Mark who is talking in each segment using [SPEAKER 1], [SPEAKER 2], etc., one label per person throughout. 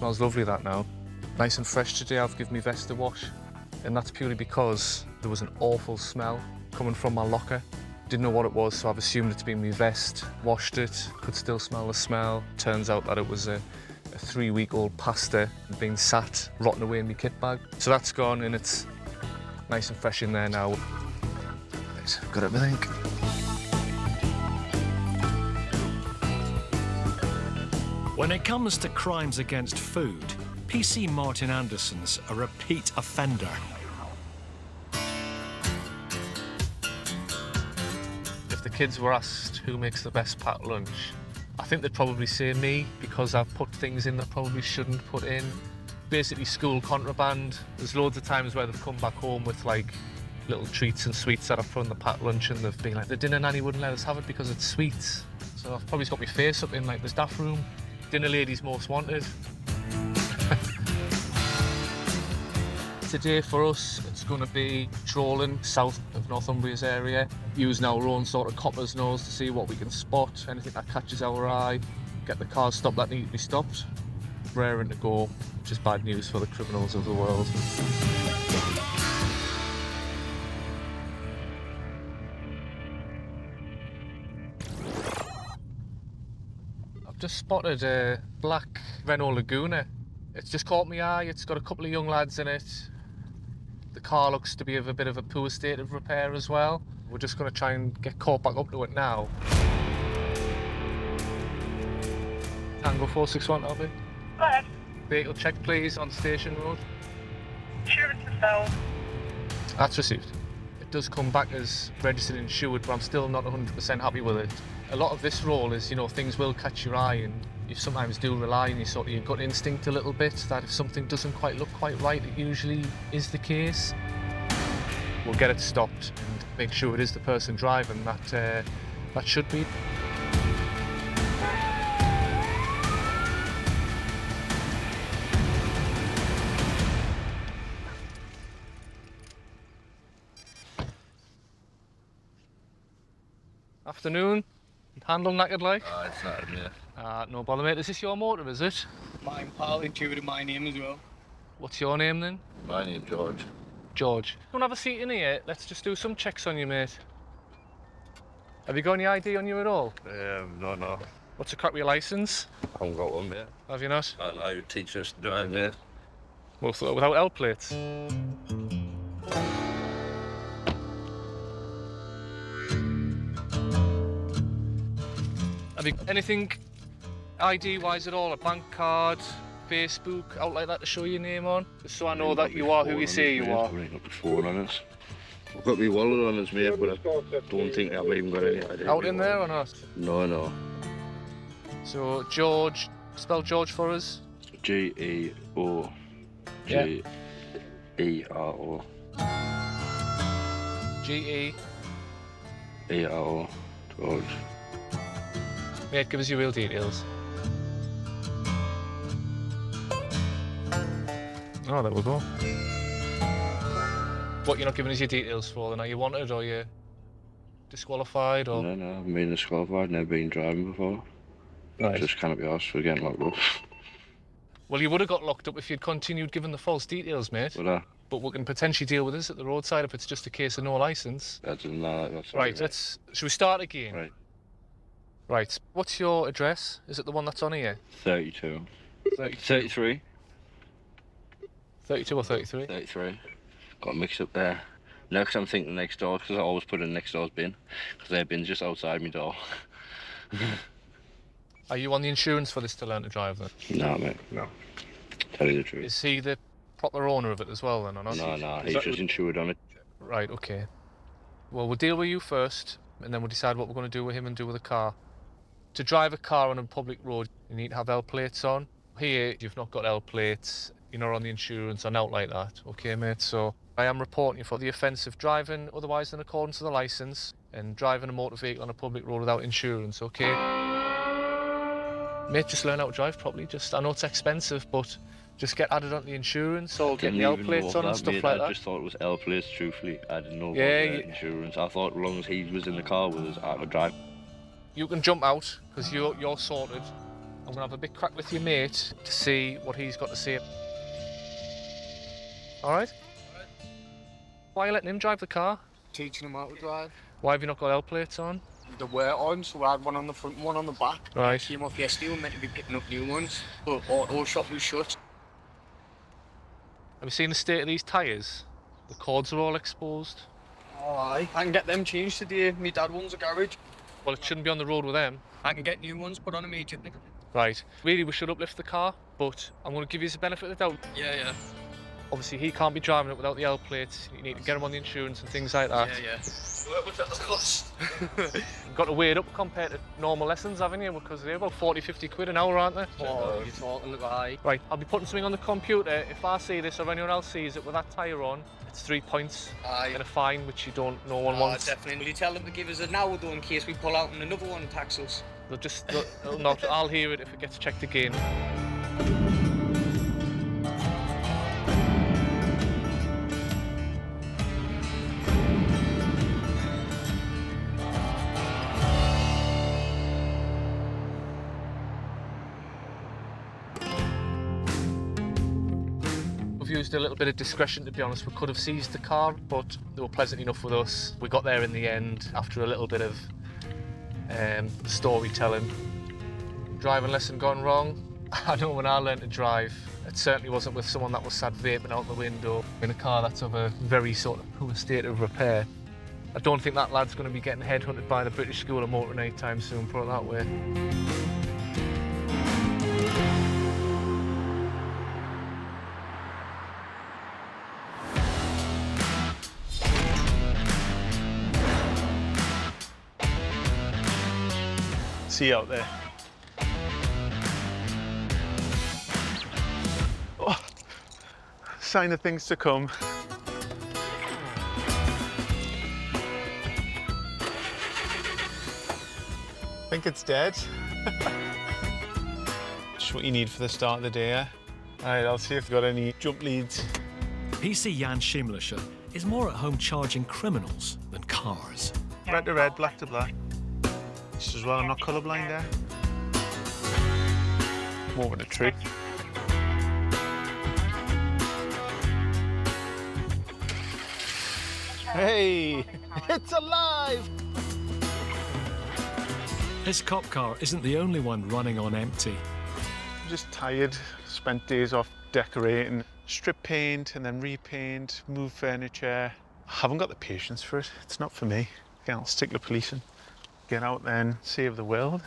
[SPEAKER 1] smells lovely, that now. Nice and fresh today. I've given my vest a wash, and that's purely because there was an awful smell coming from my locker. Didn't know what it was, so I've assumed it's been my vest. Washed it, could still smell the smell. Turns out that it was a 3-week-old pasta being sat, rotting away in my kit bag. So that's gone, and it's nice and fresh in there now. Right, got everything.
[SPEAKER 2] When it comes to crimes against food, PC Martin Anderson's a repeat offender.
[SPEAKER 1] If the kids were asked who makes the best packed lunch, I think they'd probably say me, because I've put things in that probably shouldn't put in. Basically school contraband. There's loads of times where they've come back home with like little treats and sweets that I've put in the packed lunch, and they've been like, the dinner nanny wouldn't let us have it because it's sweets. So I've probably got my face up in like the staff room. Dinner ladies most wanted. Today for us, it's going to be trolling south of Northumbria's area, using our own sort of copper's nose to see what we can spot, anything that catches our eye, get the cars stopped that need to be stopped, raring to go, which is bad news for the criminals of the world. Just spotted a black Renault Laguna. It's just caught my eye. It's got a couple of young lads in it. The car looks to be of a bit of a poor state of repair as well. We're just going to try and get caught back up to it now. Tango 461, Albie.
[SPEAKER 3] Go ahead.
[SPEAKER 1] Vehicle check, please, on Station Road.
[SPEAKER 3] Insurance is down.
[SPEAKER 1] That's received. It does come back as registered and insured, but I'm still not 100% happy with it. A lot of this role is, you know, things will catch your eye, and you sometimes do rely on your gut instinct a little bit, that if something doesn't quite look quite right, it usually is the case. We'll get it stopped and make sure it is the person driving that should be. Afternoon. Handle knackered like?
[SPEAKER 4] It's not a minute.
[SPEAKER 1] No bother, mate. Is this your motor, is it?
[SPEAKER 4] Mine, pal, included my name as well.
[SPEAKER 1] What's your name then?
[SPEAKER 4] My name, George.
[SPEAKER 1] George. Don't have a seat in here. Let's just do some checks on you, mate. Have you got any ID on you at all?
[SPEAKER 4] No.
[SPEAKER 1] What's the crack with your licence?
[SPEAKER 4] I haven't got one, mate.
[SPEAKER 1] Have you not?
[SPEAKER 4] I would teach us to drive, mate.
[SPEAKER 1] Without L plates? Have you got anything ID-wise at all? A bank card, Facebook, out like that to show your name on? Just so I know that you are who you say you are.
[SPEAKER 4] I've got my phone on us. I've got my wallet on us, mate, but I don't think I've even got any ID.
[SPEAKER 1] Out in there or not?
[SPEAKER 4] No.
[SPEAKER 1] So, George, spell George for us.
[SPEAKER 4] G-E-O. G-E-R-O.
[SPEAKER 1] G-E.
[SPEAKER 4] E-R-O. George.
[SPEAKER 1] Mate, give us your real details. Oh, there we go. What, you're not giving us your details for then? Are you wanted or you disqualified or?
[SPEAKER 4] No, I haven't been disqualified, never been driving before.
[SPEAKER 1] Right.
[SPEAKER 4] Just can't be asked for getting locked up.
[SPEAKER 1] Well, you would have got locked up if you'd continued giving the false details, mate.
[SPEAKER 4] Would I?
[SPEAKER 1] But we can potentially deal with this at the roadside if it's just a case of no licence.
[SPEAKER 4] That's
[SPEAKER 1] Right, should we start again?
[SPEAKER 4] Right.
[SPEAKER 1] Right, what's your address? Is it the one that's on here?
[SPEAKER 4] 32. 33.
[SPEAKER 1] 32 or 33?
[SPEAKER 4] 33. Got mixed up there. Next I'm thinking next door, because I always put in next door's bin, because their bin's just outside my door.
[SPEAKER 1] Are you on the insurance for this to learn to drive then?
[SPEAKER 4] No, mate, no. Tell you the truth.
[SPEAKER 1] Is he the proper owner of it as well then, or not?
[SPEAKER 4] No, he's just insured on it.
[SPEAKER 1] Right, okay. Well, we'll deal with you first, and then we'll decide what we're going to do with him and do with the car. To drive a car on a public road, you need to have L plates on. Here, you've not got L plates, you're not on the insurance or out like that, okay, mate? So I am reporting you for the offence of driving otherwise than according to the licence and driving a motor vehicle on a public road without insurance, okay? Mate, just learn how to drive properly. I know it's expensive, but just get added onto the insurance or get the L plates on and stuff like that.
[SPEAKER 4] I just thought it was L plates, truthfully. I didn't know about the insurance. I thought as long as he was in the car with us, I could drive.
[SPEAKER 1] You can jump out, because you're sorted I'm gonna have a big crack with your mate to see what he's got to say. All right? Why are you letting him drive the car?
[SPEAKER 5] Teaching him how to drive.
[SPEAKER 1] Why have you not got L plates on?
[SPEAKER 5] They were on, so I had one on the front and one on the back.
[SPEAKER 1] Right.
[SPEAKER 5] Came off yesterday, we meant to be picking up new ones, but auto shop was shut.
[SPEAKER 1] Have you seen the state of these tyres? The cords are all exposed.
[SPEAKER 5] Oh, aye. I can get them changed today. My dad owns a garage.
[SPEAKER 1] Well, it shouldn't be on the road with them.
[SPEAKER 5] I can get new ones put on immediately.
[SPEAKER 1] Right. Really, we should uplift the car, but I'm going to give you the benefit of the doubt.
[SPEAKER 5] Yeah.
[SPEAKER 1] Obviously, he can't be driving it without the L plates. You need to get him on the insurance and things like that.
[SPEAKER 5] Yeah.
[SPEAKER 1] What's that cost? You've got to weigh it up compared to normal lessons, haven't you? Because they're about 40, 50 quid an hour, aren't they?
[SPEAKER 5] Oh, you're talking about high.
[SPEAKER 1] Right, I'll be putting something on the computer. If I see this or anyone else sees it with that tyre on, it's 3 points
[SPEAKER 5] Aye.
[SPEAKER 1] and a fine, which no one
[SPEAKER 5] Oh,
[SPEAKER 1] wants.
[SPEAKER 5] definitely. Will you tell them to give us an hour though in case we pull out and another one tax us?
[SPEAKER 1] They'll not. I'll hear it if it gets checked again. We've used a little bit of discretion, to be honest. We could have seized the car, but they were pleasant enough with us. We got there in the end after a little bit of storytelling. Driving lesson gone wrong. I know when I learned to drive, it certainly wasn't with someone that was sat vaping out the window in a car that's of a very sort of poor state of repair. I don't think that lad's going to be getting headhunted by the British School of Motoring anytime soon, put it that way.
[SPEAKER 6] See you out there. Oh, sign of things to come. I think it's dead. Just what you need for the start of the day, yeah? All right, I'll see if you've got any jump leads.
[SPEAKER 2] PC Jan Schimlischer is more at home charging criminals than cars.
[SPEAKER 6] Red to red, black to black. Just as well I'm not colourblind there. More of a trick. Hey, it's alive!
[SPEAKER 2] His cop car isn't the only one running on empty.
[SPEAKER 6] I'm just tired, spent days off decorating, strip paint and then repaint, move furniture. I haven't got the patience for it. It's not for me. Again, I'll stick to policing. Get out there and save the world.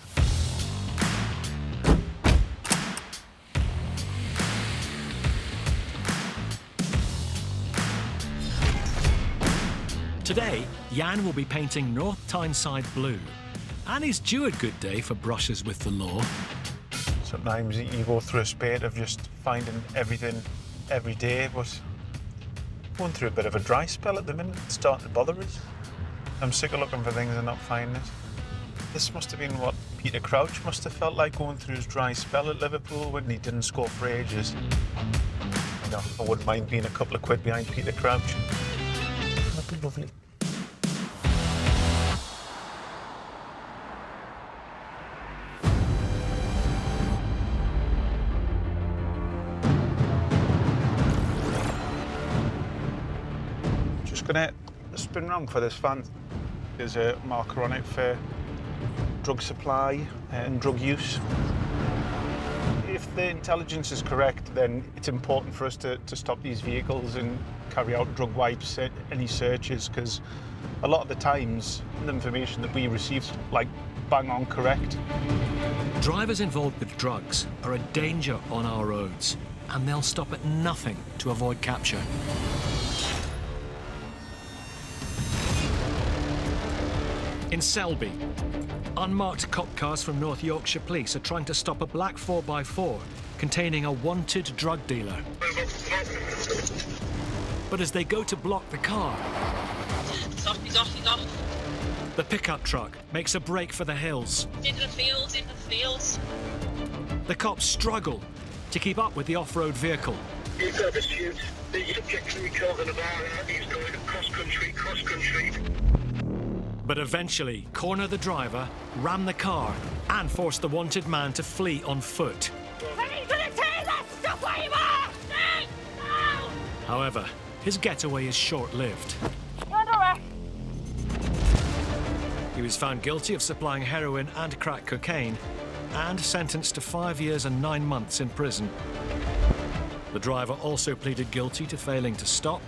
[SPEAKER 2] Today, Jan will be painting North Tyneside blue, and he's due a good day for brushes with the law.
[SPEAKER 6] Sometimes you go through a spate of just finding everything every day, but going through a bit of a dry spell at the minute. It's starting to bother us. I'm sick of looking for things and not finding it. This must have been what Peter Crouch must have felt like going through his dry spell at Liverpool when he didn't score for ages. You know, I wouldn't mind being a couple of quid behind Peter Crouch. That'd be lovely. Just gonna spin round for this van. There's a marker on it for drug supply and drug use. If the intelligence is correct, then it's important for us to stop these vehicles and carry out drug wipes, any searches, because a lot of the times the information that we receive is like bang on correct.
[SPEAKER 2] Drivers involved with drugs are a danger on our roads, and they'll stop at nothing to avoid capture. In Selby, unmarked cop cars from North Yorkshire Police are trying to stop a black 4x4 containing a wanted drug dealer. But as they go to block the car,
[SPEAKER 3] He's off.
[SPEAKER 2] the pickup truck makes a break for the hills.
[SPEAKER 3] Into the fields.
[SPEAKER 2] The cops struggle to keep up with the off-road vehicle.
[SPEAKER 7] He's got the tubes. The subject to be killed in a bar. He's going cross country.
[SPEAKER 2] but eventually corner the driver, ram the car, and force the wanted man to flee on foot.
[SPEAKER 3] Are you gonna tear that stuff away, Mark? No!
[SPEAKER 2] However, his getaway is short-lived.
[SPEAKER 3] Run away!
[SPEAKER 2] He was found guilty of supplying heroin and crack cocaine and sentenced to 5 years and 9 months in prison. The driver also pleaded guilty to failing to stop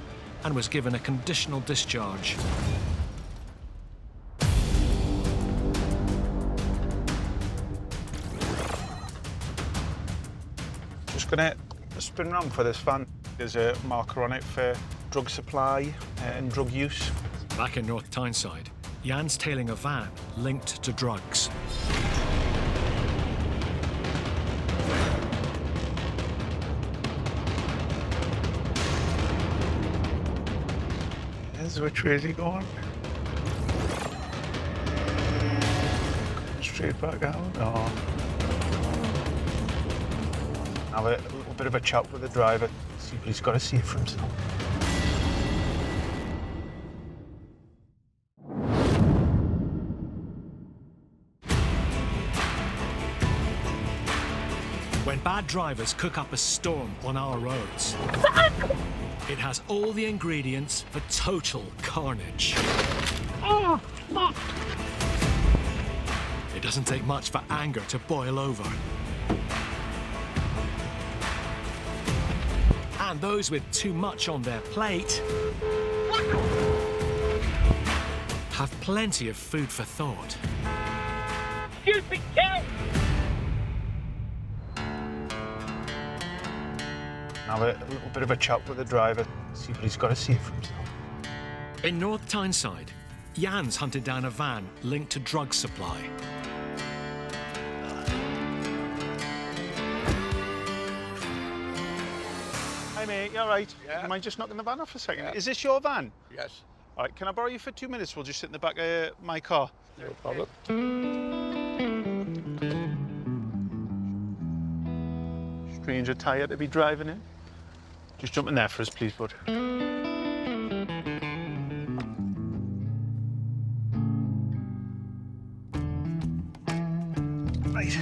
[SPEAKER 2] and was given a conditional discharge.
[SPEAKER 6] Just gonna spin around for this van. There's a marker on it for drug supply and drug use.
[SPEAKER 2] Back in North Tyneside, Jan's tailing a van linked to drugs.
[SPEAKER 6] Which way is he going? Straight back out? Oh. Have a little bit of a chat with the driver, see what he's got to see for himself.
[SPEAKER 2] When bad drivers cook up a storm on our roads, it has all the ingredients for total carnage.
[SPEAKER 3] Oh, fuck!
[SPEAKER 2] It doesn't take much for anger to boil over. And those with too much on their plate have plenty of food for thought.
[SPEAKER 3] Stupid kid!
[SPEAKER 6] Have a little bit of a chat with the driver, see what he's got to see for himself.
[SPEAKER 2] In North Tyneside, Jan's hunted down a van linked to drug supply.
[SPEAKER 6] Hi mate, you all right?
[SPEAKER 7] Yeah.
[SPEAKER 6] You mind just knocking the van off a second?
[SPEAKER 7] Yeah.
[SPEAKER 6] Is this your van?
[SPEAKER 7] Yes,
[SPEAKER 6] All right, can I borrow you for 2 minutes? We'll just sit in the back of my car.
[SPEAKER 7] no problem.
[SPEAKER 6] Strange attire to be driving in. Just jump in there for us, please, bud. Right.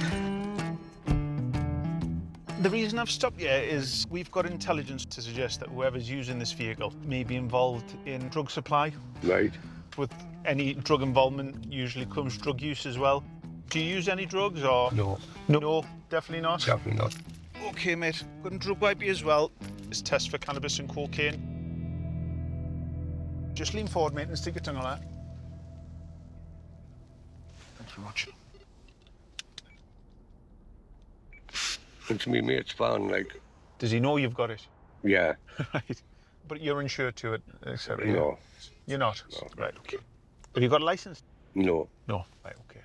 [SPEAKER 6] The reason I've stopped here is we've got intelligence to suggest that whoever's using this vehicle may be involved in drug supply.
[SPEAKER 7] Right.
[SPEAKER 6] With any drug involvement usually comes drug use as well. Do you use any drugs or?
[SPEAKER 7] No,
[SPEAKER 6] No, definitely not.
[SPEAKER 7] definitely not.
[SPEAKER 6] Okay, mate. Good and drug wipe you as well. This test for cannabis and cocaine. Just lean forward, mate, and stick your tongue on that. Thanks very much.
[SPEAKER 7] It's me mate's van, like,
[SPEAKER 6] Does he know you've got it?
[SPEAKER 7] yeah,
[SPEAKER 6] Right. But you're insured to it, etc. yeah?
[SPEAKER 7] no,
[SPEAKER 6] You're not?
[SPEAKER 7] No.
[SPEAKER 6] Right, okay. Have you got a licence?
[SPEAKER 7] no,
[SPEAKER 6] No. Right, okay.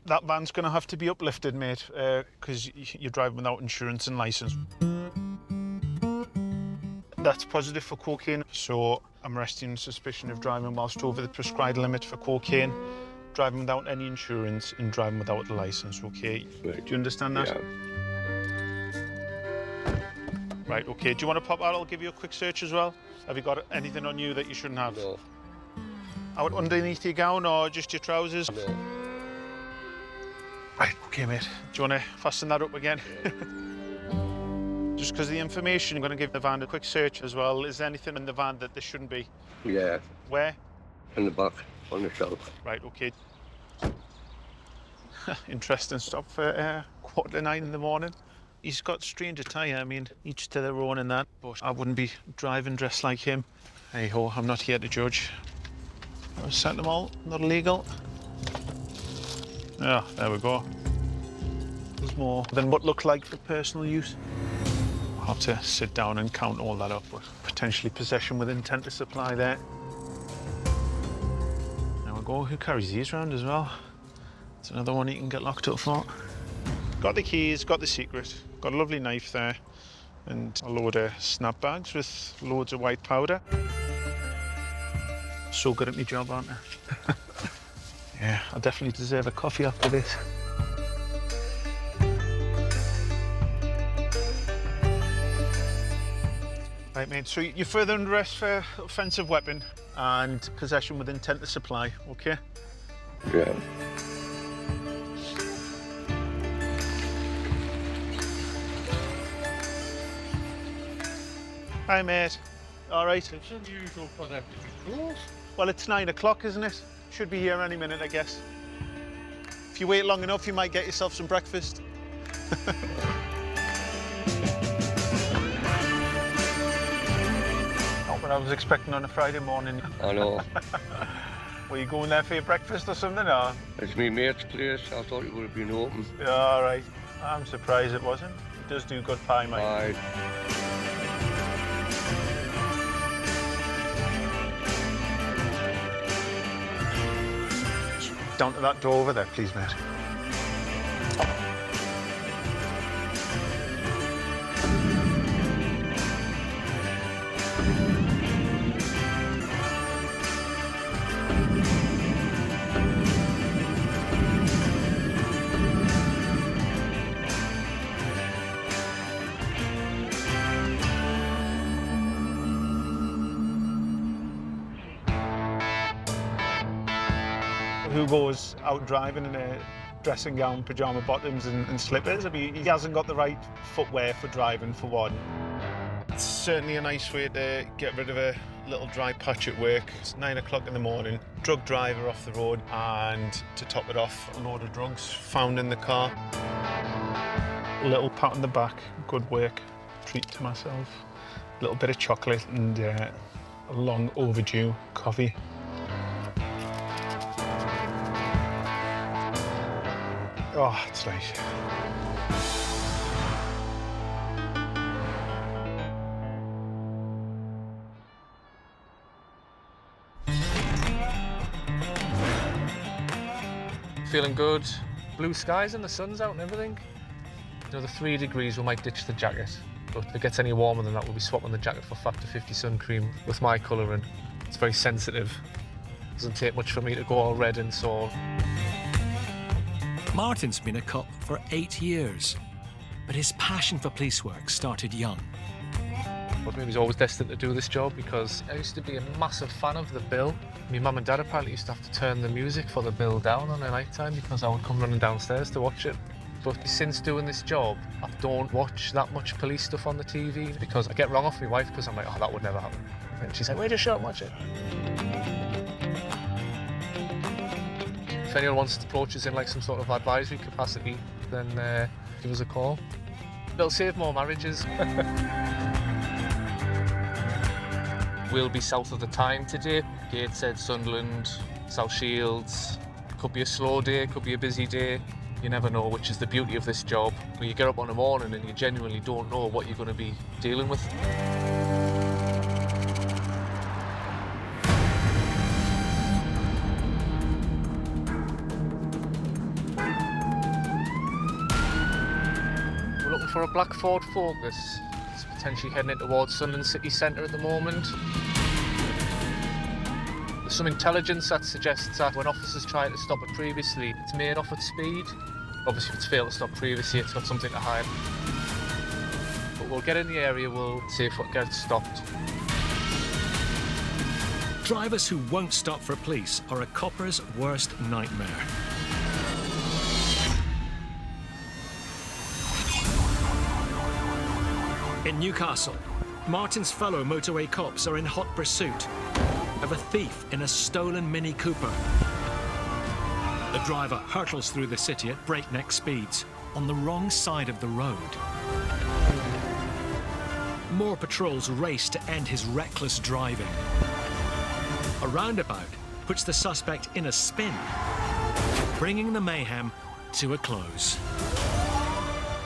[SPEAKER 6] That van's going to have to be uplifted, mate, because you're driving without insurance and licence. That's positive for cocaine, so I'm arresting on suspicion of driving whilst over the prescribed limit for cocaine, driving without any insurance and driving without a licence, okay?
[SPEAKER 7] Right.
[SPEAKER 6] Do you understand that?
[SPEAKER 7] yeah,
[SPEAKER 6] Right, okay. Do you want to pop out? I'll give you a quick search as well. Have you got anything on you that you shouldn't have?
[SPEAKER 7] no,
[SPEAKER 6] Out underneath your gown or just your trousers?
[SPEAKER 7] no.
[SPEAKER 6] Right, okay, mate. Do you want to fasten that up again? Just because the information, I'm going to give the van a quick search as well. Is there anything in the van that there shouldn't be?
[SPEAKER 7] Yeah,
[SPEAKER 6] Where?
[SPEAKER 7] in the back, on the shelf.
[SPEAKER 6] Right, okay. Interesting stop for 8:45 in the morning. He's got strange attire. I mean, each to their own in that, but I wouldn't be driving dressed like him. Hey ho, I'm not here to judge. I've sent them all, not illegal. Yeah, there we go. There's more than what looked like for personal use. I'll have to sit down and count all that up, but potentially possession with intent to supply there. There we go. Who carries these around as well? It's another one you can get locked up for. Got the keys, got the secret, got a lovely knife there, and a load of snap bags with loads of white powder. So good at my job, aren't I? Yeah, I definitely deserve a coffee after this. Right, mate, so you're further under arrest for offensive weapon and possession with intent to supply, okay?
[SPEAKER 7] Yeah.
[SPEAKER 6] Hi, mate. All right.
[SPEAKER 8] It's unusual for them to be closed.
[SPEAKER 6] Well, it's 9 o'clock, isn't it? Should be here any minute, I guess. If you wait long enough, you might get yourself some breakfast. Not what I was expecting on a Friday morning.
[SPEAKER 7] I know.
[SPEAKER 6] Were you going there for your breakfast or something, or?
[SPEAKER 7] It's my mate's place. I thought it would have been open.
[SPEAKER 6] Yeah, all right. I'm surprised it wasn't. It does do good pie, mate.
[SPEAKER 7] Aye.
[SPEAKER 6] Down to that door over there, please, mate. Who goes out driving in a dressing gown, pyjama bottoms and slippers? I mean, he hasn't got the right footwear for driving, for one. It's certainly a nice way to get rid of a little dry patch at work. It's 9 o'clock in the morning, drug driver off the road, and to top it off, a load of drugs found in the car. A little pat on the back, good work, treat to myself. A little bit of chocolate and a long overdue coffee. Oh, it's nice.
[SPEAKER 1] Feeling good. Blue skies and the sun's out and everything. You know, the 3 degrees, we might ditch the jacket. But if it gets any warmer than that, we'll be swapping the jacket for Factor 50 sun cream with my colouring. It's very sensitive. Doesn't take much for me to go all red and sore.
[SPEAKER 2] Martin's been a cop for 8 years, but his passion for police work started young.
[SPEAKER 1] But maybe he's always destined to do this job because I used to be a massive fan of The Bill. My mum and dad apparently used to have to turn the music for The Bill down on a night time because I would come running downstairs to watch it. But since doing this job, I don't watch that much police stuff on the TV because I get wrong off my wife because I'm like, oh, that would never happen. And she's like, well, just shut up and watch it. If anyone wants to approach us in like some sort of advisory capacity, then give us a call. It'll save more marriages. We'll be south of the Tyne today. Gateshead, Sunderland, South Shields. Could be a slow day, could be a busy day. You never know, which is the beauty of this job. When you get up on a morning and you genuinely don't know what you're going to be dealing with. For a black Ford Focus. It's potentially heading in towards Sunderland city centre at the moment. There's some intelligence that suggests that when officers tried to stop it previously, it's made off at speed. Obviously, if it's failed to stop previously, it's got something to hide. But we'll get in the area, we'll see if we can get it stopped.
[SPEAKER 2] Drivers who won't stop for police are a copper's worst nightmare. In Newcastle, Martin's fellow motorway cops are in hot pursuit of a thief in a stolen Mini Cooper. The driver hurtles through the city at breakneck speeds on the wrong side of the road. More patrols race to end his reckless driving. A roundabout puts the suspect in a spin, bringing the mayhem to a close.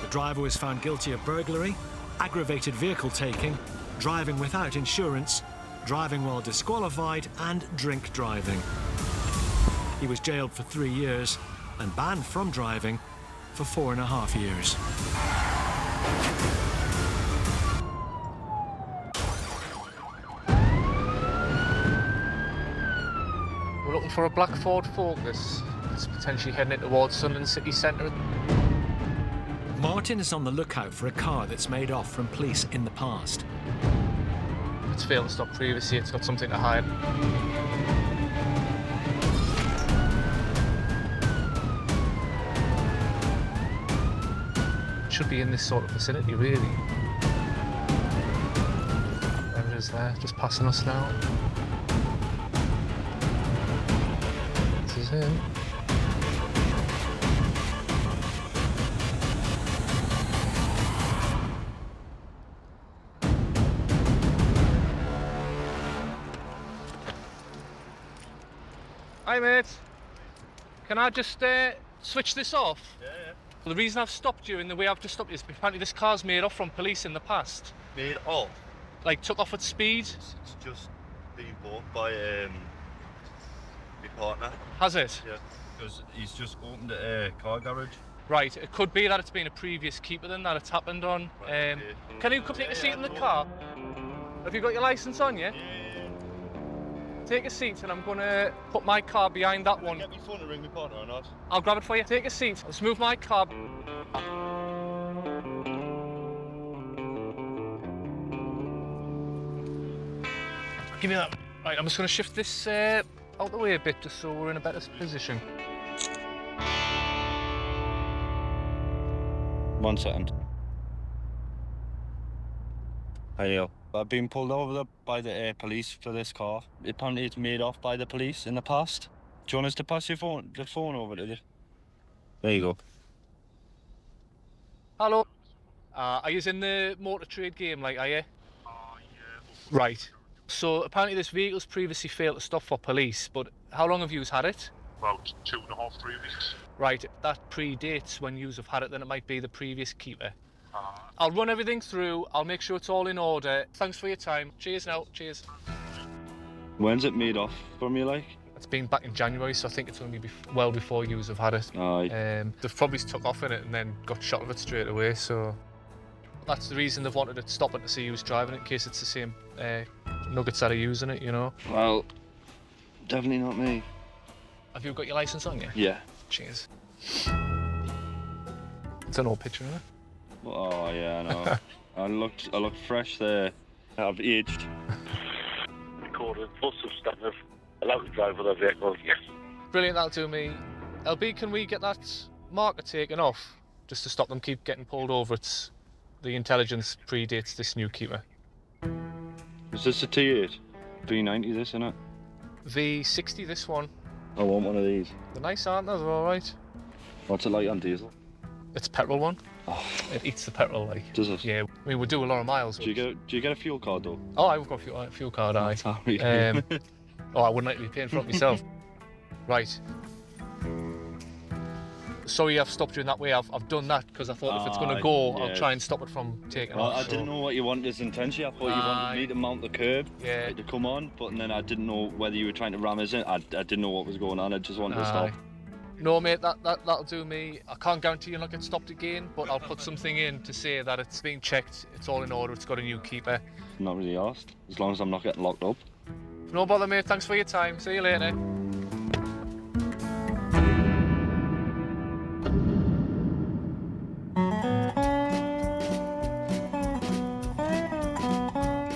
[SPEAKER 2] The driver was found guilty of burglary, aggravated vehicle taking, driving without insurance, driving while disqualified, and drink driving. He was jailed for 3 years and banned from driving for 4.5 years.
[SPEAKER 1] We're looking for a black Ford Focus. It's potentially heading in towards Sunderland city centre.
[SPEAKER 2] Martin is on the lookout for a car that's made off from police in the past.
[SPEAKER 1] If it's failed to stop previously, it's got something to hide. should be in this sort of vicinity, really. There it is there, just passing us now. This is him. Hi mate, can I just switch this off?
[SPEAKER 9] Yeah.
[SPEAKER 1] Well, the reason I've stopped you in the way I've just stopped you is apparently this car's made off from police in the past.
[SPEAKER 9] Made off?
[SPEAKER 1] Like took off at speed.
[SPEAKER 9] It's just been bought by my partner.
[SPEAKER 1] Has it?
[SPEAKER 9] Yeah, because he's just opened a car garage.
[SPEAKER 1] Right, it could be that it's been a previous keeper then that it's happened on.
[SPEAKER 9] Right, okay.
[SPEAKER 1] Can you come take a seat in the car? Have you got your licence on you?
[SPEAKER 9] Yeah.
[SPEAKER 1] Take a seat and I'm going to put my car behind that one.
[SPEAKER 9] Get my phone to ring my partner or not?
[SPEAKER 1] I'll grab it for you. Take a seat. Let's move my car. Give me that. Right, I'm just going to shift this out the way a bit just so we're in a better position.
[SPEAKER 9] 1 second. Hey, yo. I've been pulled over by the police for this car. Apparently it's made off by the police in the past. Do you want us to pass the phone over to you? There you go.
[SPEAKER 1] Hello. Are you in the motor trade game, like, are you?
[SPEAKER 8] Yeah.
[SPEAKER 1] Right. So apparently this vehicle's previously failed to stop for police, but how long have you had it?
[SPEAKER 8] About 2.5, 3 weeks.
[SPEAKER 1] Right, that predates when you have had it, then it might be the previous keeper. I'll run everything through, I'll make sure it's all in order. Thanks for your time. Cheers now, cheers.
[SPEAKER 9] When's it made off from you, like?
[SPEAKER 1] It's been back in January, so I think it's only well before you have had it.
[SPEAKER 9] Aye.
[SPEAKER 1] They've probably took off in it and then got shot of it straight away, so that's the reason they've wanted it stopping to see who's driving it, in case it's the same nuggets that are using it, you know.
[SPEAKER 9] Well, definitely not me.
[SPEAKER 1] Have you got your licence on you?
[SPEAKER 9] Yeah.
[SPEAKER 1] Cheers. It's an old picture, isn't it?
[SPEAKER 9] Oh yeah, I know. I looked fresh there. I've aged.
[SPEAKER 8] Recorded full substandard. Allowed to drive with a vehicle, yes.
[SPEAKER 1] Brilliant, that'll do me. LB, can we get that marker taken off? Just to stop them keep getting pulled over. It's the intelligence predates this new keeper.
[SPEAKER 9] Is this a T8? V90 this, innit?
[SPEAKER 1] V60, this one.
[SPEAKER 9] I want one of these.
[SPEAKER 1] They're nice, aren't they? They're alright.
[SPEAKER 9] What's it like on diesel?
[SPEAKER 1] It's a petrol one.
[SPEAKER 9] Oh.
[SPEAKER 1] It eats the petrol, like.
[SPEAKER 9] Does it?
[SPEAKER 1] Yeah, I mean, we do a lot of miles.
[SPEAKER 9] Do you get a fuel card though?
[SPEAKER 1] Oh, I've got a fuel card, aye.
[SPEAKER 9] Sorry.
[SPEAKER 1] Oh, I wouldn't like to be paying for it myself. Right. Sorry I've stopped you in that way. I've done that because I thought if it's going to go, I'll try and stop it from taking
[SPEAKER 9] well,
[SPEAKER 1] off.
[SPEAKER 9] I didn't know what you wanted as intention. I thought you wanted me to mount the curb to come on, but then I didn't know whether you were trying to ram us in. I didn't know what was going on. I just wanted to stop.
[SPEAKER 1] No, mate, that'll do me. I can't guarantee you'll not get stopped again, but I'll put something in to say that it's been checked, it's all in order, it's got a new keeper.
[SPEAKER 9] Not really asked, as long as I'm not getting locked up.
[SPEAKER 1] No bother, mate. Thanks for your time. See you later.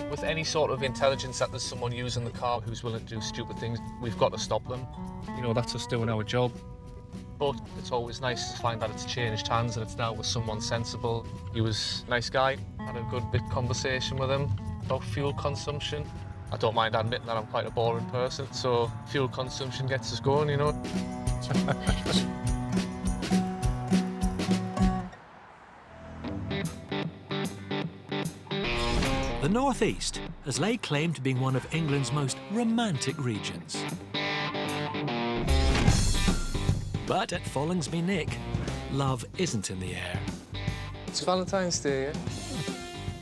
[SPEAKER 1] With any sort of intelligence that there's someone using the car who's willing to do stupid things, we've got to stop them. You know, that's us doing our job. But it's always nice to find that it's changed hands and it's now with someone sensible. He was a nice guy, had a good bit conversation with him about fuel consumption. I don't mind admitting that I'm quite a boring person, so fuel consumption gets us going, you know.
[SPEAKER 2] The North East has laid claim to being one of England's most romantic regions. But at Follingsby Nick, love isn't in the air.
[SPEAKER 1] It's Valentine's Day, yeah?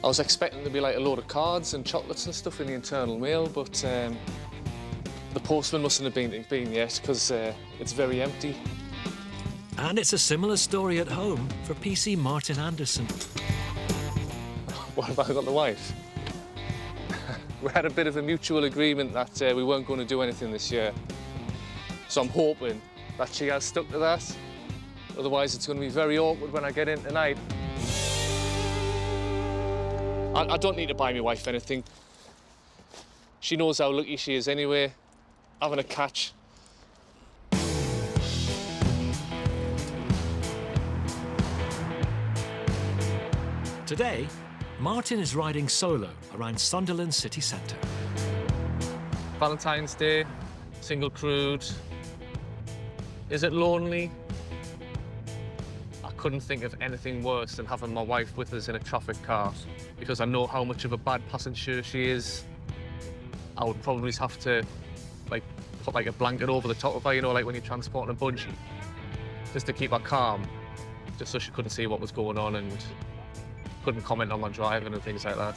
[SPEAKER 1] I was expecting to be like a load of cards and chocolates and stuff in the internal mail, but the postman mustn't have been yet, because it's very empty.
[SPEAKER 2] And it's a similar story at home for PC Martin Anderson.
[SPEAKER 1] What have I got the wife? We had a bit of a mutual agreement that we weren't going to do anything this year. So I'm hoping that she has stuck to that. Otherwise, it's going to be very awkward when I get in tonight. I don't need to buy my wife anything. She knows how lucky she is anyway, having a catch.
[SPEAKER 2] Today, Martin is riding solo around Sunderland city centre.
[SPEAKER 1] Valentine's Day, single crewed. Is it lonely? I couldn't think of anything worse than having my wife with us in a traffic car, because I know how much of a bad passenger she is. I would probably just have to put a blanket over the top of her, you know, like when you're transporting a bungee, just to keep her calm, just so she couldn't see what was going on and couldn't comment on my driving and things like that.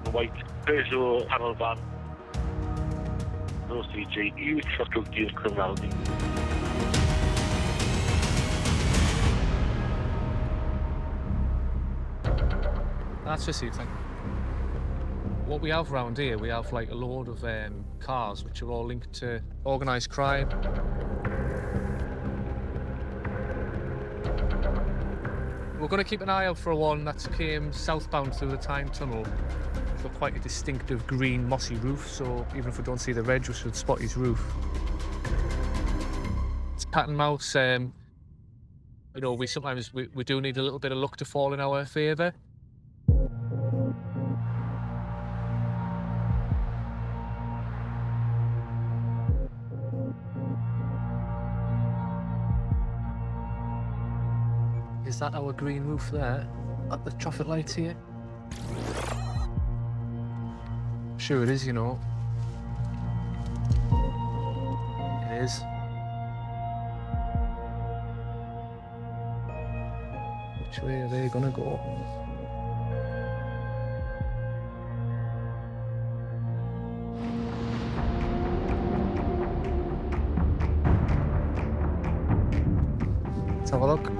[SPEAKER 8] The white Peugeot panel van. No CG, huge truck of deal criminality.
[SPEAKER 1] That's just it. What we have around here, we have like a load of cars which are all linked to organised crime. We're going to keep an eye out for one that came southbound through the Tyne Tunnel. It's got quite a distinctive green mossy roof, so even if we don't see the reg, we should spot his roof. It's cat and mouse. You know, we sometimes do need a little bit of luck to fall in our favour. Is that our green roof there? At the traffic lights here? Sure it is, you know. It is. Which way are they gonna go? Let's have a look.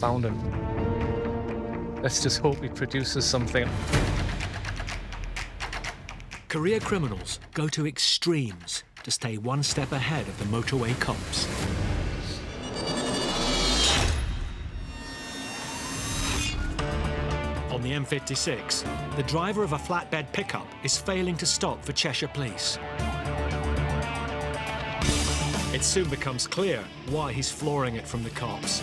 [SPEAKER 1] Found him. Let's just hope he produces something.
[SPEAKER 2] Career criminals go to extremes to stay one step ahead of the motorway cops. On the M56, the driver of a flatbed pickup is failing to stop for Cheshire Police. It soon becomes clear why he's flooring it from the cops.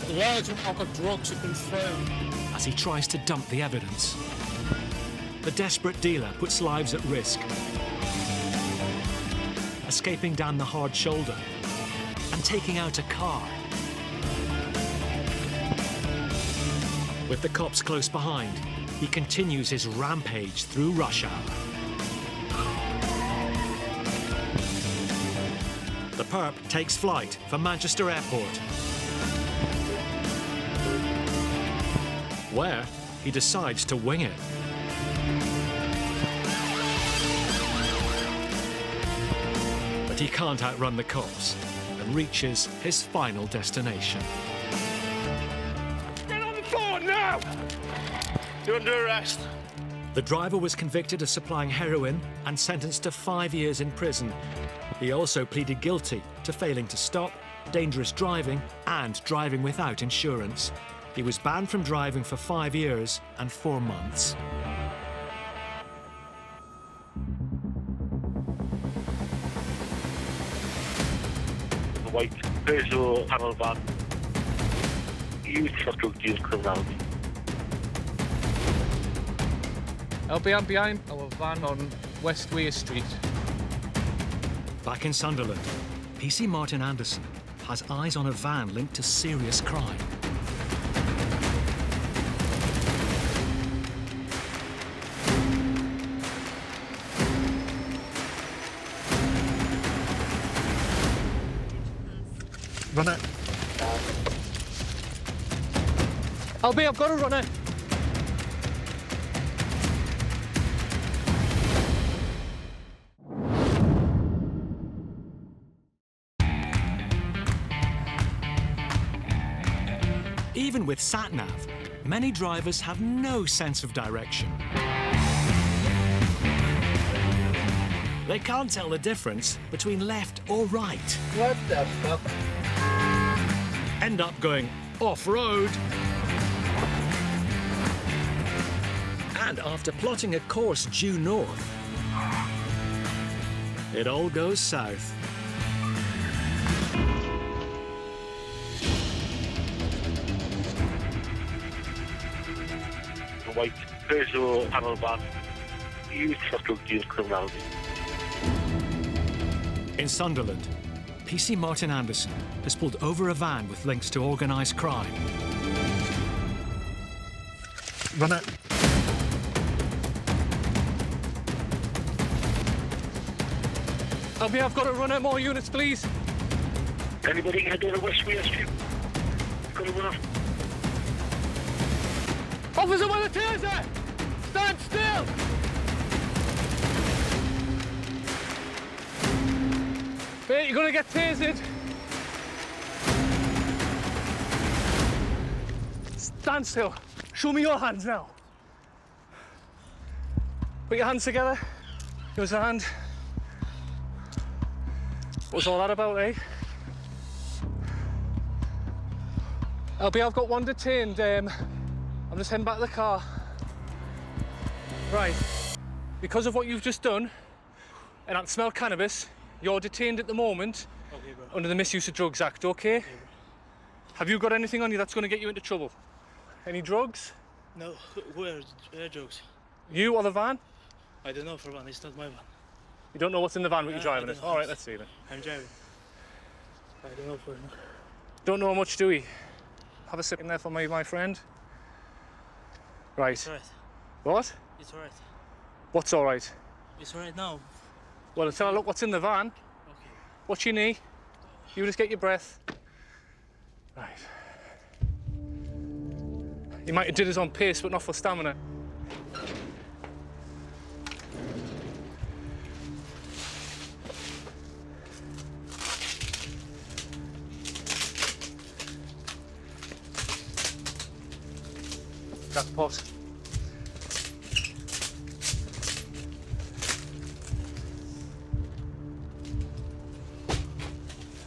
[SPEAKER 10] A large amount of drugs have been thrown.
[SPEAKER 2] As he tries to dump the evidence. The desperate dealer puts lives at risk, escaping down the hard shoulder and taking out a car. With the cops close behind, he continues his rampage through rush hour. The perp takes flight for Manchester Airport, where he decides to wing it. But he can't outrun the cops and reaches his final destination.
[SPEAKER 8] Get on the phone now! You're under arrest.
[SPEAKER 2] The driver was convicted of supplying heroin and sentenced to 5 years in prison. He also pleaded guilty to failing to stop, dangerous driving, and driving without insurance. He was banned from driving for 5 years and 4 months.
[SPEAKER 8] The white Peugeot panel van. Huge truck of deal criminality.
[SPEAKER 1] I'll be behind our van on West Weir Street.
[SPEAKER 2] Back in Sunderland, PC Martin Anderson has eyes on a van linked to serious crime.
[SPEAKER 1] Run it. I've got a runner.
[SPEAKER 2] Even with sat-nav, many drivers have no sense of direction. They can't tell the difference between left or right.
[SPEAKER 10] What the fuck?
[SPEAKER 2] End up going off-road And after plotting a course due north, it all goes south.
[SPEAKER 8] The white Peugeot panel van used for drug use criminality.
[SPEAKER 2] In Sunderland, PC Martin Anderson has pulled over a van with links to organised crime.
[SPEAKER 1] Run it. I've got to run out more units, please.
[SPEAKER 8] Anybody head down to West Weir Street? Got to run off.
[SPEAKER 1] Officer with a taser! Stand still! Mate, you're gonna get tasered. Stand still. Show me your hands now. Put your hands together. Give us a hand. What was all that about, eh? LB, I've got one detained. I'm just heading back to the car. Right. Because of what you've just done, and I can smell cannabis, you're detained at the moment under the Misuse of Drugs Act, okay? Have you got anything on you that's going to get you into trouble? Any drugs?
[SPEAKER 10] No, where drugs?
[SPEAKER 1] You or the van?
[SPEAKER 10] I don't know for van, it's not my van.
[SPEAKER 1] You don't know what's in the van, but you're driving
[SPEAKER 10] I
[SPEAKER 1] it.
[SPEAKER 10] don't know.
[SPEAKER 1] All right, let's see then.
[SPEAKER 10] I'm driving. I don't know for
[SPEAKER 1] Don't know much, do we? Have a sip in there for me, my friend. Right.
[SPEAKER 10] It's alright.
[SPEAKER 1] What?
[SPEAKER 10] It's alright.
[SPEAKER 1] What's all right?
[SPEAKER 10] It's alright now.
[SPEAKER 1] Well, until I look what's in the van.
[SPEAKER 10] Okay.
[SPEAKER 1] What's your knee? You just get your breath. Right. He might have did his own pace, but not for stamina. That's pot.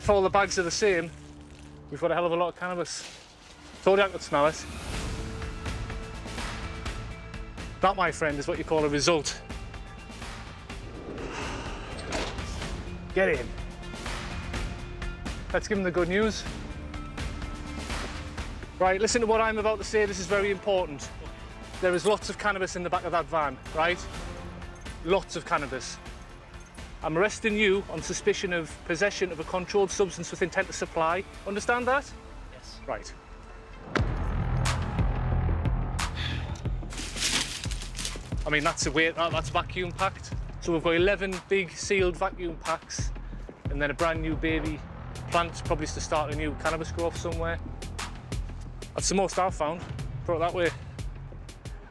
[SPEAKER 1] If all the bags are the same, we've got a hell of a lot of cannabis. Told you I could smell it. That, my friend, is what you call a result. Get in. Let's give him the good news. Right, listen to what I'm about to say. This is very important. There is lots of cannabis in the back of that van, right? Lots of cannabis. I'm arresting you on suspicion of possession of a controlled substance with intent to supply. Understand that?
[SPEAKER 10] Yes.
[SPEAKER 1] Right. I mean, that's a weight, that's vacuum packed. So we've got 11 big sealed vacuum packs and then a brand new baby plant, probably to start a new cannabis growth somewhere. That's the most I've found, put it that way.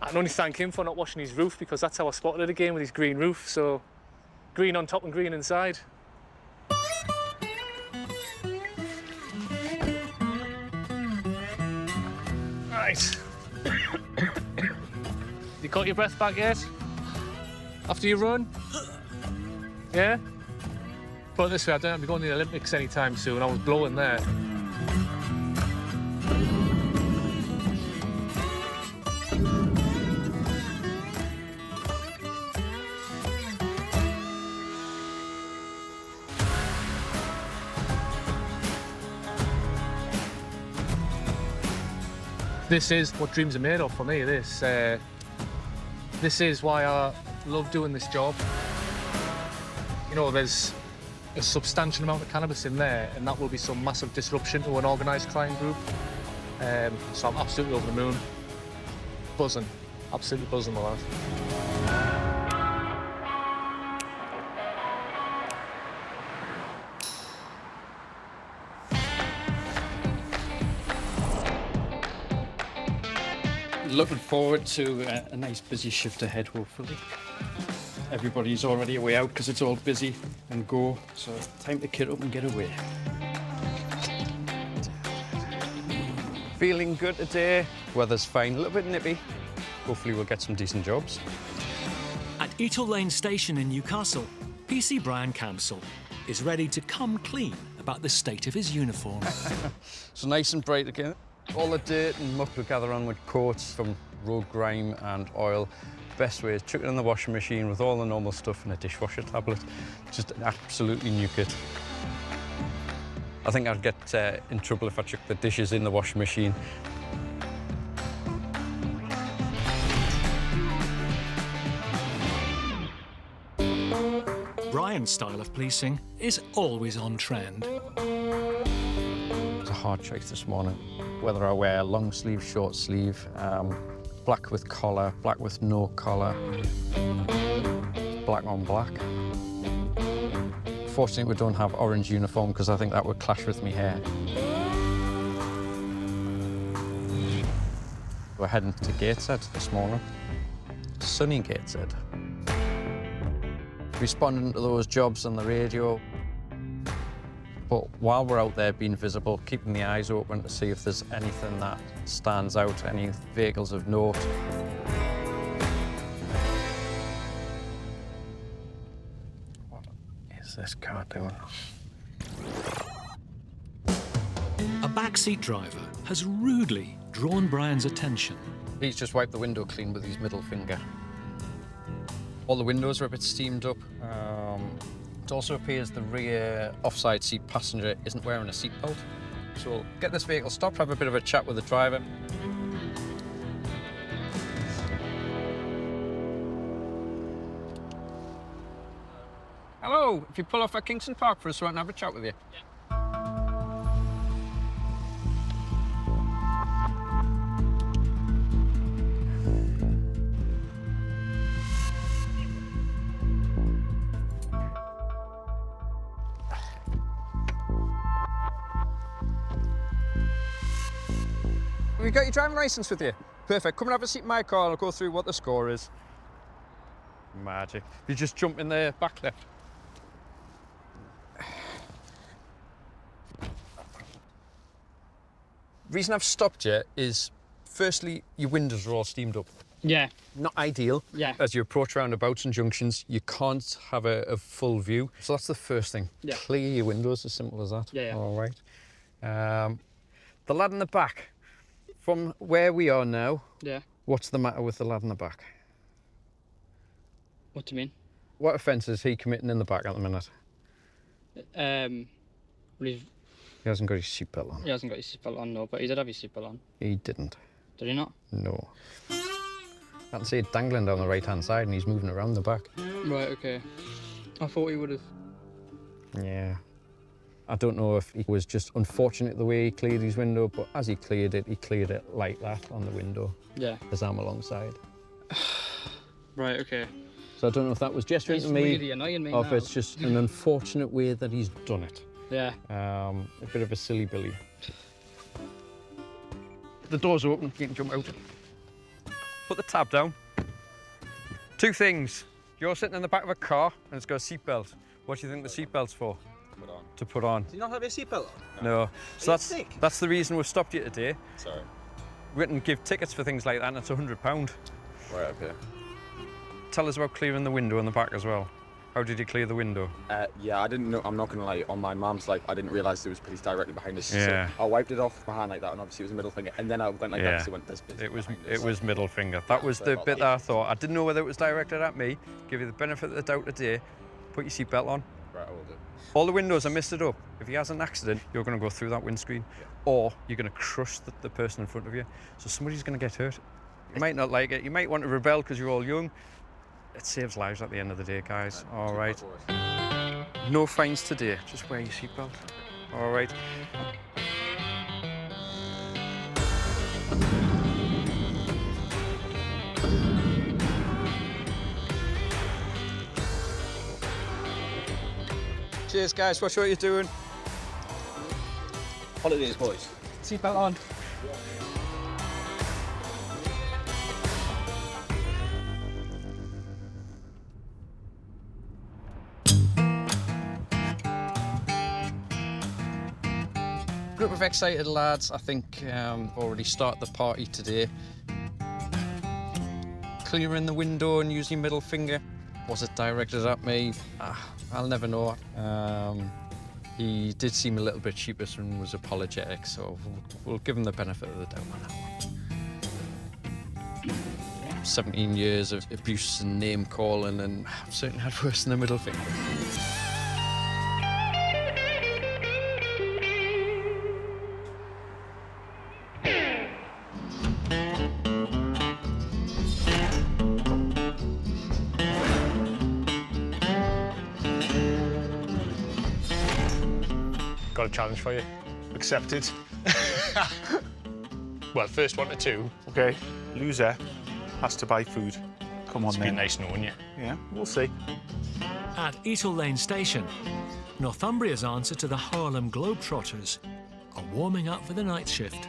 [SPEAKER 1] I can only thank him for not washing his roof because that's how I spotted it again with his green roof. So green on top and green inside. Right. You got your breath back yet? After you run? Yeah? Put it this way, I don't have to be going to the Olympics anytime soon. I was blowing there. This is what dreams are made of for me, this. This is why I love doing this job. You know, there's a substantial amount of cannabis in there, and that will be some massive disruption to an organised crime group. So I'm absolutely over the moon. Buzzing. Absolutely buzzing, my lad.
[SPEAKER 11] Looking forward to a nice busy shift ahead, hopefully. Everybody's already away out because it's all busy and go, so time to kit up and get away.
[SPEAKER 12] Feeling good today. Weather's fine, a little bit nippy. Hopefully we'll get some decent jobs.
[SPEAKER 2] At Eatle Lane Station in Newcastle, PC Brian Campsall is ready to come clean about the state of his uniform.
[SPEAKER 12] So nice and bright again. All the dirt and muck we gather on with coats from road grime and oil best way is chuck it in the washing machine with all the normal stuff and a dishwasher tablet. Just absolutely nuke it. I think I'd get in trouble if I chucked the dishes in the washing machine.
[SPEAKER 2] Brian's style of policing is always on trend.
[SPEAKER 12] It's a hard choice this morning. Whether I wear long sleeve, short sleeve, black with collar, black with no collar, black on black. Fortunately, we don't have orange uniform because I think that would clash with me hair. We're heading to Gateshead this morning. Sunny Gateshead. Responding to those jobs on the radio. But while we're out there being visible, keeping the eyes open to see if there's anything that stands out, any vehicles of note. What is this car doing?
[SPEAKER 2] A backseat driver has rudely drawn Brian's attention.
[SPEAKER 12] He's just wiped the window clean with his middle finger. All the windows are a bit steamed up. It also appears the rear offside seat passenger isn't wearing a seatbelt. So we'll get this vehicle stopped, have a bit of a chat with the driver. Hello, if you pull off at Kingston Park for us, I want to have a chat with you.
[SPEAKER 10] Yeah.
[SPEAKER 12] Have you got your driving licence with you? Perfect. Come and have a seat in my car and I'll go through what the score is. Magic. You just jump in the back left. The reason I've stopped you is, firstly, your windows are all steamed up.
[SPEAKER 11] Yeah.
[SPEAKER 12] Not ideal.
[SPEAKER 11] Yeah.
[SPEAKER 12] As you approach roundabouts and junctions, you can't have a full view. So that's the first thing.
[SPEAKER 11] Yeah.
[SPEAKER 12] Clear your windows, as simple as that.
[SPEAKER 11] Yeah, yeah.
[SPEAKER 12] All right. The lad in the back, from where we are now,
[SPEAKER 11] Yeah.
[SPEAKER 12] what's the matter with the lad in the back?
[SPEAKER 11] What do you mean?
[SPEAKER 12] What offence is he committing in the back at the minute?
[SPEAKER 11] Well,
[SPEAKER 12] He hasn't got his seatbelt on.
[SPEAKER 11] he hasn't got his seatbelt on, no, but he did have his seatbelt on.
[SPEAKER 12] He didn't.
[SPEAKER 11] Did he not?
[SPEAKER 12] No. I can see it dangling down the right-hand side and he's moving around the back.
[SPEAKER 11] Right, okay. I thought he would have.
[SPEAKER 12] Yeah. I don't know if he was just unfortunate the way he cleared his window, but as he cleared it like that on the window.
[SPEAKER 11] Yeah.
[SPEAKER 12] As I'm alongside.
[SPEAKER 11] Right, okay.
[SPEAKER 12] So I don't know if that was gesturing
[SPEAKER 11] He's
[SPEAKER 12] to me,
[SPEAKER 11] really annoying me
[SPEAKER 12] or if
[SPEAKER 11] now.
[SPEAKER 12] it's just an unfortunate way that he's done it.
[SPEAKER 11] Yeah.
[SPEAKER 12] A bit of a silly Billy. The door's open, you can jump out. Put the tab down. Two things. You're sitting in the back of a car and it's got a seatbelt. What do you think the seatbelt's for?
[SPEAKER 13] Put on.
[SPEAKER 12] To put on.
[SPEAKER 13] Do you not have your seatbelt on?
[SPEAKER 12] No. So
[SPEAKER 13] sick?
[SPEAKER 12] that's the reason we've stopped you today.
[SPEAKER 13] Sorry.
[SPEAKER 12] We can give tickets for things like that and it's £100.
[SPEAKER 13] Right, okay.
[SPEAKER 12] Tell us about clearing the window in the back as well. How did you clear the window?
[SPEAKER 13] Yeah, I didn't know, I'm not gonna lie, on my mum's, like, I didn't realise there was police directly behind us.
[SPEAKER 12] Yeah.
[SPEAKER 13] So I wiped it off my hand like that, and obviously it was a middle finger, and then I went like that because it went this bit.
[SPEAKER 12] It was middle finger. That was the bit that I thought. I didn't know whether it was directed at me. Give you the benefit of the doubt today. Put your seatbelt on.
[SPEAKER 13] Right, I will do.
[SPEAKER 12] All the windows are misted up. If he has an accident, you're going to go through that windscreen, or you're going to crush the person in front of you. So somebody's going to get hurt. You might not like it. You might want to rebel because you're all young. It saves lives at the end of the day, guys. All right. No fines today. Just wear your seatbelt. All right. Cheers, guys. Watch what you're doing.
[SPEAKER 13] Holidays, boys.
[SPEAKER 11] Seatbelt on.
[SPEAKER 12] Group of excited lads. I think already started the party today. Clearing the window and using middle finger. Was it directed at me? I'll never know. He did seem a little bit sheepish and was apologetic, so we'll give him the benefit of the doubt on that one. 17 years of abuse and name calling, and I've certainly had worse than the middle finger.
[SPEAKER 14] Got a challenge for you.
[SPEAKER 6] Accepted.
[SPEAKER 14] Well, first one to two.
[SPEAKER 6] Okay, loser has to buy food. Come on,
[SPEAKER 14] It's
[SPEAKER 6] then.
[SPEAKER 14] been nice knowing you.
[SPEAKER 6] Yeah, we'll see.
[SPEAKER 2] At Eatle Lane Station, Northumbria's answer to the Harlem Globetrotters are warming up for the night shift.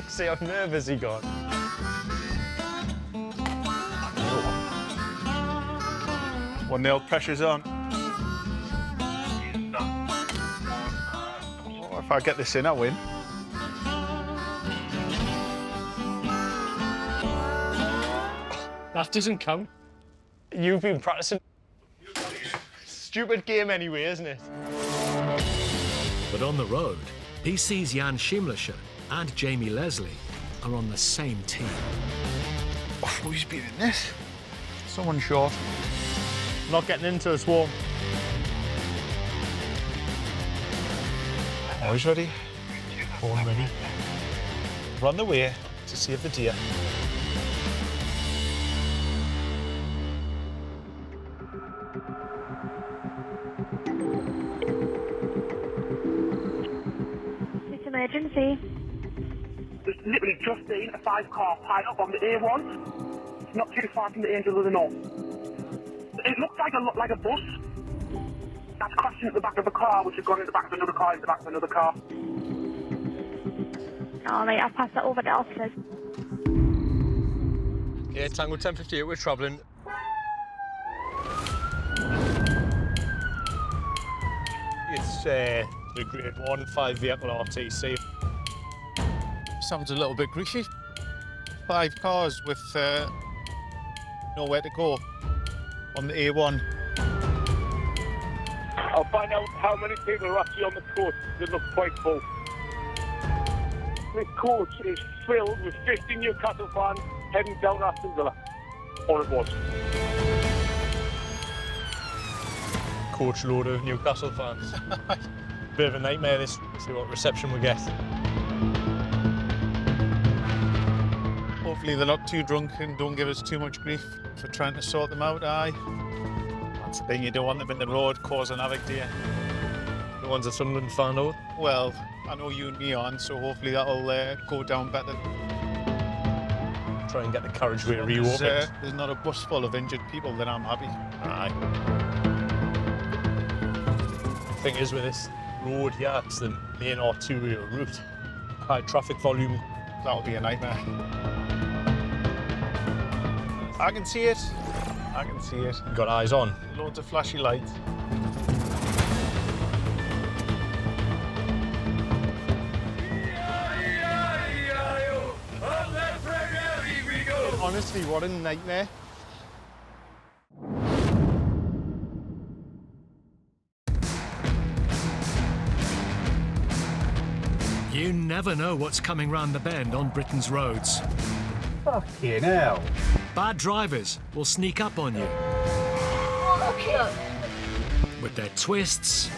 [SPEAKER 14] See how nervous he got.
[SPEAKER 6] 1-0, pressure's on. Oh, if I get this in, I win.
[SPEAKER 14] That doesn't count. You've been practicing. Stupid game anyway, isn't it?
[SPEAKER 2] But on the road, PC's Jan Schimlischer and Jamie Leslie are on the same team.
[SPEAKER 6] Oh, who's been in this? Someone short.
[SPEAKER 14] Not getting into a swarm.
[SPEAKER 6] Always ready.
[SPEAKER 14] Born ready.
[SPEAKER 6] Run the way to save the deer.
[SPEAKER 15] It's emergency.
[SPEAKER 8] There's literally just been a 5-car pile-up on the A1, not too far from the Angel of the North. It looks like a bus that's crashing at the back of a car, which has gone in the back of another car, in the back of another car.
[SPEAKER 15] All right, I'll pass that over to officers.
[SPEAKER 14] Yeah, Tango 1058, we're travelling. It's the Grade 1 5-vehicle RTC.
[SPEAKER 6] Sounds a little bit greasy. 5 cars with nowhere to go on the A1.
[SPEAKER 8] I'll find out how many people are actually on the coach. It looks quite full. This coach is filled with 50 Newcastle fans heading down Aston Villa. Or it was.
[SPEAKER 14] Coach load of Newcastle fans. Bit of a nightmare this. See what reception we get.
[SPEAKER 6] Hopefully they're not too drunk and don't give us too much grief for trying to sort them out, aye. That's the thing, you don't want them in the road causing havoc, do you?
[SPEAKER 14] The one's a Sunderland fan, though.
[SPEAKER 6] Well, I know you and me aren't, so hopefully that'll go down better.
[SPEAKER 14] Try and get the carriageway reopened.
[SPEAKER 6] There's not a bus full of injured people, then I'm happy.
[SPEAKER 14] Aye. The thing is with this road here, it's the main arterial route. High traffic volume.
[SPEAKER 6] That'll be a nightmare. I can see it. I can see it.
[SPEAKER 14] You got eyes on.
[SPEAKER 6] Loads of flashy lights.
[SPEAKER 14] Honestly, what a nightmare.
[SPEAKER 2] You never know what's coming round the bend on Britain's roads.
[SPEAKER 6] Fucking hell.
[SPEAKER 2] Bad drivers will sneak up on you with their twists,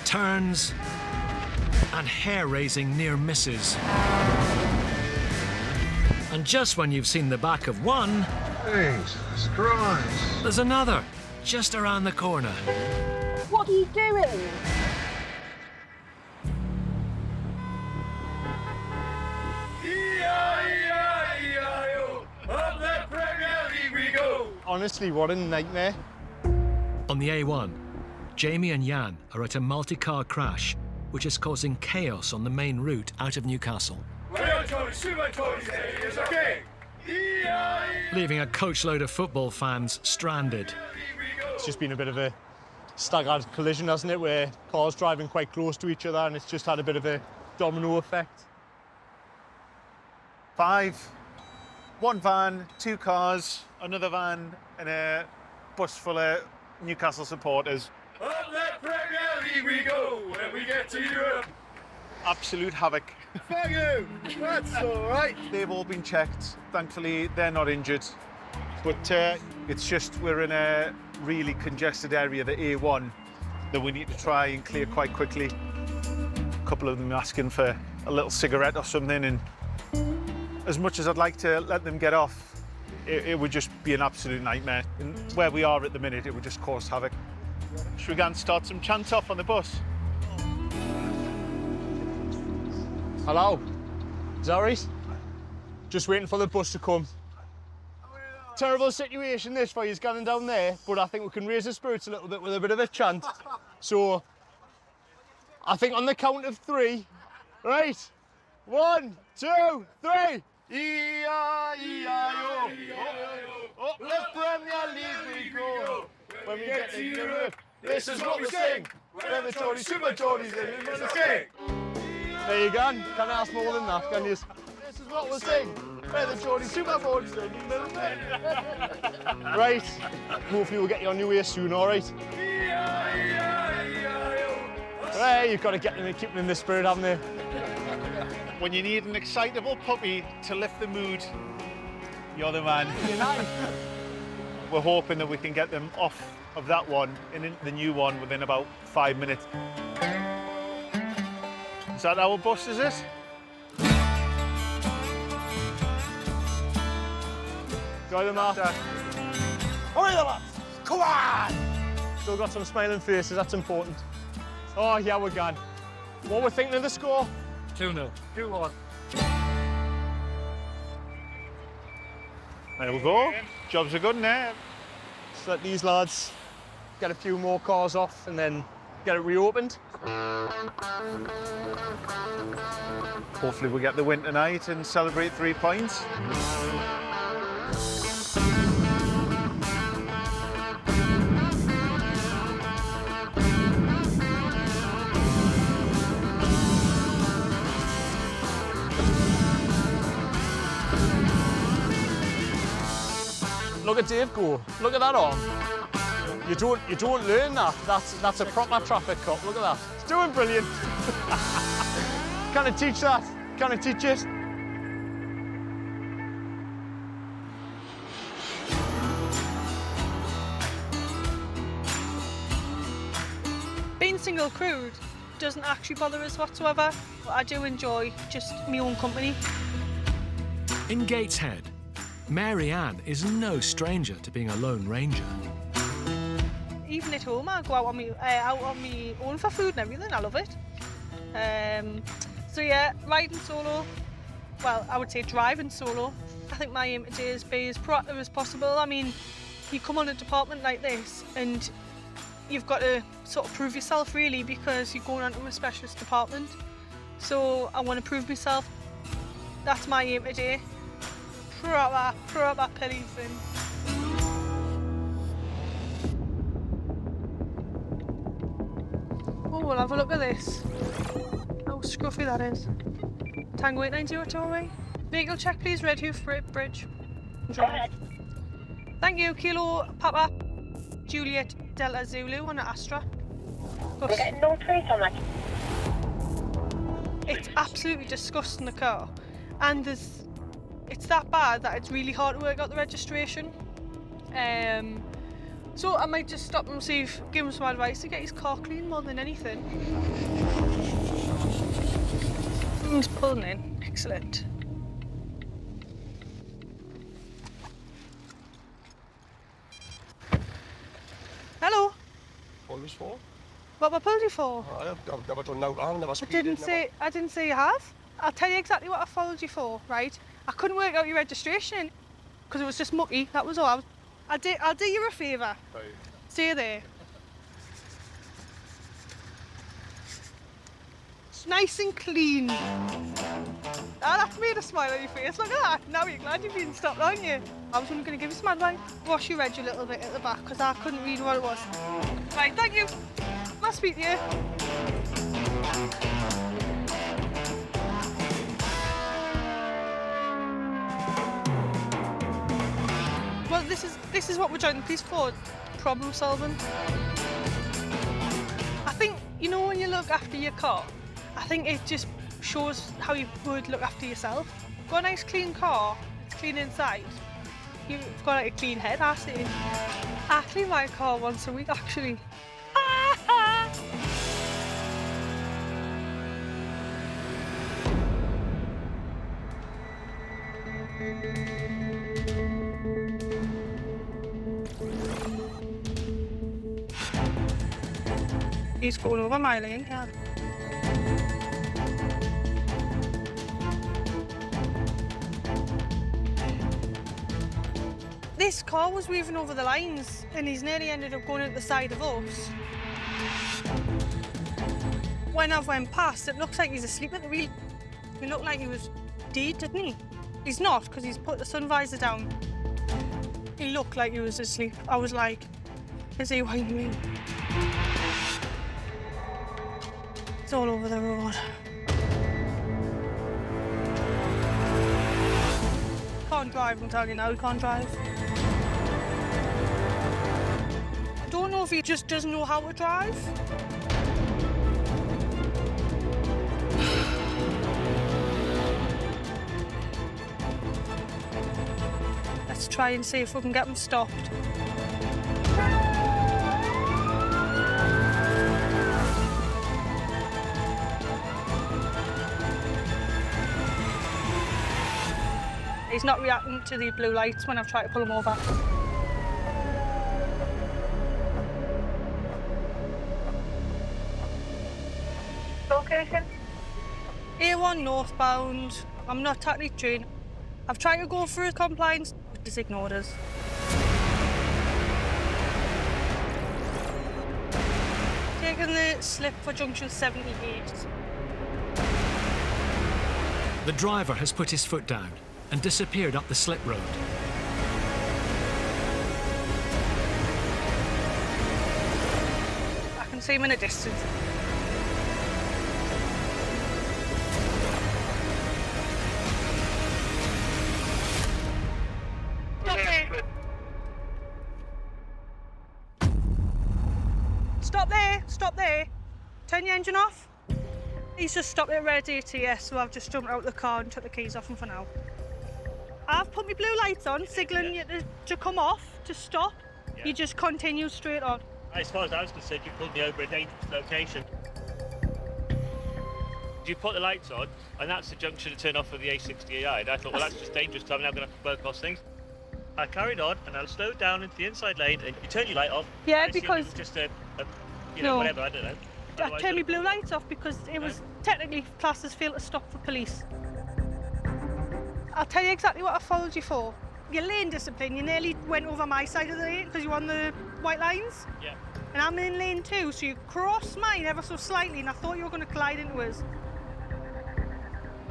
[SPEAKER 2] turns, and hair-raising near misses. And just when you've seen the back of one,
[SPEAKER 16] Jesus Christ.
[SPEAKER 2] there's another just around the corner.
[SPEAKER 3] What are you doing?
[SPEAKER 14] Honestly, what a nightmare.
[SPEAKER 2] On the A1, Jamie and Jan are at a multi-car crash, which is causing chaos on the main route out of Newcastle. Leaving a coachload of football fans stranded.
[SPEAKER 14] It's just been a bit of a staggered collision, hasn't it, where cars driving quite close to each other, and it's just had a bit of a domino effect.
[SPEAKER 6] 5. 1 van, 2 cars, another van, and a bus full of Newcastle supporters.
[SPEAKER 17] we go when we get to Europe.
[SPEAKER 6] Absolute havoc.
[SPEAKER 17] Fuck you! That's all right.
[SPEAKER 6] They've all been checked. Thankfully, they're not injured. But it's just we're in a really congested area, the A1, that we need to try and clear quite quickly. A couple of them asking for a little cigarette or something, and as much as I'd like to let them get off, it would just be an absolute nightmare. And where we are at the minute, it would just cause havoc. Should we go and start some chants off on the bus?
[SPEAKER 14] Hello? Is that right? Just waiting for the bus to come. Terrible situation this for you going down there, but I think we can raise the spirits a little bit with a bit of a chant. So, I think on the count of 3, right? 1, 2, 3. E-I-E-I-O. Up the Premier League we go. When we get to Europe, this is what we sing. When the Tories, Super Tories, in the sing. There you go. Can't ask more than that, can you? This is what we'll sing. Where the Tories, Super Tories, in the sing. Right. Hopefully we'll get you on your way soon, all right? Hey, you've got to get them and keep them in the spirit, haven't they?
[SPEAKER 6] When you need an excitable puppy to lift the mood, you're the man. We're hoping that we can get them off of that one and into the new one within about 5 minutes. Is that our bus, is it?
[SPEAKER 14] Enjoy the map. Hurry the lads! Come on! Still got some smiling faces, that's important. Oh, yeah, we're gone. What we're thinking of the score?
[SPEAKER 11] 2-0.
[SPEAKER 14] 2-1.
[SPEAKER 6] There we go. Jobs are good now.
[SPEAKER 14] Just let these lads get a few more cars off and then get it reopened.
[SPEAKER 6] Hopefully we'll get the win tonight and celebrate 3 points.
[SPEAKER 14] Look at Dave go. Look at that arm. You don't learn that. That's a proper traffic cop. Look at that. He's doing brilliant. Can I teach that? Can I teach it?
[SPEAKER 18] Being single crewed doesn't actually bother us whatsoever. I do enjoy just my own company.
[SPEAKER 2] In Gateshead, Mary Ann is no stranger to being a lone ranger.
[SPEAKER 18] Even at home, I go out on my own for food and everything. I love it. So yeah, riding solo. Well, I would say driving solo. I think my aim today is be as proactive as possible. I mean, you come on a department like this and you've got to sort of prove yourself really because you're going onto a specialist department. So I want to prove myself. That's my aim today. Proper policing. Oh, we'll have a look at this. How scruffy that is. Tango 890 Motorway. Vehicle check, please. Red Hoof Bridge. Go ahead. Thank you. Kilo Papa Juliet Delta Zulu on an Astra.
[SPEAKER 15] We're getting no trace on that.
[SPEAKER 18] It's absolutely disgusting, the car. And it's that bad that it's really hard to work out the registration. So I might just stop and give him some advice to get his car clean more than anything. He's pulling in. Excellent. Hello.
[SPEAKER 7] What was for?
[SPEAKER 18] What I pulled you for?
[SPEAKER 7] I've never done no wrong, never speeded.
[SPEAKER 18] I didn't say you have. I'll tell you exactly what I followed you for, right? I couldn't work out your registration because it was just mucky, that was all. I'll do you a favour.
[SPEAKER 7] Right.
[SPEAKER 18] Stay there. It's nice and clean. Ah, that's made a smile on your face. Look at that. Now you're glad you've been stopped, aren't you? I was only going to give you some advice. Wash your reg a little bit at the back because I couldn't read what it was. Right, thank you. Nice to meet you. Well, this is what we're joining the police for, problem solving. I think You know when you look after your car, I think it just shows how you would look after yourself. Got a nice clean car, it's clean inside. You've got like a clean head, I say. I clean my car once a week, actually. He's going over my lane, yeah. This car was weaving over the lines and he's nearly ended up going at the side of us. When I've went past, it looks like he's asleep at the wheel. He looked like he was dead, didn't he? He's not, because he's put the sun visor down. He looked like he was asleep. I was like, is he winding me? It's all over the road. Can't drive, I'm telling you now, he can't drive. I don't know if he just doesn't know how to drive. Let's try and see if we can get him stopped. He's not reacting to the blue lights when I've tried to pull him over.
[SPEAKER 15] Location?
[SPEAKER 18] A1 northbound. I'm not taking the train. I've tried to go for a compliance, but he's ignored us. Taking the slip for junction 78.
[SPEAKER 2] The driver has put his foot down and disappeared up the slip road.
[SPEAKER 18] I can see him in a distance. Stop there, stop there. Turn your engine off. He's just stopped at red ATS, so I've just jumped out the car and took the keys off him for now. I've put my blue lights on, signalling you to come off, to stop. You just continue straight on.
[SPEAKER 19] As far as I was concerned, you pulled me over a dangerous location. You put the lights on, and that's the junction to turn off for the A68. And I thought, well, that's just dangerous, so I'm now going to have to blow across things. I carried on, and I slowed down into the inside lane, and you turn your light off.
[SPEAKER 18] Yeah,
[SPEAKER 19] I
[SPEAKER 18] because...
[SPEAKER 19] it was just whatever, I don't know.
[SPEAKER 18] I turned my blue lights off because it was technically classed as fail to stop for police. I'll tell you exactly what I followed you for. Your lane discipline, you nearly went over my side of the lane because you're on the white lines.
[SPEAKER 19] Yeah.
[SPEAKER 18] And I'm in lane 2, so you crossed mine ever so slightly and I thought you were going to collide into us.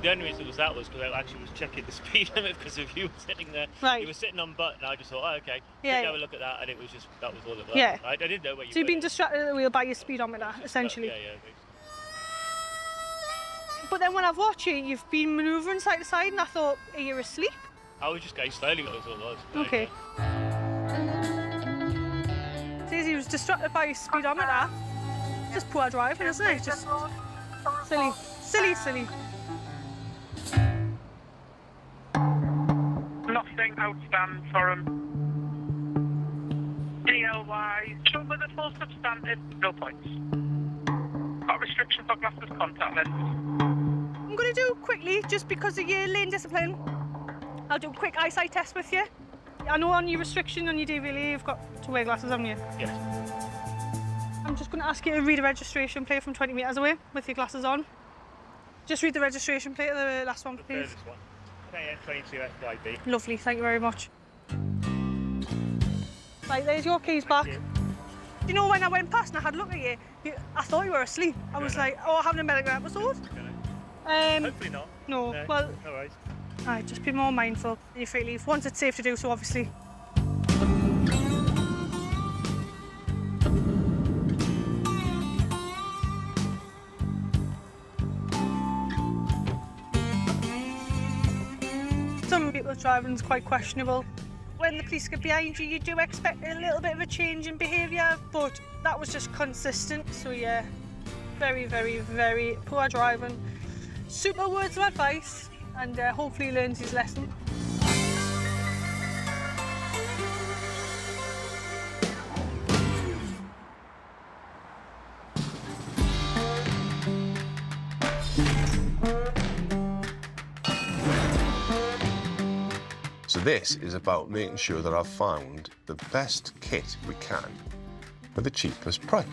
[SPEAKER 19] The only reason was because I actually was checking the speed limit because of you sitting there.
[SPEAKER 18] Right.
[SPEAKER 19] You were sitting on button, and I just thought, oh, okay.
[SPEAKER 18] Yeah.
[SPEAKER 19] Have a look at that, and it was just, that was all it was.
[SPEAKER 18] Yeah.
[SPEAKER 19] I didn't know where you were.
[SPEAKER 18] So you've been distracted at the wheel by your speedometer, essentially.
[SPEAKER 19] Yeah.
[SPEAKER 18] But then when I've watched you, you've been manoeuvring side to side and I thought, are you asleep?
[SPEAKER 19] I was just going slowly, that was all it was.
[SPEAKER 18] Okay. Says he was distracted by his speedometer. Just poor driving, isn't it? Just silly.
[SPEAKER 8] Nothing outstanding for him. DLY, show with a full substantive, no points. Got restriction for glasses, contact lens.
[SPEAKER 18] I'm going to do quickly, just because of your lane discipline. I'll do a quick eyesight test with you. I know on your restriction on your DVLA you've got to wear glasses, haven't you?
[SPEAKER 19] Yes.
[SPEAKER 18] I'm just going to ask you to read a registration plate from 20 metres away with your glasses on. Just read the registration plate of the last one, please.
[SPEAKER 19] Furthest one. KN22FYB.
[SPEAKER 18] Lovely, thank you very much. Right, there's your keys back. You know, when I went past and I had a look at you, I thought you were asleep. I was like, oh, having a medical episode.
[SPEAKER 19] Hopefully not.
[SPEAKER 18] No, well,
[SPEAKER 19] no worries.
[SPEAKER 18] Alright, just be more mindful of your free leave. Once it's safe to do so, obviously. Some people's driving is quite questionable. When the police get behind you, you do expect a little bit of a change in behaviour, but that was just consistent, so yeah. very, very, very poor driving. Super words of advice, and hopefully he learns his lesson.
[SPEAKER 20] So this is about making sure that I've found the best kit we can for the cheapest price.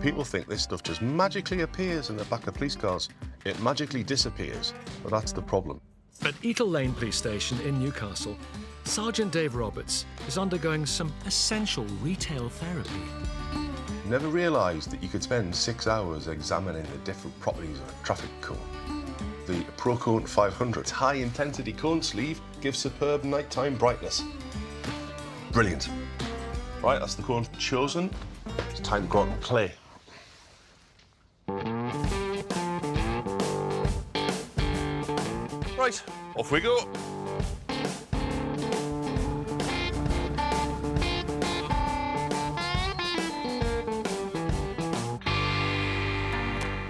[SPEAKER 20] People think this stuff just magically appears in the back of police cars. It magically disappears, but that's the problem.
[SPEAKER 2] At Eagle Lane Police Station in Newcastle, Sergeant Dave Roberts is undergoing some essential retail therapy.
[SPEAKER 20] Never realised that you could spend 6 hours examining the different properties of a traffic cone. The Procone 500's high-intensity cone sleeve gives superb nighttime brightness. Brilliant. Right, that's the cone chosen. It's time to go out and play. Right, off we go.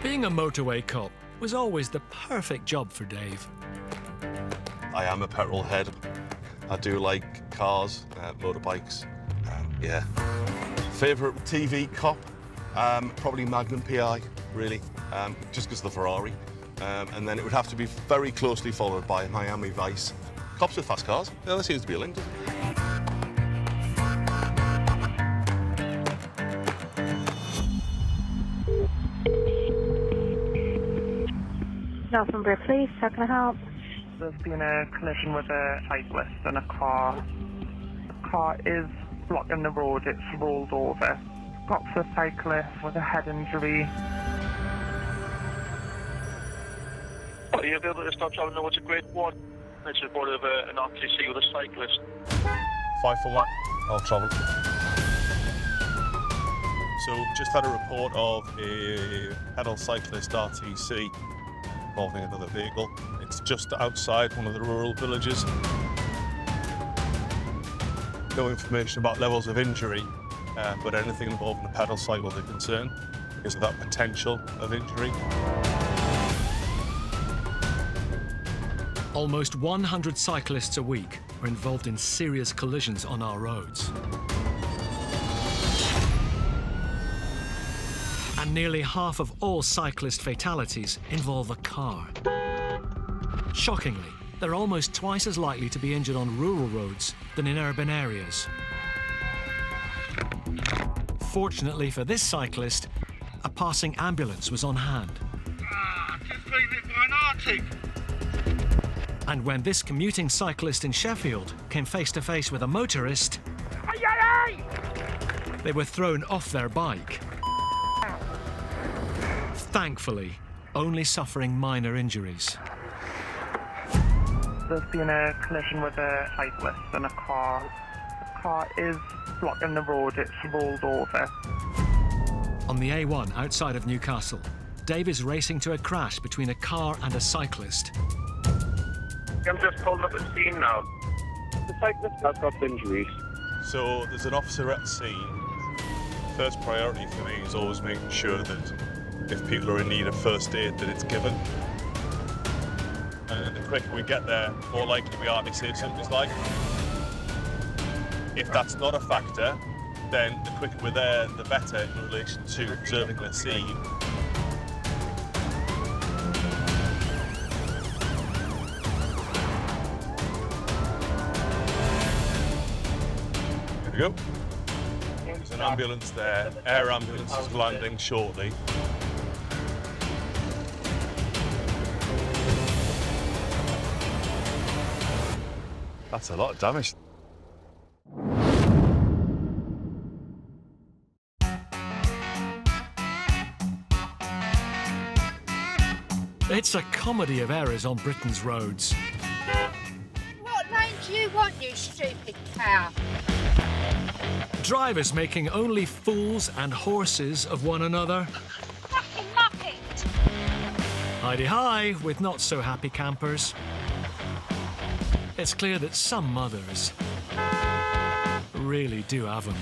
[SPEAKER 2] Being a motorway cop was always the perfect job for Dave.
[SPEAKER 20] I am a petrol head. I do like cars, motorbikes, yeah. Favourite TV cop? Probably Magnum PI, really, just because of the Ferrari. And then it would have to be very closely followed by Miami Vice. Cops with fast cars, yeah, there seems to be a link.
[SPEAKER 15] Northumberland Police, how can I help?
[SPEAKER 8] There's been a collision with a cyclist and a car. The car is blocking the road, it's rolled over. Got to the cyclist with a head injury.
[SPEAKER 21] Are you able to stop travelling towards a Grade 1? It's a report of an RTC with a cyclist.
[SPEAKER 22] 5 for 1, I'll travel. So, just had a report of a pedal cyclist RTC involving another vehicle. It's just outside one of the rural villages. No information about levels of injury, but anything involving a pedal cycle is a concern because of that potential of injury.
[SPEAKER 2] Almost 100 cyclists a week are involved in serious collisions on our roads. And nearly half of all cyclist fatalities involve a car. Shockingly, they're almost twice as likely to be injured on rural roads than in urban areas. Fortunately for this cyclist, a passing ambulance was on hand.
[SPEAKER 21] Just been hit by an Arctic.
[SPEAKER 2] And when this commuting cyclist in Sheffield came face to face with a motorist, they were thrown off their bike. Thankfully, only suffering minor injuries.
[SPEAKER 8] There's been a collision with a cyclist and a car. The car is blocking the road, it's rolled over.
[SPEAKER 2] On the A1 outside of Newcastle, Dave is racing to a crash between a car and a cyclist.
[SPEAKER 21] I'm just pulled up at the scene now. The cyclist has got injuries.
[SPEAKER 22] So there's an officer at the scene. First priority for me is always making sure that if people are in need of first aid, that it's given. And the quicker we get there, the more likely we are to save somebody's life. If that's not a factor, then the quicker we're there, the better in relation to observing the scene. There we go. There's an ambulance there. Air ambulance is landing shortly. That's a lot of damage.
[SPEAKER 2] It's a comedy of errors on Britain's roads.
[SPEAKER 3] What lane do you want, you stupid cow?
[SPEAKER 2] Drivers making only fools and horses of one another.
[SPEAKER 3] Fucking muppet!
[SPEAKER 2] Hi-de-hi with not so happy campers. It's clear that some mothers really do have them.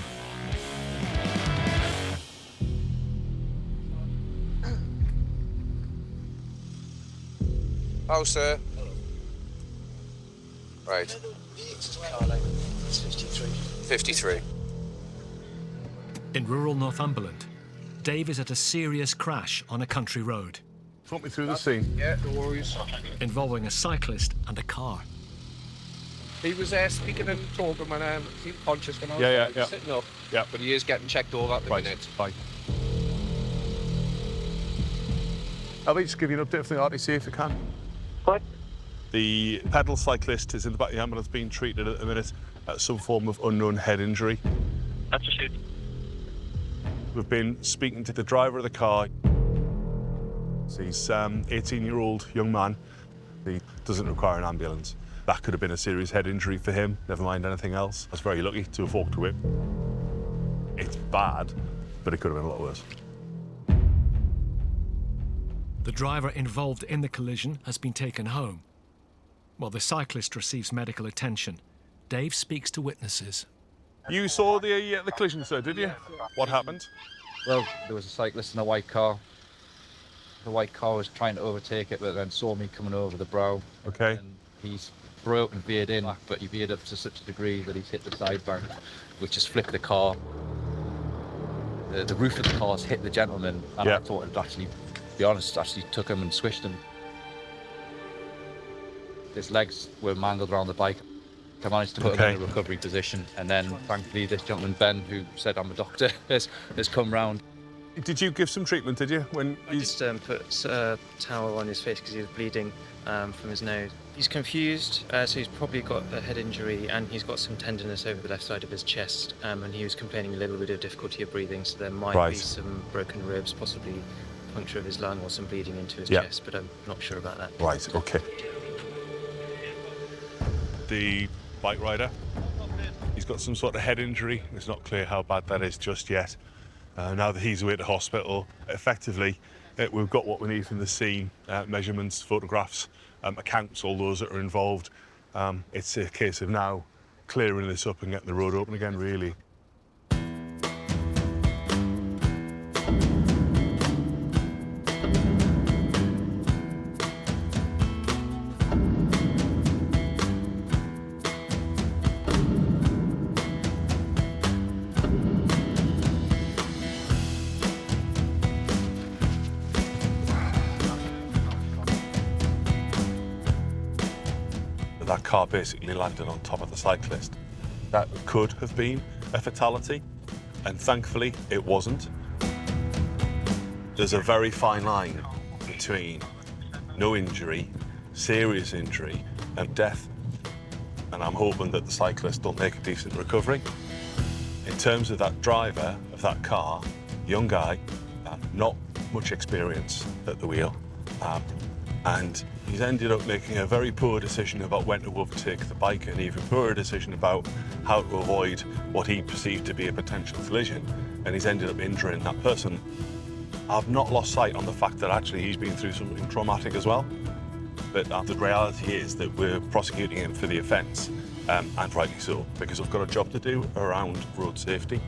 [SPEAKER 4] How, sir? Right. 53.
[SPEAKER 2] In rural Northumberland, Dave is at a serious crash on a country road.
[SPEAKER 22] Talk me through the scene.
[SPEAKER 4] Yeah, no worries.
[SPEAKER 2] Involving a cyclist and a car.
[SPEAKER 4] He was speaking and talking when he was conscious when I was
[SPEAKER 22] Yeah.
[SPEAKER 4] sitting up.
[SPEAKER 22] Yeah.
[SPEAKER 4] But he is getting checked over at the minute.
[SPEAKER 22] Fine. I'll just give you an update from the RTC if you can.
[SPEAKER 21] What?
[SPEAKER 22] The pedal cyclist is in the back of the ambulance being treated at the minute at some form of unknown head injury.
[SPEAKER 21] That's a shoot.
[SPEAKER 22] We've been speaking to the driver of the car. He's an 18-year-old young man. He doesn't require an ambulance. That could have been a serious head injury for him, never mind anything else. I was very lucky to have walked away. It's bad, but it could have been a lot worse.
[SPEAKER 2] The driver involved in the collision has been taken home. While the cyclist receives medical attention, Dave speaks to witnesses.
[SPEAKER 22] You saw the collision, sir, did you? What happened?
[SPEAKER 5] Well, there was a cyclist in a white car. The white car was trying to overtake it, but then saw me coming over the brow.
[SPEAKER 22] Okay.
[SPEAKER 5] And he's broke and veered in, but he veered up to such a degree that he's hit the side bank, which has flipped the car. The roof of the car's hit the gentleman, and I thought it actually, to be honest, actually took him and squished him. His legs were mangled around the bike. I managed to put him in a recovery position, and then thankfully this gentleman, Ben, who said I'm a doctor, has come round.
[SPEAKER 22] Did you give some treatment, did you? When
[SPEAKER 23] I just put a towel on his face because he was bleeding from his nose. He's confused, so he's probably got a head injury, and he's got some tenderness over the left side of his chest, and he was complaining a little bit of difficulty of breathing, so there might be some broken ribs, possibly puncture of his lung or some bleeding into his chest, but I'm not sure about that.
[SPEAKER 22] Right, okay. The bike rider, he's got some sort of head injury. It's not clear how bad that is just yet. Now that he's away to hospital, effectively, we've got what we need from the scene, measurements, photographs, accounts, all those that are involved. It's a case of now clearing this up and getting the road open again, really. That car basically landed on top of the cyclist. That could have been a fatality, and thankfully it wasn't. There's a very fine line between no injury, serious injury, and death. And I'm hoping that the cyclist will make a decent recovery. In terms of that driver of that car, young guy, not much experience at the wheel, and he's ended up making a very poor decision about when to overtake the bike, and even poorer decision about how to avoid what he perceived to be a potential collision, and he's ended up injuring that person. I've not lost sight on the fact that actually he's been through something traumatic as well, but the reality is that we're prosecuting him for the offence, and rightly so, because I've got a job to do around road safety,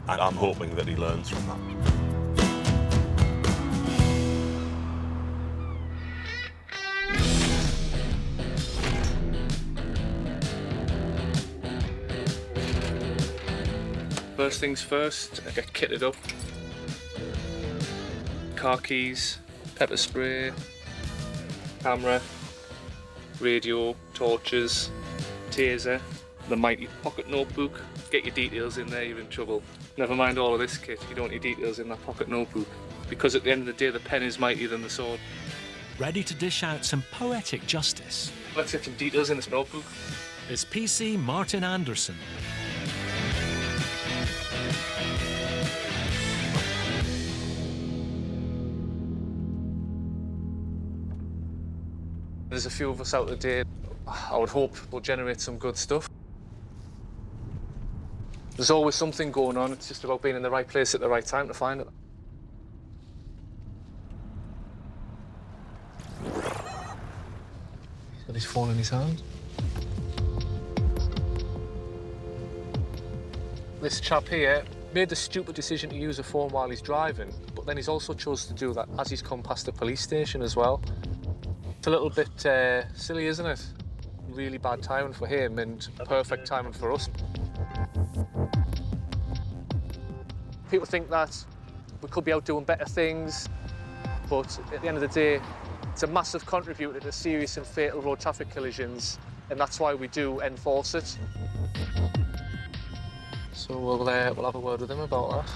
[SPEAKER 22] and I'm hoping that he learns from that.
[SPEAKER 1] First things first, get kitted up. Car keys, pepper spray, camera, radio, torches, taser, the mighty pocket notebook. Get your details in there, you're in trouble. Never mind all of this kit, you don't want your details in that pocket notebook. Because at the end of the day, the pen is mightier than the sword.
[SPEAKER 2] Ready to dish out some poetic justice.
[SPEAKER 1] Let's get some details in this notebook.
[SPEAKER 2] It's PC Martin Anderson.
[SPEAKER 1] There's a few of us out today. I would hope we'll generate some good stuff. There's always something going on. It's just about being in the right place at the right time to find it. He's got his phone in his hand. This chap here made the stupid decision to use a phone while he's driving, but then he's also chose to do that as he's come past the police station as well. It's a little bit silly, isn't it? Really bad timing for him and perfect timing for us. People think that we could be out doing better things, but at the end of the day, it's a massive contributor to serious and fatal road traffic collisions, and that's why we do enforce it. So we'll have a word with him about that.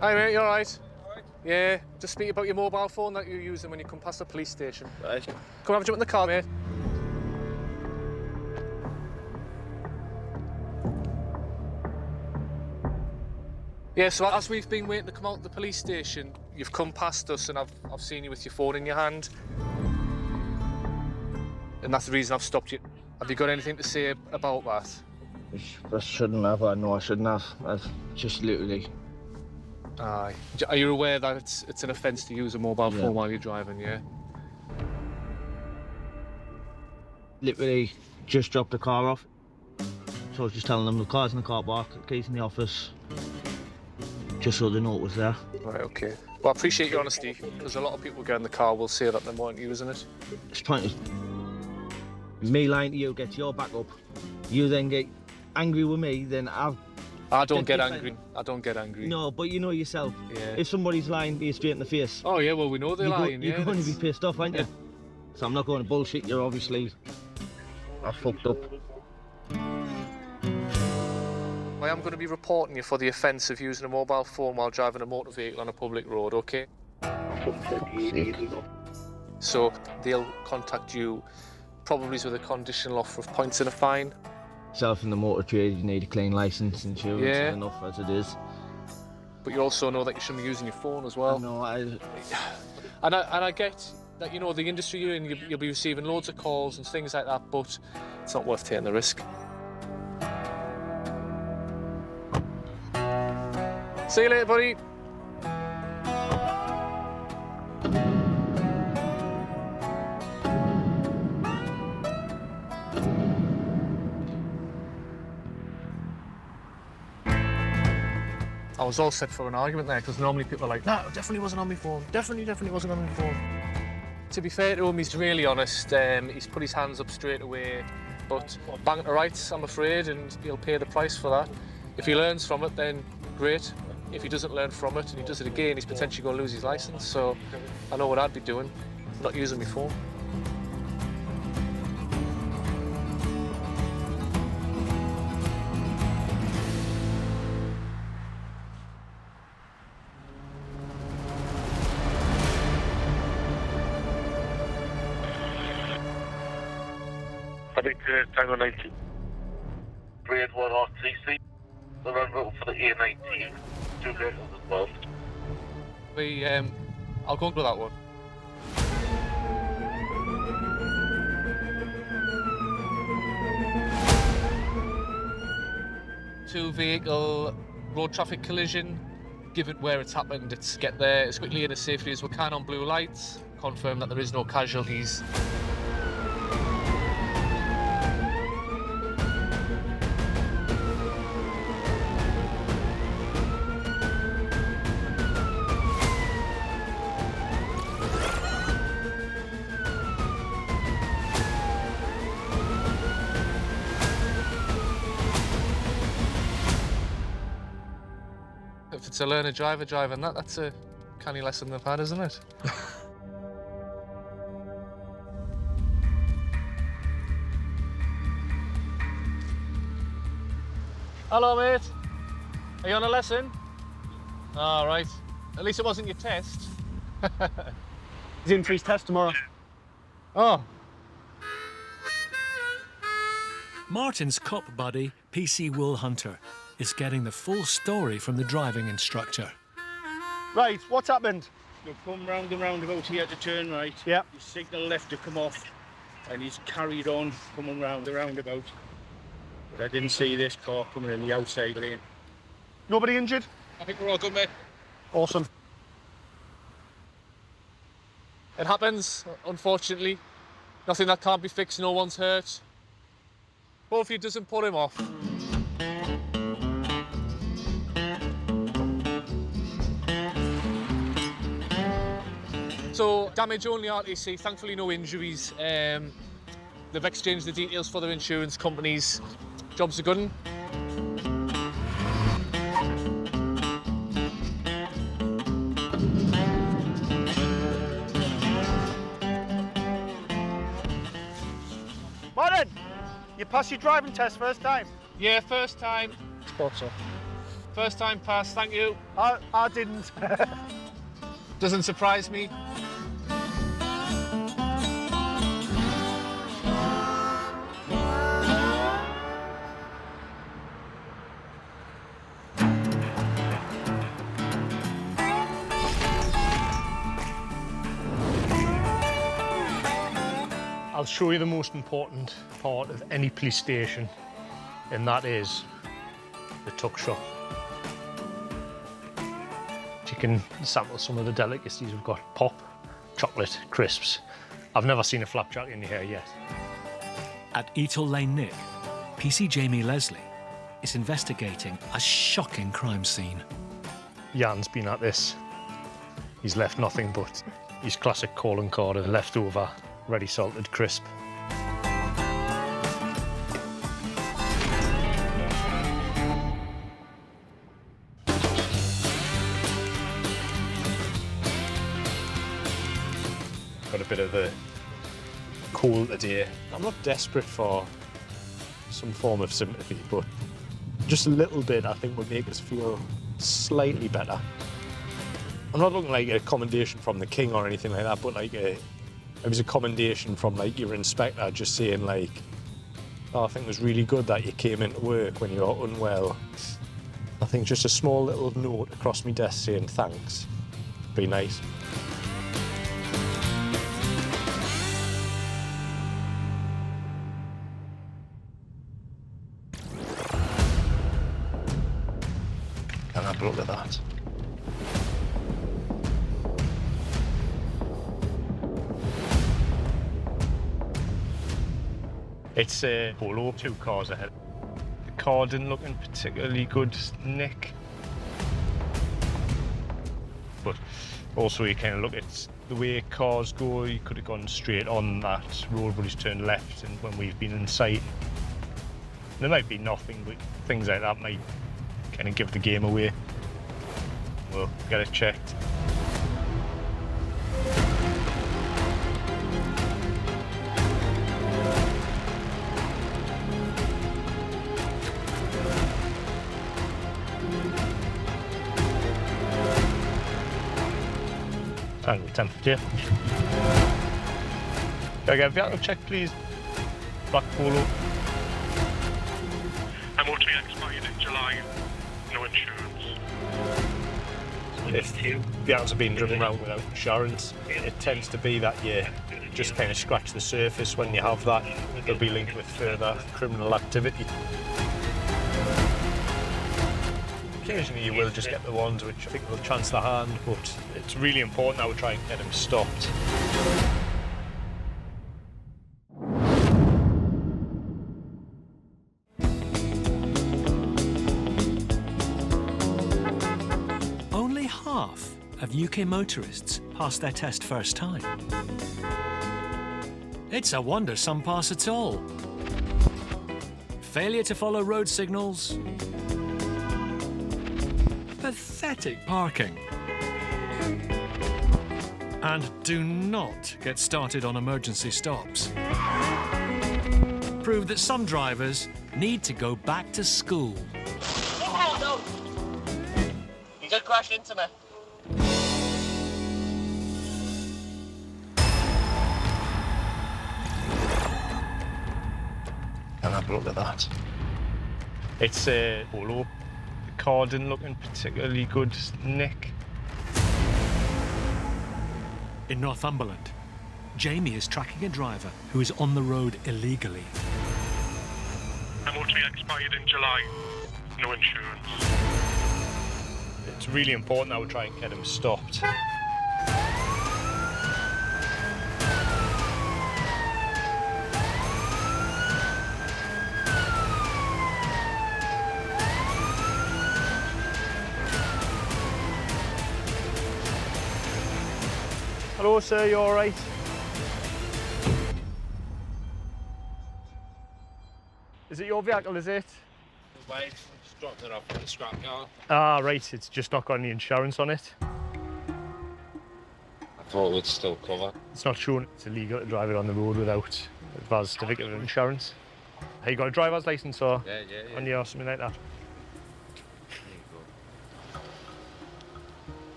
[SPEAKER 1] Hi mate, you alright? Yeah, just speak about your mobile phone that you're using when you come past the police station. Right. Come have a jump in the car, mate. Yeah, so as we've been waiting to come out of the police station, you've come past us and I've seen you with your phone in your hand. And that's the reason I've stopped you. Have you got anything to say about that?
[SPEAKER 9] I shouldn't have, I know I shouldn't have. I've just literally...
[SPEAKER 1] Aye. Are you aware that it's an offence to use a mobile phone while you're driving, yeah?
[SPEAKER 9] Literally just dropped the car off. So I was just telling them the car's in the car park, the keys in the office. Just so they know it was there.
[SPEAKER 1] Right, okay. Well, I appreciate your honesty, because a lot of people get in the car will say that they weren't using it.
[SPEAKER 9] It's pointless. Me lying to you gets your back up. You then get angry with me, then
[SPEAKER 1] I don't get angry. I don't get angry.
[SPEAKER 9] No, but you know yourself.
[SPEAKER 1] Yeah.
[SPEAKER 9] If somebody's lying to you straight in the face.
[SPEAKER 1] Oh yeah, well we know they're lying.
[SPEAKER 9] You're going to be pissed off, aren't you? So I'm not going to bullshit you. Obviously, I fucked up.
[SPEAKER 1] I am going to be reporting you for the offence of using a mobile phone while driving a motor vehicle on a public road. Okay? So they'll contact you, probably with a conditional offer of points and a fine.
[SPEAKER 9] Yourself in the motor trade, you need a clean licence, insurance,
[SPEAKER 1] Yeah.
[SPEAKER 9] enough as it is.
[SPEAKER 1] But you also know that you shouldn't be using your phone as well.
[SPEAKER 9] No,
[SPEAKER 1] and I get that, you know, the industry you're in, you'll be receiving loads of calls and things like that, but it's not worth taking the risk. See you later, buddy. I was all set for an argument there, because normally people are like, no, it definitely wasn't on my phone. Definitely wasn't on my phone. To be fair to him, he's really honest. He's put his hands up straight away, but bang to rights, I'm afraid, and he'll pay the price for that. If he learns from it, then great. If he doesn't learn from it and he does it again, he's potentially going to lose his licence. So I know what I'd be doing, not using my phone.
[SPEAKER 21] I think Tango 90. Grade 1 RTC. The run route for the A19. 2 vehicles as well.
[SPEAKER 1] I'll go into that one. Two-vehicle road traffic collision. Given where it's happened, it's get there as quickly and as safely as we can on blue lights. Confirm that there is no casualties. If it's a learner driver driving that's a canny lesson they've had, isn't it? Hello, mate. Are you on a lesson? All right. At least it wasn't your test.
[SPEAKER 10] He's in for his test tomorrow.
[SPEAKER 1] Oh.
[SPEAKER 2] Martin's cop buddy, PC Wool Hunter, is getting the full story from the driving instructor.
[SPEAKER 10] Right, what's happened?
[SPEAKER 11] You come round the roundabout here to turn right.
[SPEAKER 10] Yeah.
[SPEAKER 11] You signal left to come off, and he's carried on coming round the roundabout. But I didn't see this car coming in the outside lane.
[SPEAKER 10] Nobody injured?
[SPEAKER 1] I think we're all good, mate.
[SPEAKER 10] Awesome.
[SPEAKER 1] It happens, unfortunately. Nothing that can't be fixed, no one's hurt. Hopefully it doesn't put him off. So, damage only RTC, thankfully no injuries. They've exchanged the details for their insurance companies. Job's a good one.
[SPEAKER 10] Martin, you passed your driving test first time?
[SPEAKER 1] Yeah, first time.
[SPEAKER 10] Thought so.
[SPEAKER 1] First time pass, thank you.
[SPEAKER 10] I didn't.
[SPEAKER 1] Doesn't surprise me.
[SPEAKER 10] I'll show you the most important part of any police station, and that is the tuck shop. You can sample some of the delicacies. We've got pop, chocolate, crisps. I've never seen a flapjack in here yet.
[SPEAKER 2] At Etal Lane Nick, PC Jamie Leslie is investigating a shocking crime scene.
[SPEAKER 10] Jan's been at this. He's left nothing but his classic calling card and leftover ready salted crisp. Got a bit of a cold today. I'm not desperate for some form of sympathy, but just a little bit I think would make us feel slightly better. I'm not looking like a commendation from the king or anything like that, but like it was a commendation from like your inspector just saying like, oh, I think it was really good that you came into work when you were unwell. I think just a small little note across my desk saying thanks. Be nice. And have a look at that. It's a Polo, 2 cars ahead. The car didn't look in particularly good nick. But also you kind of look at the way cars go, you could have gone straight on that road, but he's turned left and when we've been in sight. There might be nothing, but things like that might kind of give the game away. We'll get it checked. And the temperature. Can I get a vehicle check, please? Black Polo.
[SPEAKER 12] MOT expired in July. No insurance.
[SPEAKER 10] If vehicles are being driven around without insurance, it tends to be that you just kind of scratch the surface. When you have that, they'll be linked with further criminal activity. Occasionally you will just get the ones which I think will chance the hand, but it's really important that we try and get them stopped.
[SPEAKER 2] Only half of UK motorists pass their test first time. It's a wonder some pass at all. Failure to follow road signals. Pathetic parking. And do not get started on emergency stops. Prove that some drivers need to go back to school.
[SPEAKER 3] Oh, no! You just crashed into me.
[SPEAKER 10] Can I have a look at that? It's a Polo. The car didn't look in particularly good nick.
[SPEAKER 2] In Northumberland, Jamie is tracking a driver who is on the road illegally.
[SPEAKER 12] MOT expired in July. No insurance.
[SPEAKER 10] It's really important that we try and get him stopped. go, sir? You all right? Is it your vehicle, is it?
[SPEAKER 13] Wait, just dropped it off at the scrapyard.
[SPEAKER 10] Ah, right, it's just not got any insurance on it.
[SPEAKER 13] I thought it would still cover.
[SPEAKER 10] It's not shown it's illegal to drive it on the road without a valid certificate of insurance. Have you got a driver's license or
[SPEAKER 13] Yeah.
[SPEAKER 10] on you or something like that?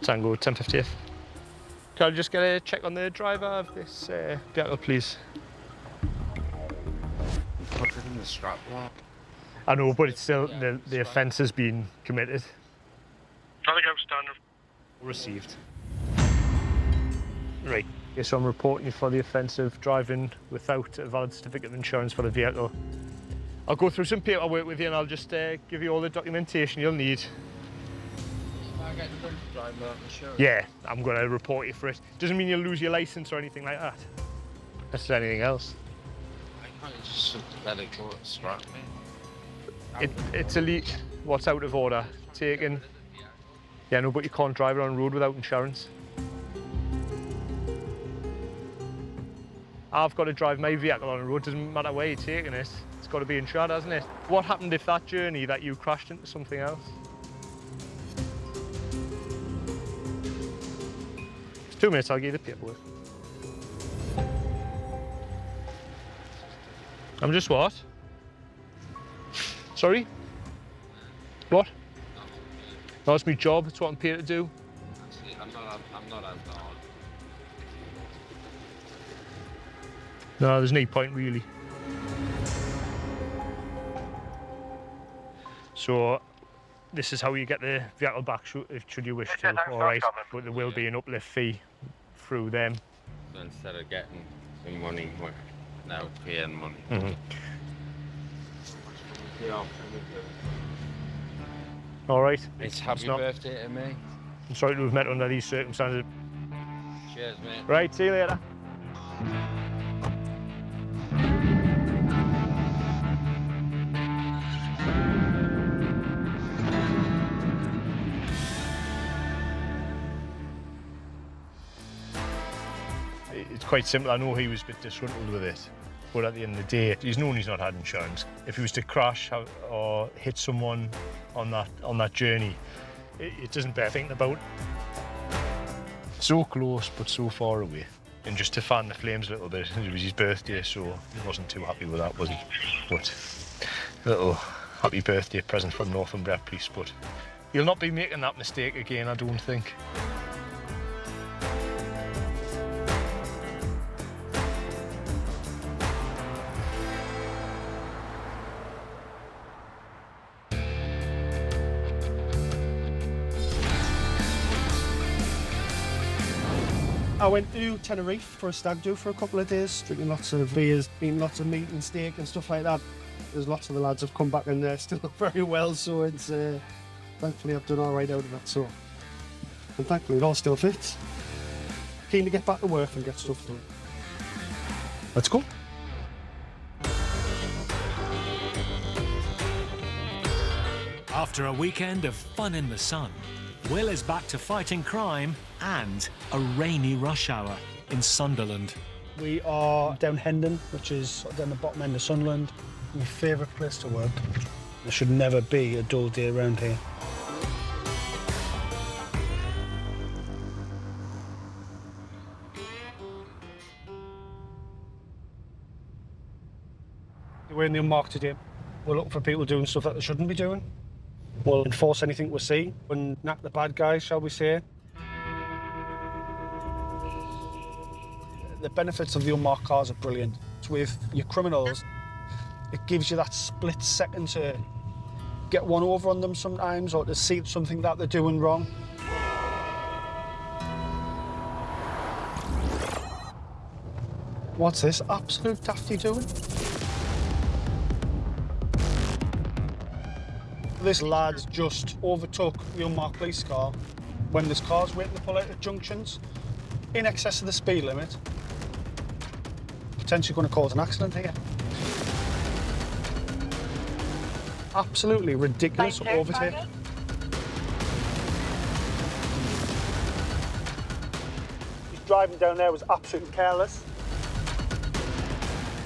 [SPEAKER 10] Tango 1050th. Can I just get a check on the driver of this vehicle, please?
[SPEAKER 13] Put it in the scrapyard.
[SPEAKER 10] I know, but it's still, the offence has been committed.
[SPEAKER 12] Traffic outstanding.
[SPEAKER 10] Received. Right. Okay, so I'm reporting you for the offence of driving without a valid certificate of insurance for the vehicle. I'll go through some paperwork with you and I'll just give you all the documentation you'll need. Yeah, I'm going to report you for it. Doesn't mean you'll lose your licence or anything like that. That's anything else.
[SPEAKER 13] I can't just let it go scrap me.
[SPEAKER 10] It's elite. What's out of order? Taken. Yeah, no, but you can't drive it on the road without insurance. I've got to drive my vehicle on the road. Doesn't matter where you're taking it. It's got to be insured, hasn't it? What happened if that journey that you crashed into something else? 2 minutes, I'll give you the paperwork. I'm just what? Sorry? What? No, it's my job, it's what I'm paid to do.
[SPEAKER 13] I'm not out there.
[SPEAKER 10] No, there's no point really. So, this is how you get the vehicle back should you wish to, alright? But there will be an uplift fee through them.
[SPEAKER 13] So instead of getting some money, we're now paying money.
[SPEAKER 10] Mm-hmm. Alright.
[SPEAKER 13] It's happy birthday to me.
[SPEAKER 10] I'm sorry to have met under these circumstances.
[SPEAKER 13] Cheers, mate.
[SPEAKER 10] Right, see you later. It's quite simple. I know he was a bit disgruntled with it, but at the end of the day, he's known he's not had insurance. If he was to crash or hit someone on that journey, it doesn't bear thinking about. So close, but so far away. And just to fan the flames a little bit, it was his birthday, so he wasn't too happy with that, was he? But a little happy birthday present from Northumbria Police, but he'll not be making that mistake again, I don't think.
[SPEAKER 16] I went to Tenerife for a stag do for a couple of days, drinking lots of beers, eating lots of meat and steak and stuff like that. There's lots of the lads have come back and they're still very well, so it's thankfully I've done all right out of that. So, and thankfully it all still fits. Keen to get back to work and get stuff done. Let's go.
[SPEAKER 2] After a weekend of fun in the sun, Will is back to fighting crime and a rainy rush hour in Sunderland.
[SPEAKER 16] We are down Hendon, which is down the bottom end of Sunderland. My favourite place to work. There should never be a dull day around here. We're in the unmarked today. We're looking for people doing stuff that they shouldn't be doing. We'll enforce anything we see and nap the bad guys, shall we say. The benefits of the unmarked cars are brilliant. With your criminals, it gives you that split second to get one over on them sometimes or to see something that they're doing wrong. What's this absolute dafty doing? This lad's just overtook the unmarked police car when there's cars waiting to pull out at junctions in excess of the speed limit. Potentially going to cause an accident here. Absolutely ridiculous overtake. driving down there was absolutely careless.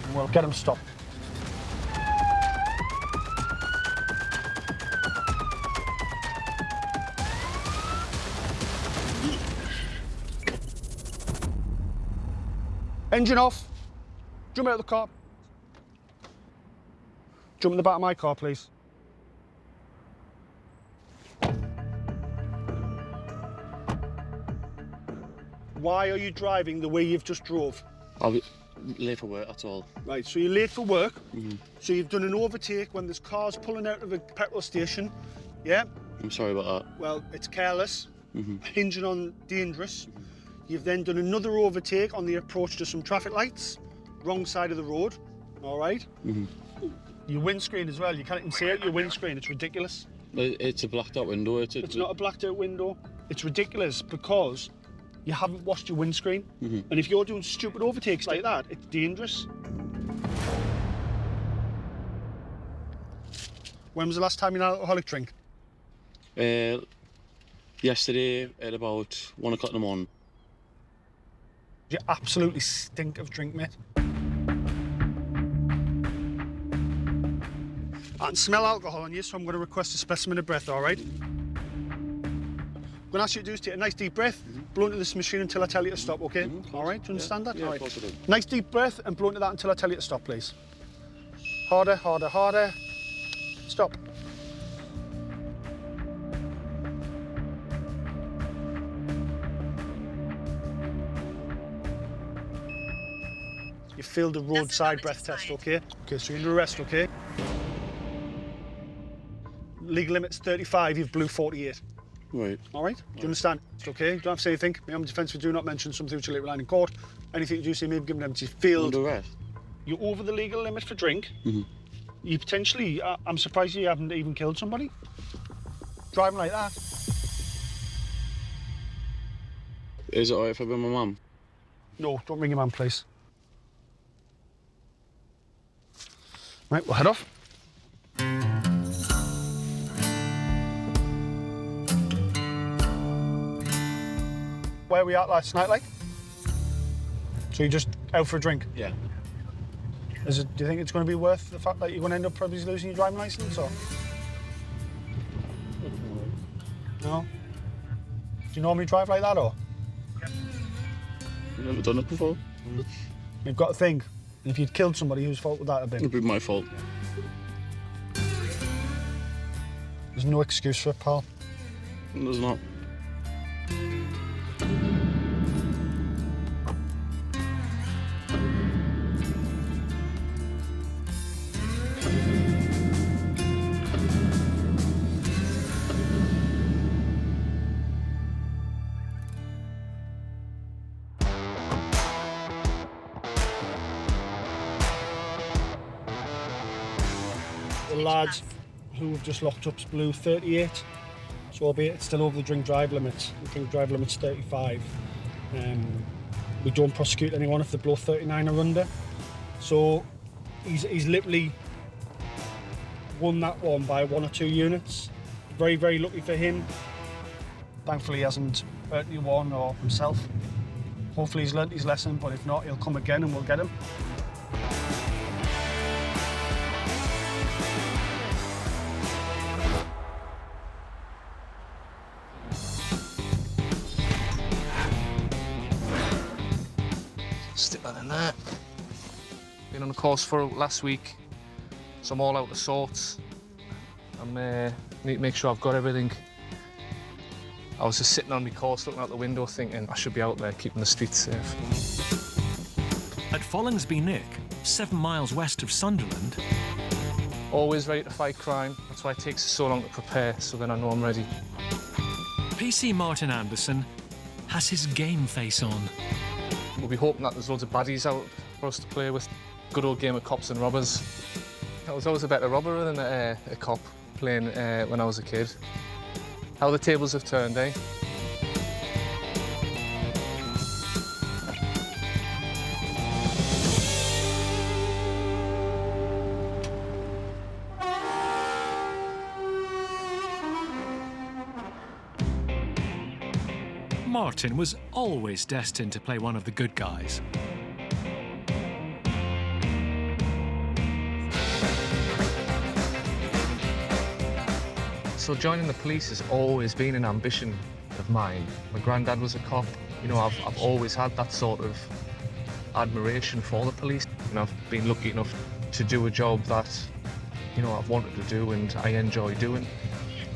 [SPEAKER 16] And we'll get him stopped. Engine off. Jump out of the car. Jump in the back of my car, please. Why are you driving the way you've just drove?
[SPEAKER 6] I'll be late for work, that's all.
[SPEAKER 16] Right, so you're late for work. So you've done an overtake when there's cars pulling out of a petrol station. Yeah?
[SPEAKER 6] I'm sorry about that.
[SPEAKER 16] Well, it's careless, hinging on dangerous. You've then done another overtake on the approach to some traffic lights, wrong side of the road, all right? Your windscreen as well, you can't even see out your windscreen, it's ridiculous.
[SPEAKER 6] It's a blacked out window.
[SPEAKER 16] It's not a blacked out window. It's ridiculous because you haven't washed your windscreen. And if you're doing stupid overtakes like that, it's dangerous. When was the last time you had an alcoholic drink?
[SPEAKER 6] Yesterday at about 1 o'clock in the morning.
[SPEAKER 16] You absolutely stink of drink, mate. I can smell alcohol on you, so I'm going to request a specimen of breath, all right? I'm going to ask you to do is take a nice deep breath, blow into this machine until I tell you to stop, OK? All right, do you understand that?
[SPEAKER 6] Yeah,
[SPEAKER 16] all
[SPEAKER 6] of
[SPEAKER 16] right.
[SPEAKER 6] course I do.
[SPEAKER 16] Nice deep breath and blow into that until I tell you to stop, please. Harder, harder, harder. Stop. You failed a roadside breath test, OK? OK, so you're under arrest, OK? Legal limit's 35, you've blew 48.
[SPEAKER 6] Right.
[SPEAKER 16] All right? Do you understand? It's OK, you don't have to say anything. Me on defence, we do not mention something which will later line in court. Anything you do say may be given evidence. You failed.
[SPEAKER 6] Under arrest?
[SPEAKER 16] You're over the legal limit for drink. You potentially, I'm surprised you haven't even killed somebody. Driving like that.
[SPEAKER 6] Is it alright if I bring my mum?
[SPEAKER 16] No, don't ring your mum, please. Right, we'll head off. Where were we at last night, like? So you're just out for a drink?
[SPEAKER 6] Yeah.
[SPEAKER 16] Do you think it's going to be worth the fact that you're going to end up probably losing your driving licence, or? No? Do you normally drive like that, or?
[SPEAKER 6] I've never done it before.
[SPEAKER 16] You've got to think, if you'd killed somebody, whose fault would that have been?
[SPEAKER 6] It'd be my fault.
[SPEAKER 16] There's no excuse for it, pal.
[SPEAKER 6] There's not.
[SPEAKER 16] The lads who have just locked up's blew 38, so albeit it's still over the drink drive limits. The drink drive limit's 35. We don't prosecute anyone if they blow 39 or under. So he's literally won that one by 1 or 2 units. Very, very lucky for him. Thankfully he hasn't hurt anyone or himself. Hopefully he's learnt his lesson, but if not, he'll come again and we'll get him.
[SPEAKER 1] Stick that in there. Been on the course for last week, so I'm all out of sorts. Need to make sure I've got everything. I was just sitting on my course looking out the window thinking I should be out there keeping the streets safe.
[SPEAKER 2] At Follingsby Nick, 7 miles west of Sunderland.
[SPEAKER 1] Always ready to fight crime. That's why it takes so long to prepare, so then I know I'm ready.
[SPEAKER 2] PC Martin Anderson has his game face on.
[SPEAKER 1] We'll be hoping that there's loads of baddies out for us to play with. Good old game of cops and robbers. I was always a better robber than a cop playing when I was a kid. How the tables have turned, eh?
[SPEAKER 2] Martin was always destined to play one of the good guys.
[SPEAKER 1] So joining the police has always been an ambition of mine. My granddad was a cop. You know, I've always had that sort of admiration for the police. You know, I've been lucky enough to do a job that, you know, I've wanted to do and I enjoy doing.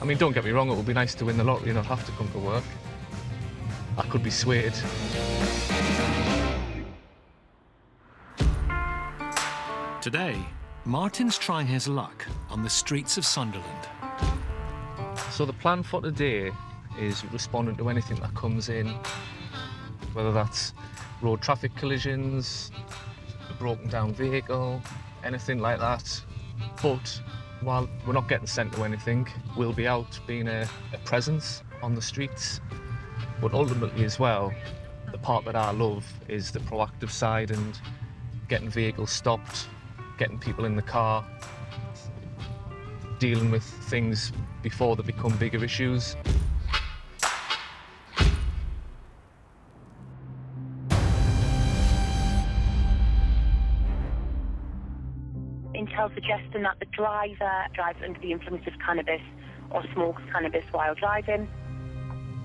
[SPEAKER 1] I mean, don't get me wrong, it would be nice to win the lottery and not have to come to work. I could be swayed.
[SPEAKER 2] Today, Martin's trying his luck on the streets of Sunderland.
[SPEAKER 1] So the plan for today is responding to anything that comes in, whether that's road traffic collisions, a broken down vehicle, anything like that. But while we're not getting sent to anything, we'll be out being a presence on the streets. But ultimately as well, the part that I love is the proactive side and getting vehicles stopped, getting people in the car, dealing with things before they become bigger issues.
[SPEAKER 15] Intel suggesting that the driver drives under the influence of cannabis or smokes cannabis while driving.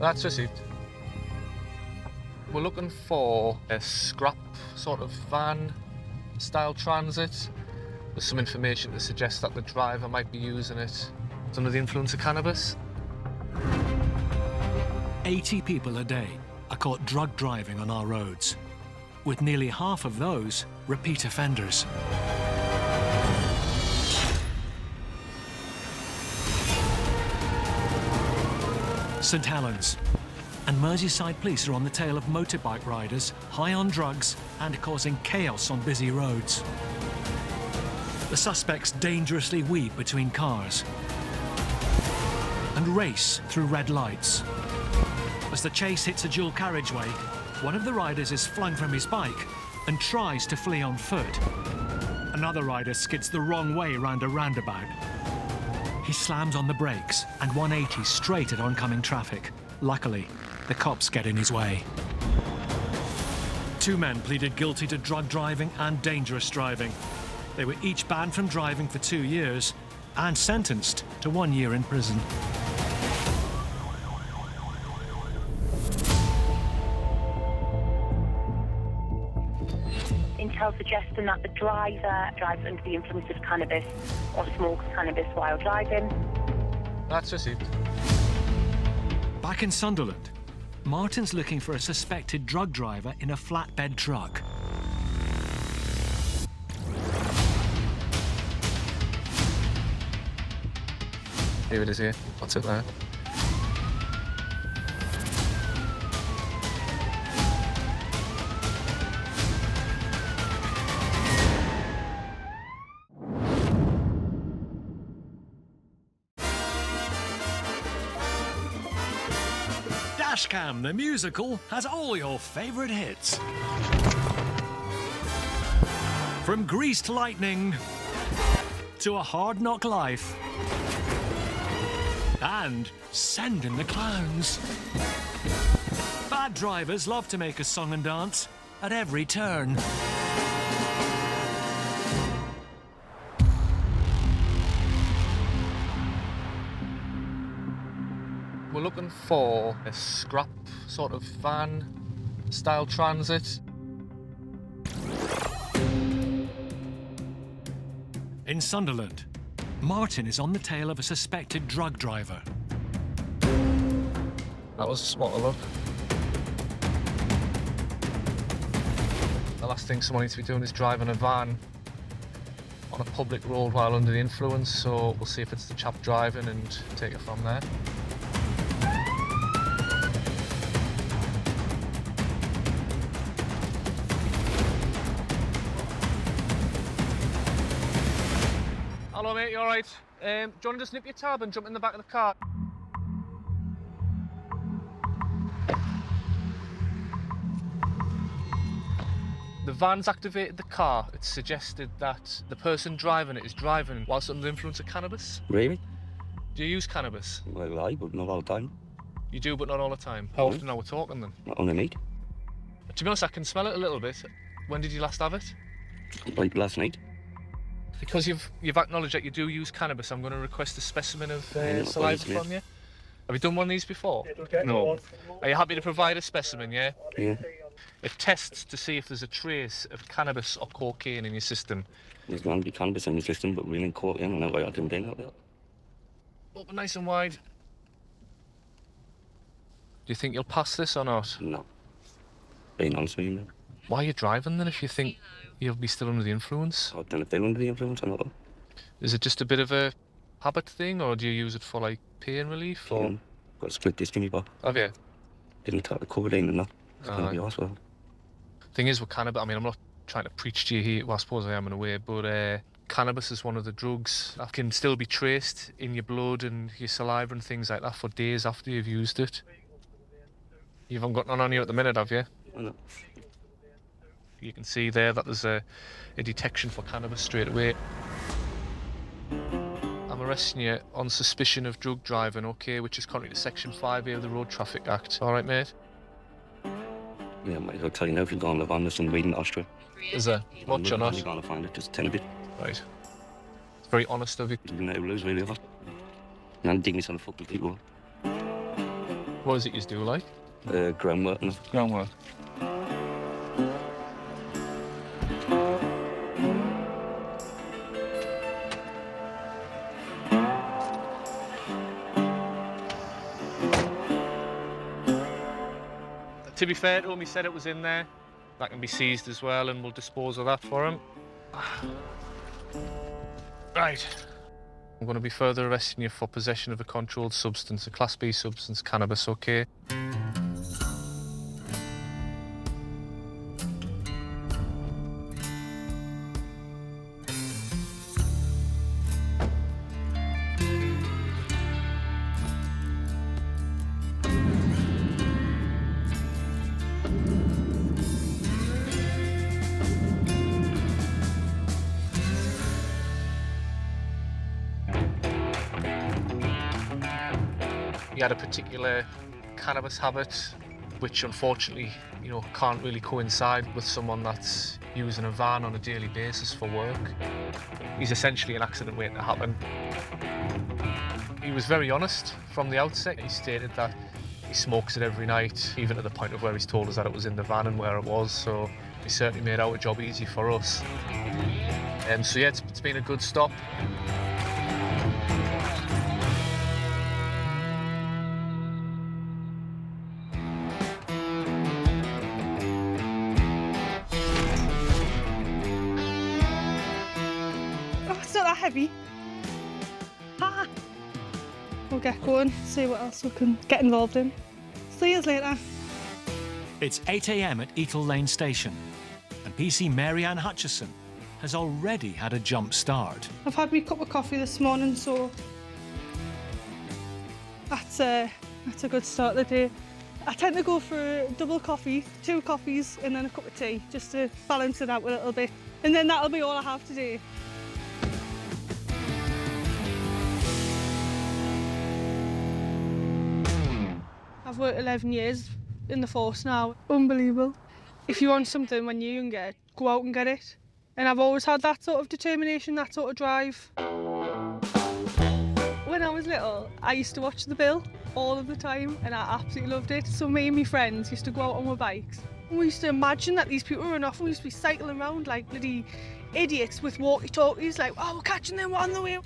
[SPEAKER 1] That's received. We're looking for a scrap sort of van style transit. There's some information to suggest that the driver might be using it under the influence of cannabis.
[SPEAKER 2] 80 people a day are caught drug driving on our roads, with nearly half of those repeat offenders. St Helens and Merseyside police are on the tail of motorbike riders high on drugs and causing chaos on busy roads. The suspects dangerously weave between cars and race through red lights. As the chase hits a dual carriageway, one of the riders is flung from his bike and tries to flee on foot. Another rider skids the wrong way round a roundabout. He slams on the brakes and 180 straight at oncoming traffic. Luckily, the cops get in his way. 2 men pleaded guilty to drug driving and dangerous driving. They were each banned from driving for 2 years and sentenced to 1 year in prison.
[SPEAKER 15] Intel suggesting that the driver drives under the influence of cannabis or smokes cannabis while driving.
[SPEAKER 1] That's received.
[SPEAKER 2] Back in Sunderland, Martin's looking for a suspected drug driver in a flatbed truck.
[SPEAKER 1] Here it is here. What's it there?
[SPEAKER 2] Dashcam, the musical, has all your favourite hits. From Greased Lightning to A Hard Knock Life and Sending the Clowns. Bad drivers love to make a song and dance at every turn.
[SPEAKER 1] We're looking for a scrap sort of van style transit.
[SPEAKER 2] In Sunderland, Martin is on the tail of a suspected drug driver.
[SPEAKER 1] That was a spot of luck. The last thing someone needs to be doing is driving a van on a public road while under the influence, so we'll see if it's the chap driving and take it from there. Hello mate, you alright? Do you want to just nip your tab and jump in the back of the car? The van's activated the car. It's suggested that the person driving it is driving whilst under the influence of cannabis.
[SPEAKER 7] Really?
[SPEAKER 1] Do you use cannabis?
[SPEAKER 7] Well, I but not all the time.
[SPEAKER 1] You do, but not all the time. How often are we talking then?
[SPEAKER 7] Not on the meat.
[SPEAKER 1] To be honest, I can smell it a little bit. When did you last have it?
[SPEAKER 7] Like last night.
[SPEAKER 1] Because you've acknowledged that you do use cannabis, I'm going to request a specimen of saliva from you. Have you done one of these before? No. Are you happy to provide a specimen, yeah?
[SPEAKER 7] Yeah.
[SPEAKER 1] It tests to see if there's a trace of cannabis or cocaine in your system.
[SPEAKER 7] There's going to be cannabis in the system, but really cocaine, and I didn't think of that.
[SPEAKER 1] Open nice and wide. Do you think you'll pass this or not?
[SPEAKER 7] No. Being honest with you, man.
[SPEAKER 1] Why are you driving then if you think you'll be still under the influence?
[SPEAKER 7] I don't know if they're under the influence or not.
[SPEAKER 1] Is it just a bit of a habit thing, or do you use it for like pain relief? Or
[SPEAKER 7] Got a split disc in my back.
[SPEAKER 1] have you?
[SPEAKER 7] Didn't take the codeine and that. It's going to be awesome. Well.
[SPEAKER 1] Thing is with cannabis, I mean, I'm not trying to preach to you here, well I suppose I am in a way, but cannabis is one of the drugs that can still be traced in your blood and your saliva and things like that for days after you've used it. You haven't got none on you at the minute, have you?
[SPEAKER 7] No.
[SPEAKER 1] You can see there that there's a detection for cannabis straight away. I'm arresting you on suspicion of drug driving, okay, which is contrary to Section 5A of the Road Traffic Act. All right, mate?
[SPEAKER 7] Yeah, mate, I'll tell you now, if you're going to live on this and weed Austria.
[SPEAKER 1] Is there? Much or not?
[SPEAKER 7] You're going to find it, just 10 a bit.
[SPEAKER 1] Right. It's very honest of you.
[SPEAKER 7] You know, lose really a lot. And I'm digging some fucking people.
[SPEAKER 1] What is it you do like?
[SPEAKER 7] Groundwork.
[SPEAKER 1] Groundwork. To be fair to him, he said it was in there. That can be seized as well, and we'll dispose of that for him. Right. I'm going to be further arresting you for possession of a controlled substance, a Class B substance, cannabis, okay? He had a particular cannabis habit, which unfortunately, you know, can't really coincide with someone that's using a van on a daily basis for work. He's essentially an accident waiting to happen. He was very honest from the outset. He stated that he smokes it every night, even to the point of where he's told us that it was in the van and where it was, so he certainly made our job easy for us. So yeah, it's been a good stop.
[SPEAKER 18] Heavy. Ah. We'll get going, see what else we can get involved in. See you later.
[SPEAKER 2] It's 8 a.m. at Eatle Lane Station, and PC Mary Ann Hutchison has already had a jump start.
[SPEAKER 18] I've had my cup of coffee this morning, so that's a good start of the day. I tend to go for a double coffee, 2 coffees, and then a cup of tea, just to balance it out a little bit. And then that'll be all I have today. I've worked 11 years in the force now. Unbelievable. If you want something when you're younger, go out and get it. And I've always had that sort of determination, that sort of drive. When I was little, I used to watch The Bill all of the time, and I absolutely loved it. So me and my friends used to go out on our bikes. And we used to imagine that these people were run off, and we used to be cycling around like bloody idiots with walkie-talkies, like, oh, we're catching them, we're on the way.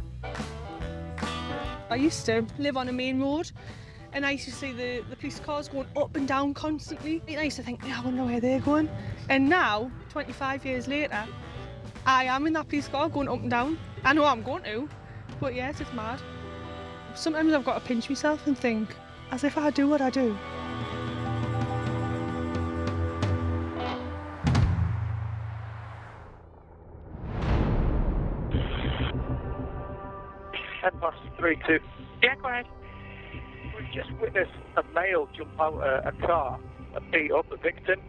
[SPEAKER 18] I used to live on a main road, and I used to see the police cars going up and down constantly. And I used to think, yeah, I wonder where they're going. And now, 25 years later, I am in that police car going up and down. I know I'm going to, but yes, it's mad. Sometimes I've got to pinch myself and think, as if I do what I do.
[SPEAKER 8] +32. Yeah, go ahead. We've just witnessed a male jump out a car and beat up the victim.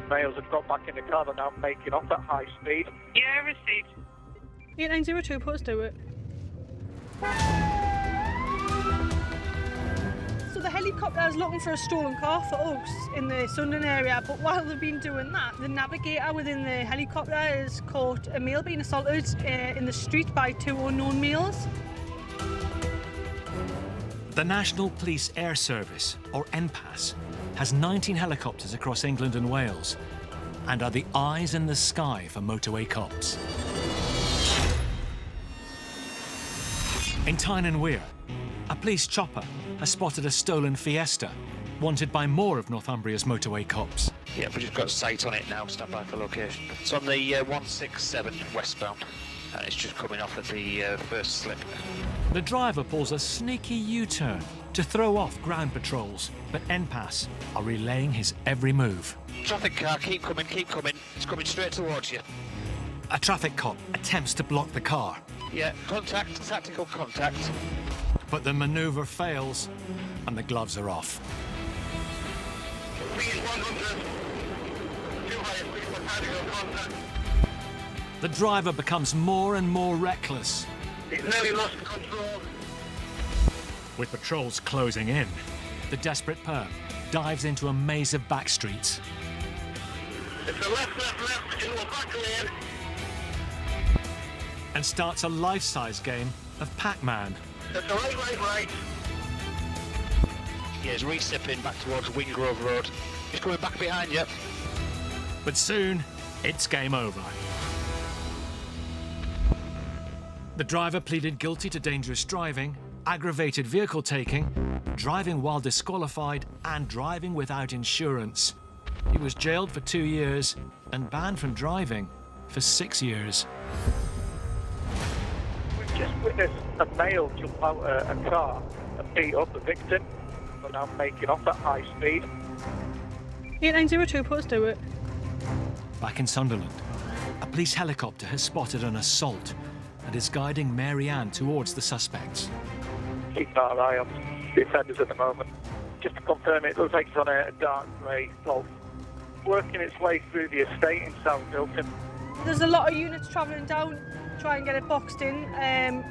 [SPEAKER 8] Males have got back in the car and now making off at high speed. Yeah, received.
[SPEAKER 18] 8902, put us to it. So the helicopter is looking for a stolen car for us in the Sunderland area, but while they've been doing that, the navigator within the helicopter has caught a male being assaulted in the street by 2 unknown males.
[SPEAKER 2] The National Police Air Service, or NPAS, has 19 helicopters across England and Wales and are the eyes in the sky for Motorway Cops. In Tyne and Wear, a police chopper has spotted a stolen Fiesta, wanted by more of Northumbria's Motorway Cops.
[SPEAKER 13] Yeah, we've just got sight on it now, stand by for location. It's on the 167 westbound, and it's just coming off at the first slip.
[SPEAKER 2] The driver pulls a sneaky U-turn to throw off ground patrols, but NPAS are relaying his every move.
[SPEAKER 13] Traffic car, keep coming, it's coming straight towards you.
[SPEAKER 2] A traffic cop attempts to block the car.
[SPEAKER 13] Yeah, contact, tactical contact.
[SPEAKER 2] But the manoeuvre fails and the gloves are off. The driver becomes more and more reckless.
[SPEAKER 21] He's nearly lost control.
[SPEAKER 2] With patrols closing in, the desperate perp dives into a maze of back streets.
[SPEAKER 21] It's a left, into a back lane.
[SPEAKER 2] And starts a life-size game of Pac-Man.
[SPEAKER 21] It's a right.
[SPEAKER 13] Yeah, he's re-sipping back towards Wingrove Road. He's coming back behind you.
[SPEAKER 2] But soon, it's game over. The driver pleaded guilty to dangerous driving, aggravated vehicle taking, driving while disqualified, and driving without insurance. He was jailed for 2 years and banned from driving for 6 years.
[SPEAKER 14] We've just witnessed a male jump out a car and beat up the victim, but now making off at high speed.
[SPEAKER 18] 8902, put us to it.
[SPEAKER 2] Back in Sunderland, a police helicopter has spotted an assault and is guiding Mary Ann towards the suspects.
[SPEAKER 14] Keep our eye on the offenders at the moment. Just to confirm, it looks like it's on a dark grey Golf, working its way through the estate in South Milton.
[SPEAKER 18] There's a lot of units travelling down, try and get it boxed in and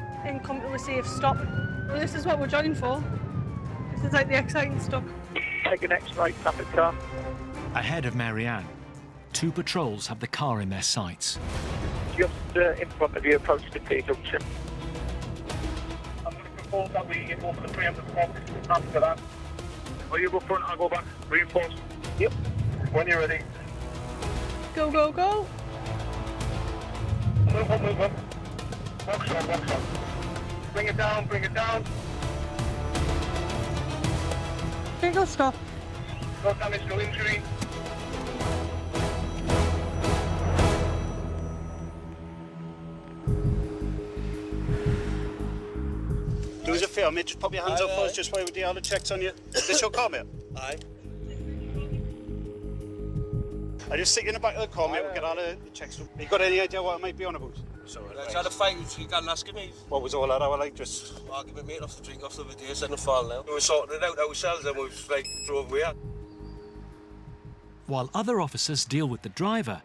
[SPEAKER 18] come to a safe stop. Well, this is what we're joining for. This is like the exciting stuff.
[SPEAKER 14] Take the next right traffic car.
[SPEAKER 2] Ahead of Mary Ann, 2 patrols have the car in their sights.
[SPEAKER 14] Just in front of you, approach the T-junction.
[SPEAKER 21] I'm going to propose that we go for the preemptive box after that. Will you go front, I'll go back. Reinforce.
[SPEAKER 14] Yep.
[SPEAKER 21] When you're ready.
[SPEAKER 18] Go, go, go.
[SPEAKER 21] Move on. Box on. Bring it down.
[SPEAKER 18] Vehicle stop.
[SPEAKER 21] No damage, no injury.
[SPEAKER 17] Do us a favour, mate, just pop your hands up for us just while we do all the checks on you. Is this your car, mate?
[SPEAKER 21] Aye.
[SPEAKER 17] I just sit in the back of the car, mate, we'll get all the checks. You got any idea what it might be on about?
[SPEAKER 19] Let's have a fight, you can't ask me.
[SPEAKER 17] What was all that hour like, just...
[SPEAKER 19] Argument, mate, off the drink, off the video, send a file now. We were sorting it out ourselves and we just, drove away.
[SPEAKER 2] While other officers deal with the driver,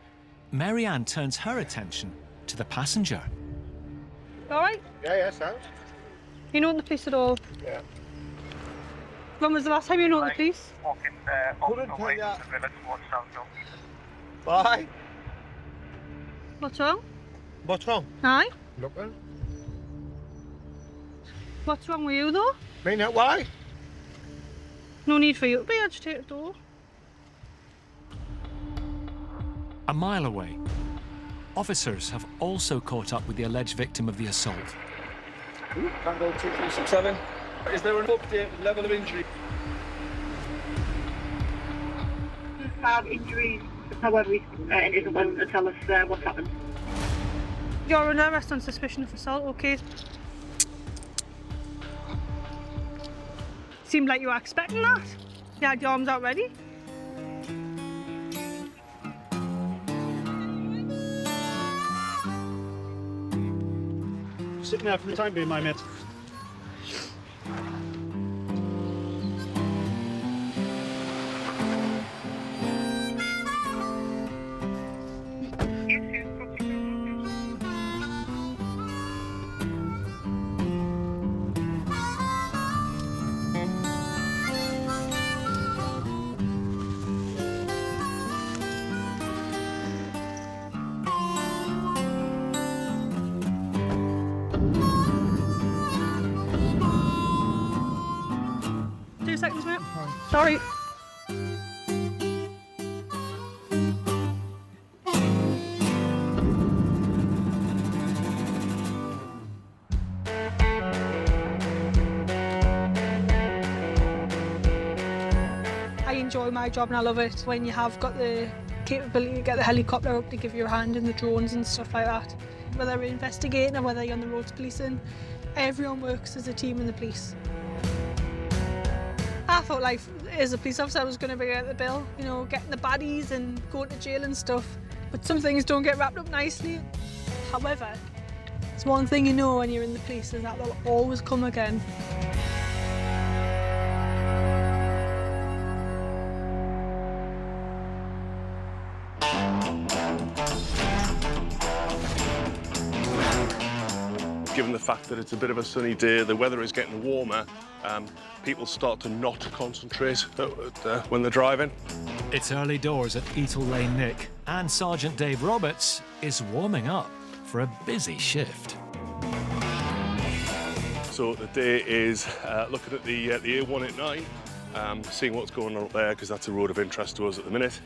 [SPEAKER 2] Mary Ann turns her attention to the passenger.
[SPEAKER 18] All right?
[SPEAKER 4] Yeah, sounds.
[SPEAKER 18] You know the police at all?
[SPEAKER 4] Yeah.
[SPEAKER 18] When was the last time you know the police?
[SPEAKER 14] Walking
[SPEAKER 4] Couldn't tell
[SPEAKER 14] away
[SPEAKER 4] ya.
[SPEAKER 14] from the village towards South Milton.
[SPEAKER 4] Bye.
[SPEAKER 18] What's wrong?
[SPEAKER 4] What's wrong?
[SPEAKER 18] Aye?
[SPEAKER 4] Looking.
[SPEAKER 18] What's wrong with you, though?
[SPEAKER 4] Me not why?
[SPEAKER 18] No need for you to be agitated, though.
[SPEAKER 2] A mile away, officers have also caught up with the alleged victim of the assault.
[SPEAKER 4] Tango 2367. Is there an update level of injury?
[SPEAKER 15] Have injuries, however, it isn't willing to tell us what's happened.
[SPEAKER 18] You're under arrest on suspicion of assault, okay? Seemed like you were expecting that. You had your arms out ready.
[SPEAKER 17] Sitting there for the time being, my mate.
[SPEAKER 18] Sorry. I enjoy my job and I love it when you have got the capability to get the helicopter up to give you a hand and the drones and stuff like that. Whether you're investigating or whether you're on the roads policing, everyone works as a team in the police. I thought life as a police officer was going to be out the bill, you know, getting the baddies and going to jail and stuff. But some things don't get wrapped up nicely. However, it's one thing you know when you're in the police is that they'll always come again.
[SPEAKER 22] Given the fact that it's a bit of a sunny day, the weather is getting warmer, people start to not concentrate when they're driving.
[SPEAKER 2] It's early doors at Eatle Lane Nick, and Sergeant Dave Roberts is warming up for a busy shift.
[SPEAKER 22] So the day is looking at the A189, seeing what's going on up there, because that's a road of interest to us at the minute.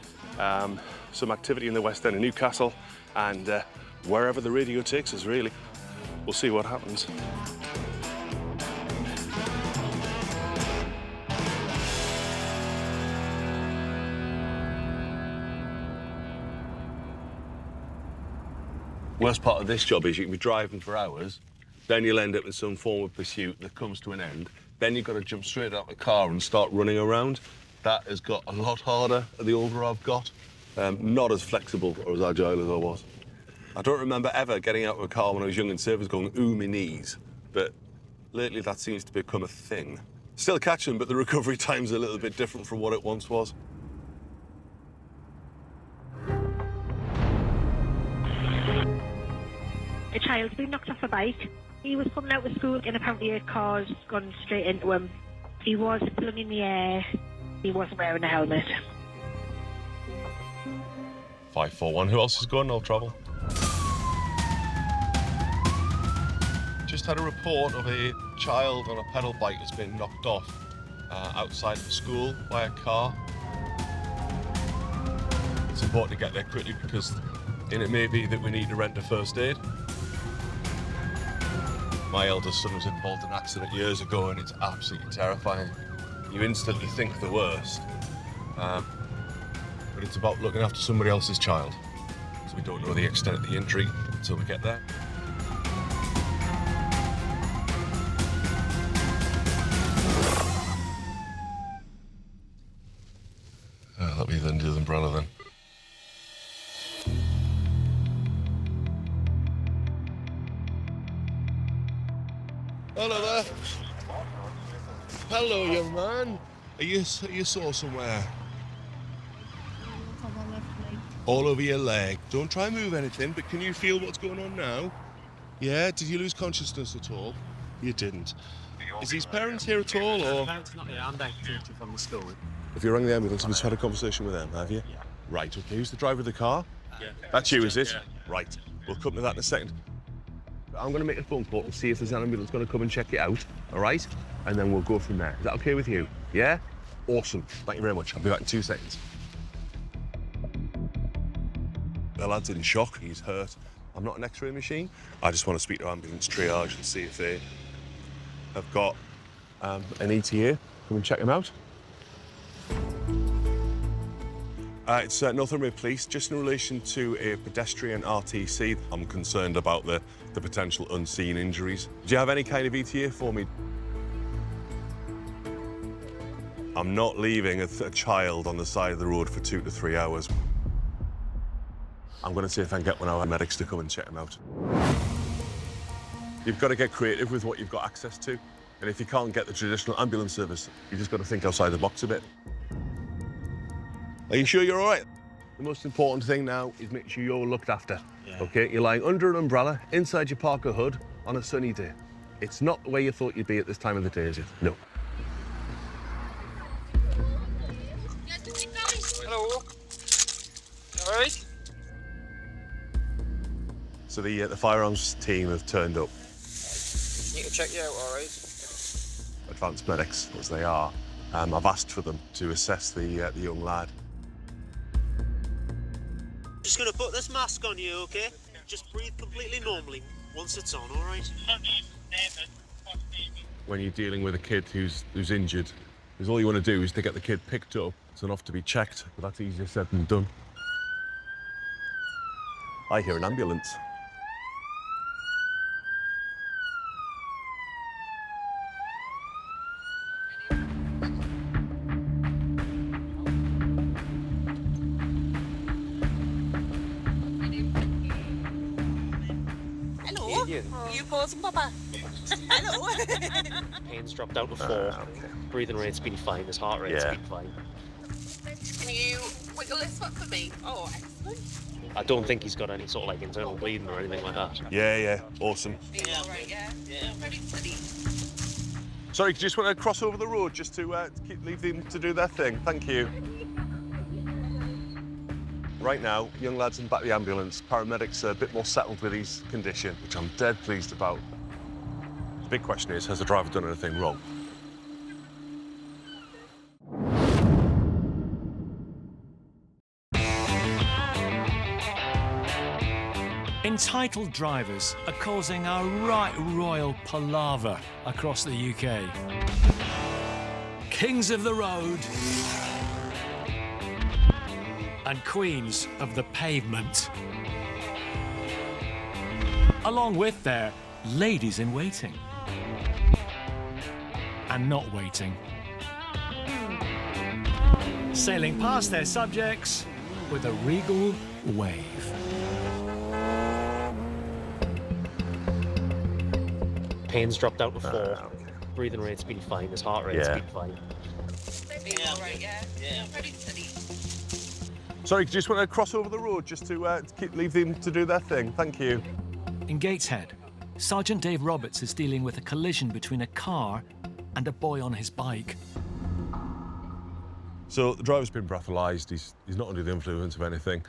[SPEAKER 22] Some activity in the west end of Newcastle, and wherever the radio takes us, really. We'll see what happens. Worst part of this job is you can be driving for hours, then you'll end up in some form of pursuit that comes to an end, then you've got to jump straight out of the car and start running around. That has got a lot harder the older I've got. Not as flexible or as agile as I was. I don't remember ever getting out of a car when I was young in service going, ooh, my knees. But lately that seems to become a thing. Still catching, but the recovery time's a little bit different from what it once was.
[SPEAKER 5] A child's been knocked off a bike. He was coming out of school and apparently a car's gone straight into him. He was flung in the air. He wasn't wearing a helmet.
[SPEAKER 22] 541. Who else is going? I'll travel. Just had a report of a child on a pedal bike that's been knocked off outside the school by a car. It's important to get there quickly because it may be that we need to rent a first aid. My eldest son was involved in an accident years ago and it's absolutely terrifying. You instantly think the worst, but it's about looking after somebody else's child. So we don't know the extent of the injury until we get there. That'll be the end of the umbrella then. Hello there. Hello, young man. Are you sore somewhere? All over your leg. Don't try and move anything, but can you feel what's going on now? Yeah? Did you lose consciousness at all? You didn't. Is his parents here at all, or...?
[SPEAKER 10] Parents not here. I'm down from the school.
[SPEAKER 22] Have you rang the ambulance and just had a conversation with them, have you? Yeah. Right, okay. Who's the driver of the car?
[SPEAKER 10] Yeah.
[SPEAKER 22] That's you, is it?
[SPEAKER 10] Yeah.
[SPEAKER 22] Right. We'll come to that in a second. I'm going to make a phone call and see if there's an ambulance going to come and check it out, all right? And then we'll go from there. Is that okay with you? Yeah? Awesome. Thank you very much. I'll be back in 2 seconds. The lad's in shock. He's hurt. I'm not an X-ray machine. I just want to speak to ambulance triage and see if they have got an ETA. Come and check him out. It's Northumbria Police, just in relation to a pedestrian RTC. I'm concerned about the potential unseen injuries. Do you have any kind of ETA for me? I'm not leaving a child on the side of the road for 2 to 3 hours. I'm going to see if I can get one of our medics to come and check him out. You've got to get creative with what you've got access to. And if you can't get the traditional ambulance service, you've just got to think outside the box a bit. Are you sure you're all right? The most important thing now is make sure you're looked after. Yeah. OK? You're lying under an umbrella, inside your Parker hood, on a sunny day. It's not the way you thought you'd be at this time of the day, is it? No.
[SPEAKER 19] Hello. All right?
[SPEAKER 22] So the firearms team have turned up.
[SPEAKER 19] You can check you out, all right?
[SPEAKER 22] Advanced medics, as they are. I've asked for them to assess the young lad.
[SPEAKER 17] Just gonna put this mask on you, okay? Just breathe completely normally once it's on, all right?
[SPEAKER 22] When you're dealing with a kid who's injured, because all you want to do is to get the kid picked up. It's enough to be checked, but that's easier said than done. I hear an ambulance.
[SPEAKER 3] Hello. You pausing, Papa? Hello.
[SPEAKER 9] Pain's dropped down to 4. Breathing rate's been fine. His heart rate's been fine.
[SPEAKER 3] Can you wiggle this foot for me? Oh, excellent.
[SPEAKER 9] I don't think he's got any sort of like internal bleeding or anything like that.
[SPEAKER 22] Yeah, awesome.
[SPEAKER 3] Are you all right? Yeah. Very steady.
[SPEAKER 22] Sorry, do you just want to cross over the road just to leave them to do their thing? Thank you. Right now, young lad's in the back of the ambulance. Paramedics are a bit more settled with his condition, which I'm dead pleased about. The big question is, has the driver done anything wrong?
[SPEAKER 2] Entitled drivers are causing a right royal palaver across the UK. Kings of the road and queens of the pavement, along with their ladies in waiting and not waiting, sailing past their subjects with a regal wave.
[SPEAKER 9] Pain's dropped down to 4. Breathing rate's been fine. His heart rate's been fine.
[SPEAKER 3] Are you all right? Yeah. Very steady.
[SPEAKER 22] Sorry, do you just want to cross over the road just to leave them to do their thing? Thank you.
[SPEAKER 2] In Gateshead, Sergeant Dave Roberts is dealing with a collision between a car and a boy on his bike.
[SPEAKER 22] So the driver's been breathalyzed. He's not under the influence of anything.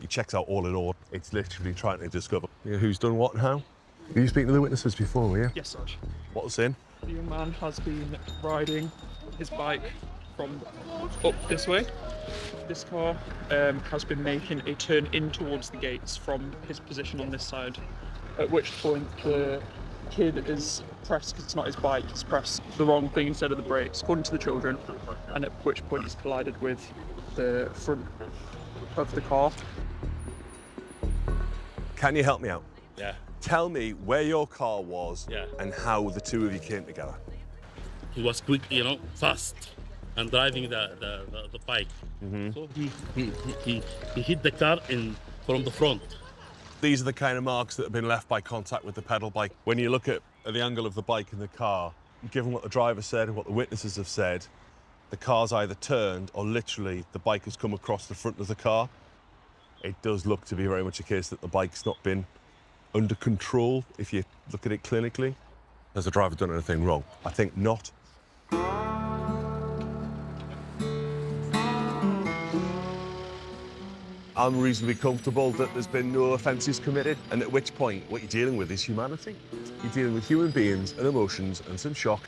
[SPEAKER 22] He checks out all in all. It's literally trying to discover who's done what and how. Were you speaking to the witnesses before, were you?
[SPEAKER 20] Yes, Sarge.
[SPEAKER 22] What was in?
[SPEAKER 20] The young man has been riding his bike from up this way. This car has been making a turn in towards the gates from his position on this side, at which point the kid is pressed, because it's not his bike, he's pressed the wrong thing instead of the brakes, according to the children, and at which point he's collided with the front of the car.
[SPEAKER 22] Can you help me out?
[SPEAKER 9] Yeah.
[SPEAKER 22] Tell me where your car was and how the two of you came together.
[SPEAKER 23] He was quick, fast, and driving the bike. So he hit the car from the front.
[SPEAKER 22] These are the kind of marks that have been left by contact with the pedal bike. When you look at the angle of the bike in the car, given what the driver said and what the witnesses have said, the car's either turned or literally the bike has come across the front of the car. It does look to be very much a case that the bike's not been under control, if you look at it clinically. Has the driver done anything wrong? I think not. I'm reasonably comfortable that there's been no offences committed, and at which point what you're dealing with is humanity. You're dealing with human beings and emotions and some shock.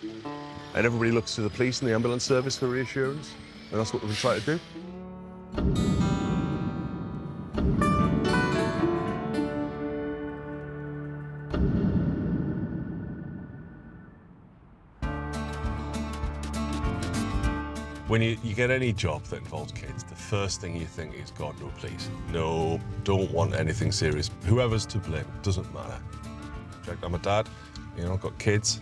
[SPEAKER 22] And everybody looks to the police and the ambulance service for reassurance, and that's what we've been trying to do. When you get any job that involves kids, the first thing you think is, God, no, please. No, don't want anything serious. Whoever's to blame, doesn't matter. I'm a dad, I've got kids,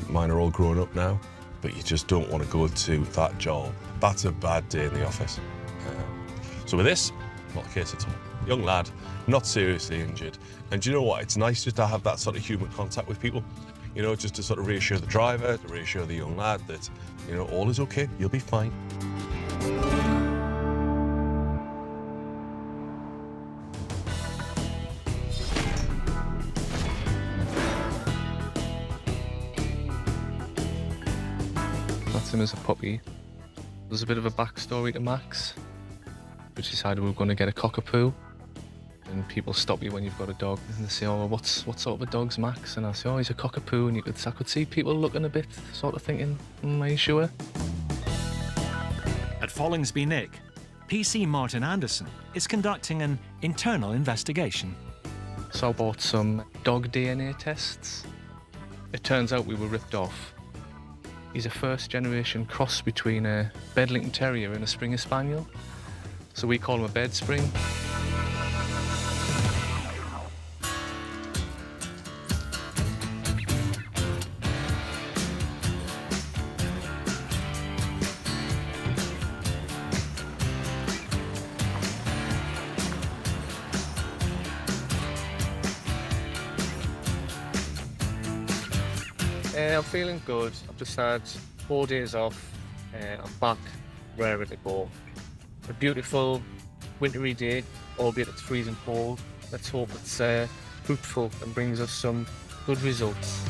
[SPEAKER 22] mine are all grown up now, but you just don't want to go to that job. That's a bad day in the office. So with this, not the case at all. Young lad, not seriously injured. And do you know what? It's nice just to have that sort of human contact with people. Just to sort of reassure the driver, to reassure the young lad that, all is okay, you'll be fine.
[SPEAKER 1] That's him as a puppy. There's a bit of a backstory to Max. We decided we were going to get a cockapoo. And people stop you when you've got a dog and they say, oh, what sort of a dog's Max? And I say, oh, he's a cockapoo. And I could see people looking a bit, sort of thinking, are you sure?
[SPEAKER 2] At Follingsby Nick, PC Martin Anderson is conducting an internal investigation.
[SPEAKER 1] So I bought some dog DNA tests. It turns out we were ripped off. He's a first-generation cross between a Bedlington Terrier and a Springer Spaniel. So we call him a Bed Spring. I'm feeling good. I've just had 4 days off. I'm back, raring to go. A beautiful wintry day, albeit it's freezing cold. Let's hope it's fruitful and brings us some good results.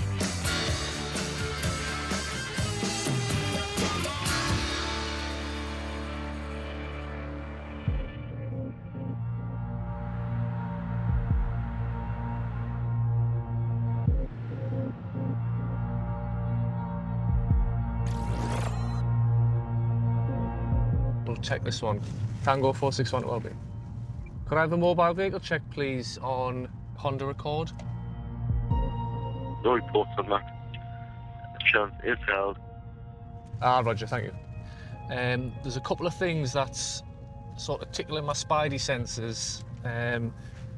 [SPEAKER 1] We'll check this one. Tango 461 will be. Could I have a mobile vehicle check, please, on Honda Accord?
[SPEAKER 21] No reports on that. Insurance is held.
[SPEAKER 1] Roger, thank you. There's a couple of things that's sort of tickling my spidey senses.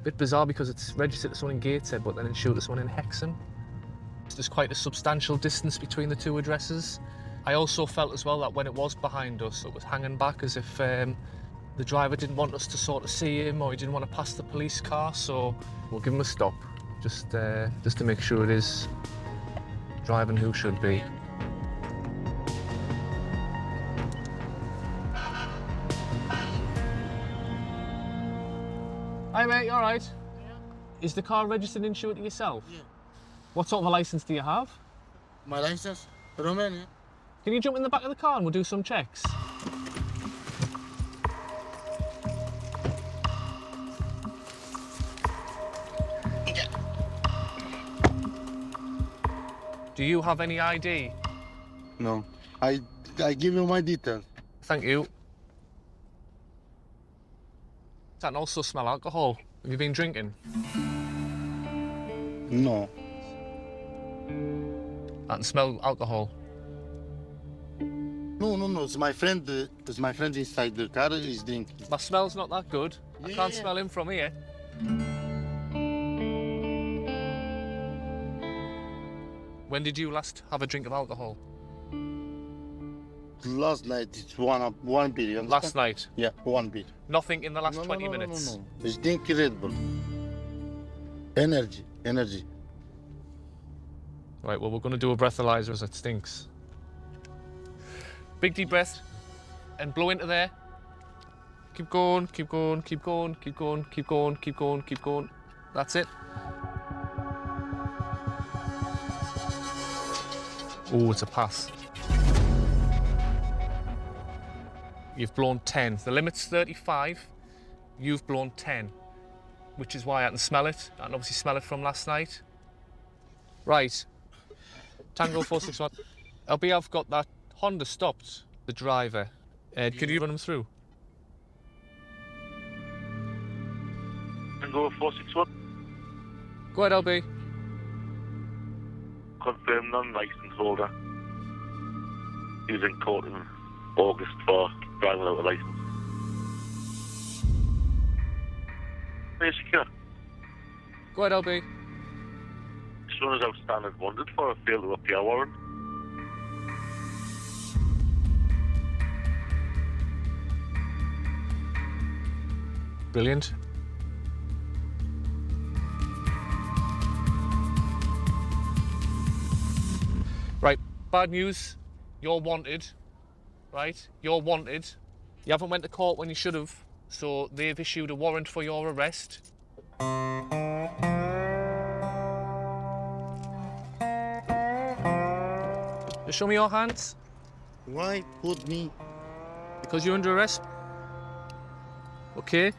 [SPEAKER 1] Bit bizarre because it's registered as one in Gateshead, but then insured as one in Hexham. There's quite a substantial distance between the two addresses. I also felt as well that when it was behind us, it was hanging back as if the driver didn't want us to sort of see him, or he didn't want to pass the police car, so we'll give him a stop, just to make sure it is driving who should be. Hi mate, you alright? Yeah. Is the car registered and insured to yourself?
[SPEAKER 6] Yeah.
[SPEAKER 1] What sort of a licence do you have?
[SPEAKER 6] My license? Romania.
[SPEAKER 1] Can you jump in the back of the car and we'll do some checks?
[SPEAKER 6] Yeah.
[SPEAKER 1] Do you have any ID?
[SPEAKER 6] No. I give you my details.
[SPEAKER 1] Thank you. Does that also smell alcohol? Have you been drinking?
[SPEAKER 6] No.
[SPEAKER 1] That can smell alcohol.
[SPEAKER 6] No. It's my friend. It's my friend inside the car. He's drinking.
[SPEAKER 1] My smell's not that good. I can't smell him from here. When did you last have a drink of alcohol?
[SPEAKER 6] Last night. It's one beer.
[SPEAKER 1] Last night?
[SPEAKER 6] Yeah, one beer.
[SPEAKER 1] Nothing in the last 20 minutes?
[SPEAKER 6] No. It's drinking Red Bull. Energy.
[SPEAKER 1] Right, well, we're going to do a breathalyzer as it stinks. Big deep breath and blow into there. Keep going. That's it. Oh, it's a pass. You've blown 10. The limit's 35. You've blown 10, which is why I can smell it. I can obviously smell it from last night. Right. Tango 461. LB, I've got that Honda stopped the driver. Could you run him through?
[SPEAKER 21] Tango 461.
[SPEAKER 1] Go ahead, LB.
[SPEAKER 21] Confirmed non-licence holder. He was in court in August for driving without a licence. Are you secure?
[SPEAKER 1] Go ahead, LB.
[SPEAKER 21] This one is outstanding wanted for a failed to appear warrant.
[SPEAKER 1] Brilliant. Right, bad news. You're wanted. Right? You're wanted. You haven't went to court when you should have, so they've issued a warrant for your arrest. Just show me your hands.
[SPEAKER 6] Why put me?
[SPEAKER 1] Because you're under arrest. Okay.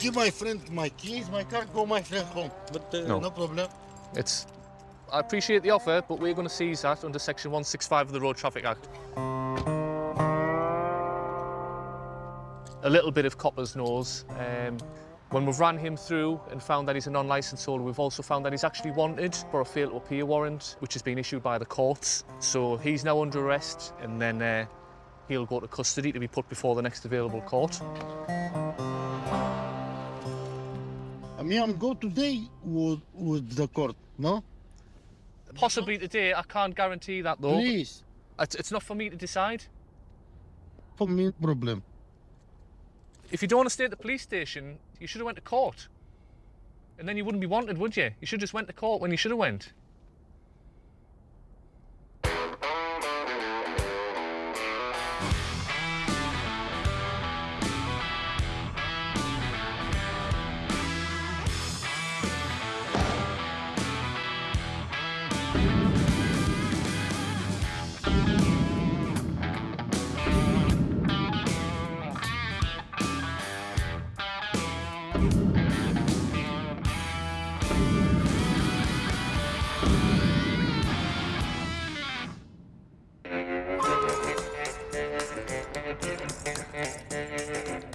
[SPEAKER 6] give my friend my keys, my car, go my friend home. But no problem.
[SPEAKER 1] I appreciate the offer, but we're going to seize that under Section 165 of the Road Traffic Act. A little bit of copper's nose. When we've ran him through and found that he's a non-licensed holder, we've also found that he's actually wanted for a fail to appear warrant, which has been issued by the courts. So he's now under arrest, and then he'll go to custody to be put before the next available court.
[SPEAKER 6] I mean, I'm go today with the court, no?
[SPEAKER 1] Possibly today. I can't guarantee that, though.
[SPEAKER 6] Please.
[SPEAKER 1] It's not for me to decide.
[SPEAKER 6] For me, problem.
[SPEAKER 1] If you don't want to stay at the police station, you should have went to court. And then you wouldn't be wanted, would you? You should have just went to court when you should have went.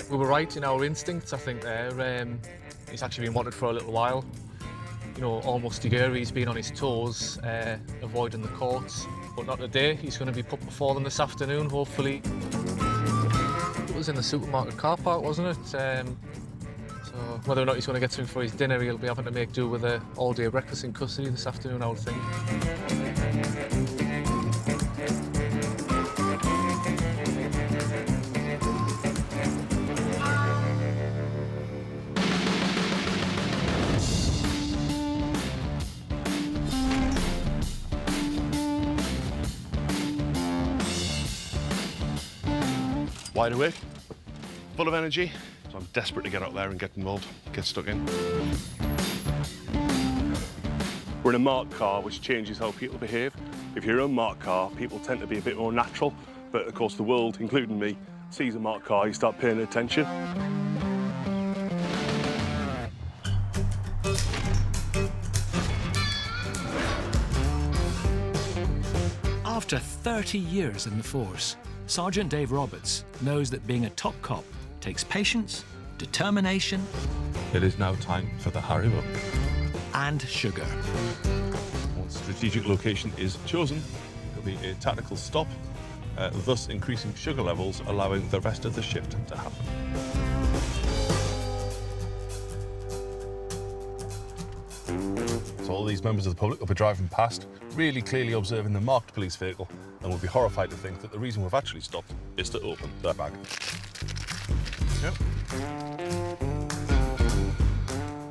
[SPEAKER 1] We were right in our instincts, I think, there. He's actually been wanted for a little while. You know, almost a year he's been on his toes, avoiding the courts. But not today. He's going to be put before them this afternoon, hopefully. It was in the supermarket car park, wasn't it? So whether or not he's going to get something for his dinner, he'll be having to make do with an all-day breakfast in custody this afternoon, I would think.
[SPEAKER 22] Wide awake, full of energy, so I'm desperate to get out there and get involved, get stuck in. We're in a marked car, which changes how people behave. If you're in a marked car, people tend to be a bit more natural, but of course the world, including me, sees a marked car, you start paying attention.
[SPEAKER 2] After 30 years in the force, Sergeant Dave Roberts knows that being a top cop takes patience, determination...
[SPEAKER 22] It is now time for the Haribo.
[SPEAKER 2] ...and sugar.
[SPEAKER 22] Once strategic location is chosen, there'll be a tactical stop, thus increasing sugar levels, allowing the rest of the shift to happen. So all these members of the public will be driving past, really clearly observing the marked police vehicle, and will be horrified to think that the reason we've actually stopped is to open their bag. Yep.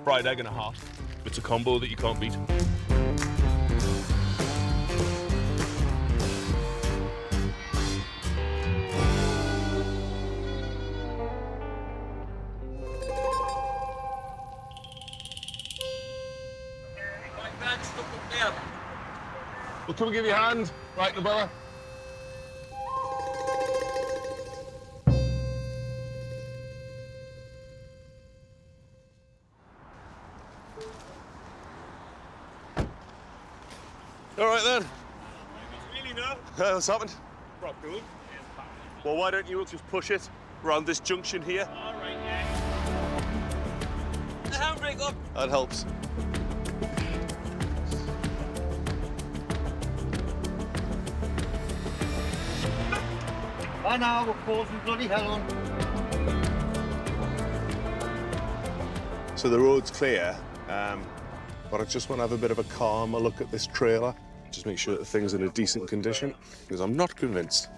[SPEAKER 22] Fried egg and a heart. It's a combo that you can't beat. Well, come and give you a hand, right, Nabella? All right, then.
[SPEAKER 19] Really, no?
[SPEAKER 22] What's happened?
[SPEAKER 19] Prop good.
[SPEAKER 22] Well, why don't you just push it around this junction here?
[SPEAKER 19] All right, yeah. The handbrake up.
[SPEAKER 22] That helps.
[SPEAKER 6] Bye now, we're closing, bloody hell on.
[SPEAKER 22] So the road's clear, but I just want to have a bit of a calmer look at this trailer. Just make sure that the thing's in a decent condition, because I'm not convinced.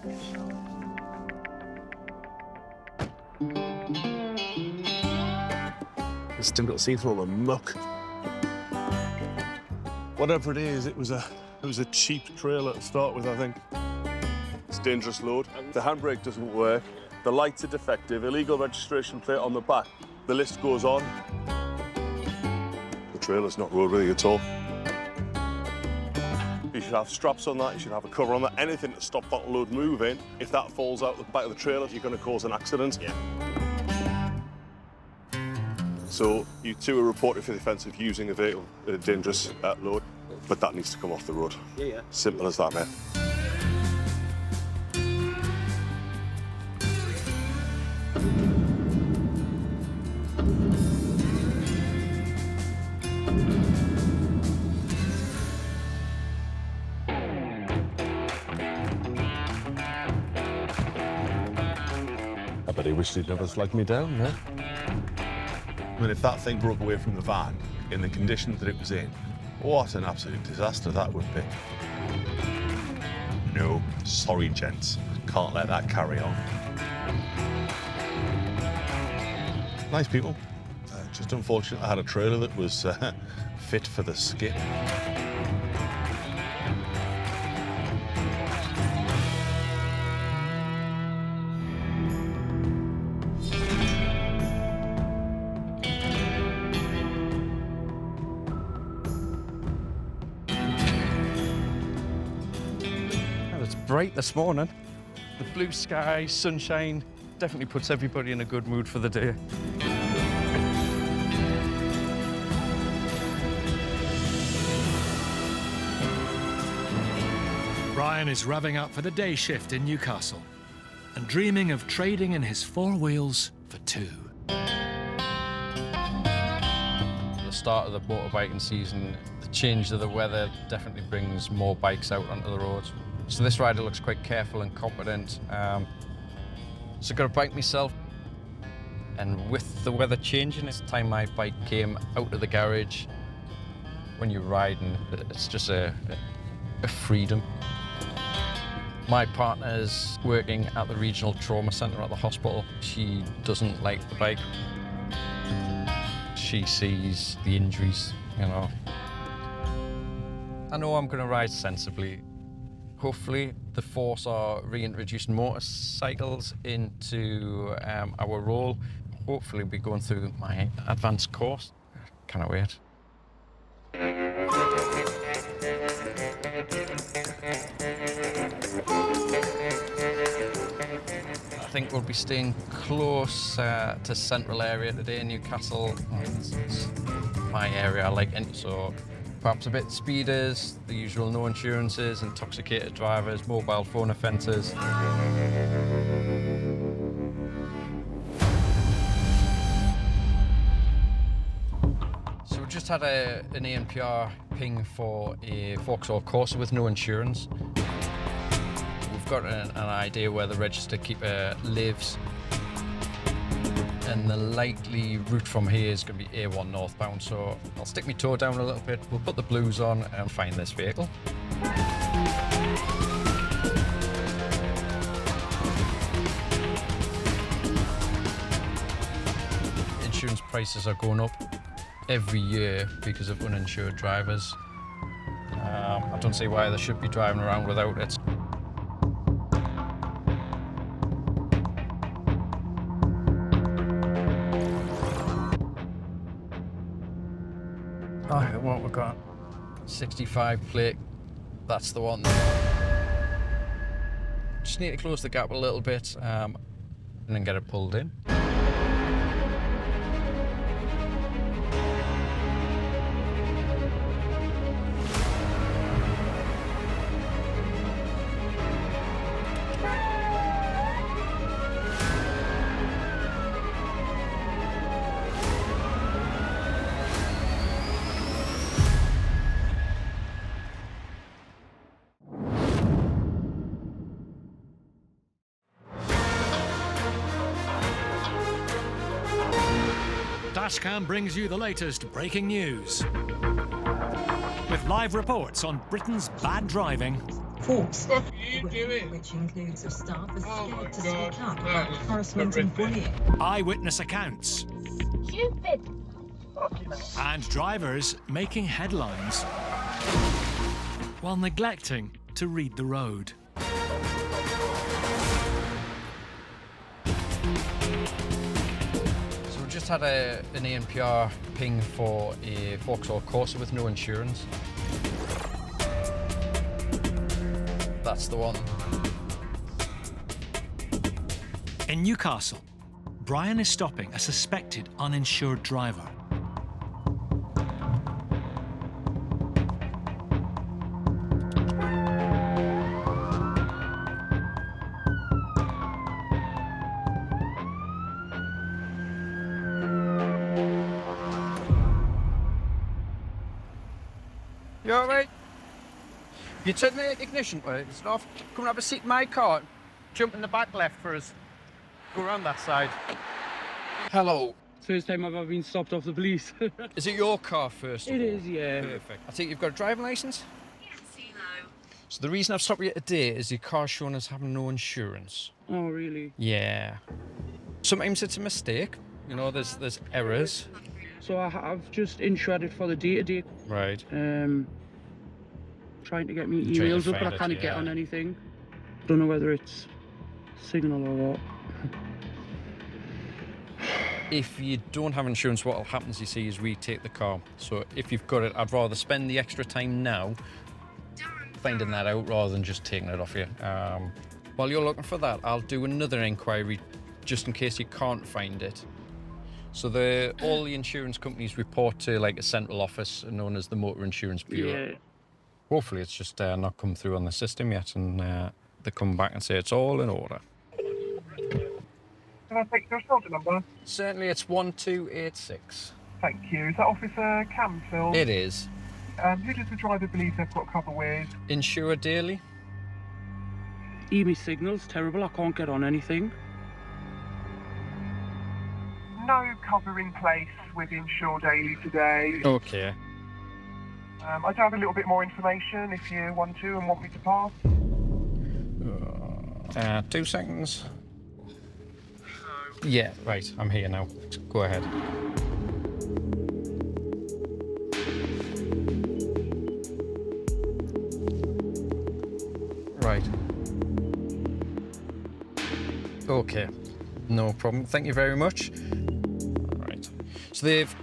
[SPEAKER 22] It's difficult to see through all the muck. Whatever it is, it was a cheap trailer to start with, I think. It's a dangerous load. The handbrake doesn't work. The lights are defective. Illegal registration plate on the back. The list goes on. The trailer's not roadworthy at all. You should have straps on that. You should have a cover on that. Anything to stop that load moving. If that falls out the back of the trailer, you're going to cause an accident. Yeah. So you two are reported for the offence of using a vehicle at a dangerous load, but that needs to come off the road.
[SPEAKER 9] Yeah.
[SPEAKER 22] Simple as that, mate. I bet he wished he'd never flagged me down, eh? I mean, if that thing broke away from the van in the conditions that it was in, what an absolute disaster that would be. No, sorry, gents. Can't let that carry on. Nice people. Just unfortunate I had a trailer that was fit for the skip.
[SPEAKER 11] Bright this morning. The blue sky, sunshine, definitely puts everybody in a good mood for the day.
[SPEAKER 2] Brian is revving up for the day shift in Newcastle and dreaming of trading in his 4 wheels for 2.
[SPEAKER 11] The start of the motorbiking season, the change of the weather definitely brings more bikes out onto the roads. So this rider looks quite careful and competent. So I've got a bike myself. And with the weather changing, it's time my bike came out of the garage. When you're riding, it's just a freedom. My partner's working at the regional trauma centre at the hospital. She doesn't like the bike. She sees the injuries, you know. I know I'm going to ride sensibly. Hopefully, the force are reintroducing motorcycles into our role. Hopefully, we'll be going through my advanced course. Cannot wait. I think we'll be staying close to central area today in Newcastle. It's my area I like, and so perhaps a bit speeders, the usual no insurances, intoxicated drivers, mobile phone offences. So we just had an ANPR ping for a Vauxhall Corsa with no insurance. We've got an idea where the registered keeper lives. And the likely route from here is going to be A1 northbound, so I'll stick my toe down a little bit, we'll put the blues on and find this vehicle. Insurance prices are going up every year because of uninsured drivers. I don't see why they should be driving around without it. Oh, what we've got? 65 plate. That's the one. Just need to close the gap a little bit and then get it pulled in.
[SPEAKER 2] Dashcam brings you the latest breaking news. With live reports on Britain's bad driving.
[SPEAKER 12] Force, which includes a staff is scared to speak up about harassment and bullying.
[SPEAKER 2] Eyewitness accounts.
[SPEAKER 3] Stupid.
[SPEAKER 2] And drivers making headlines while neglecting to read the road.
[SPEAKER 11] Just had an ANPR ping for a Vauxhall Corsa with no insurance. That's the one.
[SPEAKER 2] In Newcastle, Brian is stopping a suspected uninsured driver.
[SPEAKER 7] You alright? You turn the ignition it's off. Come and have a seat in my car. Jump in the back left for us. Go around that side. Hello.
[SPEAKER 8] First time I've ever been stopped off the police.
[SPEAKER 7] Is it your car first of
[SPEAKER 8] It
[SPEAKER 7] all?
[SPEAKER 8] is, yeah.
[SPEAKER 7] Perfect. I think you've got a driving licence?
[SPEAKER 11] So the reason I've stopped you today is your car's showing as having no insurance.
[SPEAKER 8] Oh, really?
[SPEAKER 11] Yeah. Sometimes it's a mistake. You know, there's errors.
[SPEAKER 8] So I've just insured it for the day-to-day.
[SPEAKER 11] Right.
[SPEAKER 8] Trying to get me
[SPEAKER 11] Trying to
[SPEAKER 8] emails up,
[SPEAKER 11] find
[SPEAKER 8] but I
[SPEAKER 11] it,
[SPEAKER 8] can't
[SPEAKER 11] yeah.
[SPEAKER 8] get on anything. Don't know whether it's Signal or what.
[SPEAKER 11] If you don't have insurance, what will happen, you see, is we take the car. So if you've got it, I'd rather spend the extra time now finding that out rather than just taking it off you. While you're looking for that, I'll do another inquiry just in case you can't find it. So all the insurance companies report to like a central office known as the Motor Insurance Bureau.
[SPEAKER 8] Yeah.
[SPEAKER 11] Hopefully it's just not come through on the system yet, and they come back and say it's all in order.
[SPEAKER 16] Can I take your shoulder number?
[SPEAKER 11] Certainly, it's 1286.
[SPEAKER 16] Thank you. Is that Officer Camfield?
[SPEAKER 11] It is.
[SPEAKER 16] Who does the driver believe they've got cover with?
[SPEAKER 11] Insure daily?
[SPEAKER 8] EMI signal's terrible, I can't get on anything.
[SPEAKER 16] No cover in place with Insure Daily today.
[SPEAKER 11] Okay.
[SPEAKER 16] I do have a little bit more information if you want to and want me to pass.
[SPEAKER 11] 2 seconds. Yeah, right, I'm here now. Go ahead. Right. Okay, no problem. Thank you very much. Right. So they've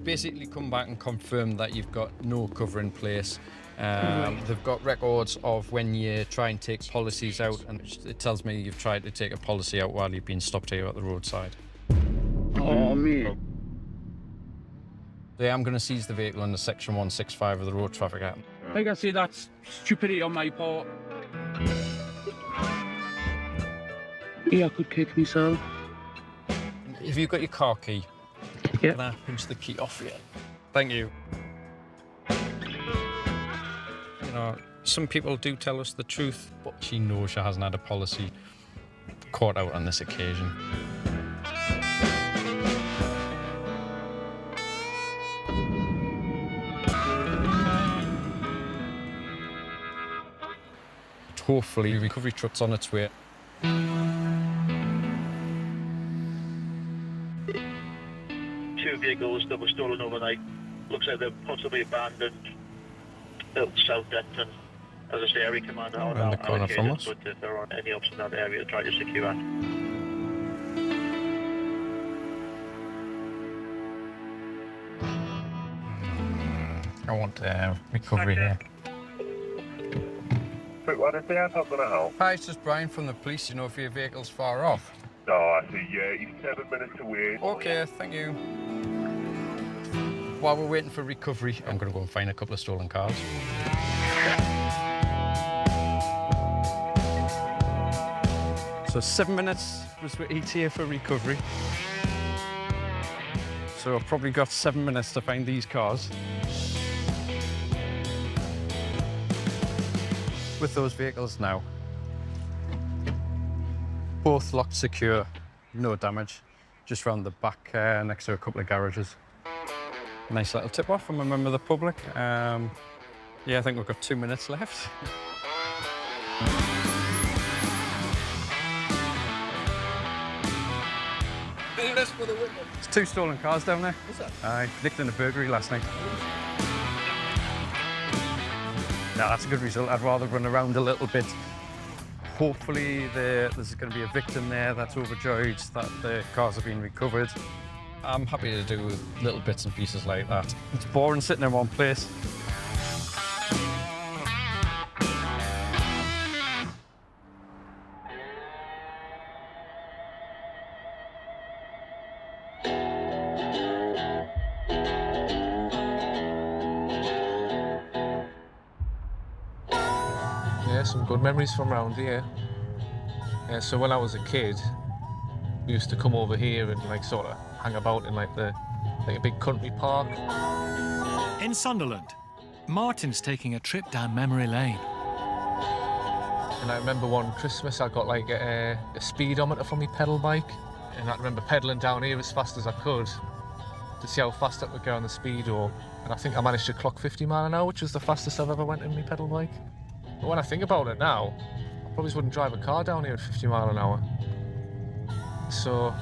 [SPEAKER 11] basically come back and confirmed that you've got no cover in place. They've got records of when you try and take policies out, and it tells me you've tried to take a policy out while you've been stopped here at the roadside.
[SPEAKER 8] Oh, man.
[SPEAKER 11] Yeah, I'm going to seize the vehicle under Section 165 of the Road Traffic Act.
[SPEAKER 8] Like I say, that's stupidity on my part. Yeah, I could kick myself.
[SPEAKER 11] Have you got your car key?
[SPEAKER 8] Yeah.
[SPEAKER 11] Can I pinch the key off you? Thank you. You know, some people do tell us the truth, but she knows she hasn't had a policy caught out on this occasion. Hopefully, the recovery truck's on its way.
[SPEAKER 21] Two vehicles that were stolen overnight. Looks like they're possibly abandoned out South Denton. As I say, area commander on
[SPEAKER 11] Around the corner from us.
[SPEAKER 21] but if there aren't any ops in that area, try to secure it.
[SPEAKER 11] I want recovery here.
[SPEAKER 21] Quick one, if they have help, gonna help.
[SPEAKER 11] Hi, it's just Brian from the police. You know if your vehicle's far off.
[SPEAKER 21] No, I see, yeah, he's 7 minutes away.
[SPEAKER 11] Okay, thank you. While we're waiting for recovery, I'm going to go and find a couple of stolen cars. So 7 minutes was with ETA for recovery. So I've probably got 7 minutes to find these cars. With those vehicles now. Both locked secure, no damage. Just round the back next to a couple of garages. Nice little tip off from a member of the public. Yeah, I think we've got 2 minutes left. There's 2 stolen cars down there.
[SPEAKER 4] What's that?
[SPEAKER 11] I nicked in a burglary last night. No, that's a good result. I'd rather run around a little bit. Hopefully there's going to be a victim there that's overjoyed that the cars have been recovered. I'm happy to do little bits and pieces like that. It's boring sitting in one place.
[SPEAKER 1] some good memories from around here. So when I was a kid, we used to come over here and like sort of hang about in like a big country park.
[SPEAKER 2] In Sunderland, Martin's taking a trip down memory lane.
[SPEAKER 1] And I remember one Christmas I got like a speedometer for my pedal bike, and I remember pedalling down here as fast as I could to see how fast I could go on the speedo, and I think I managed to clock 50 mile an hour, which was the fastest I've ever went in my pedal bike. But when I think about it now, I probably wouldn't drive a car down here at 50 mile an hour. So,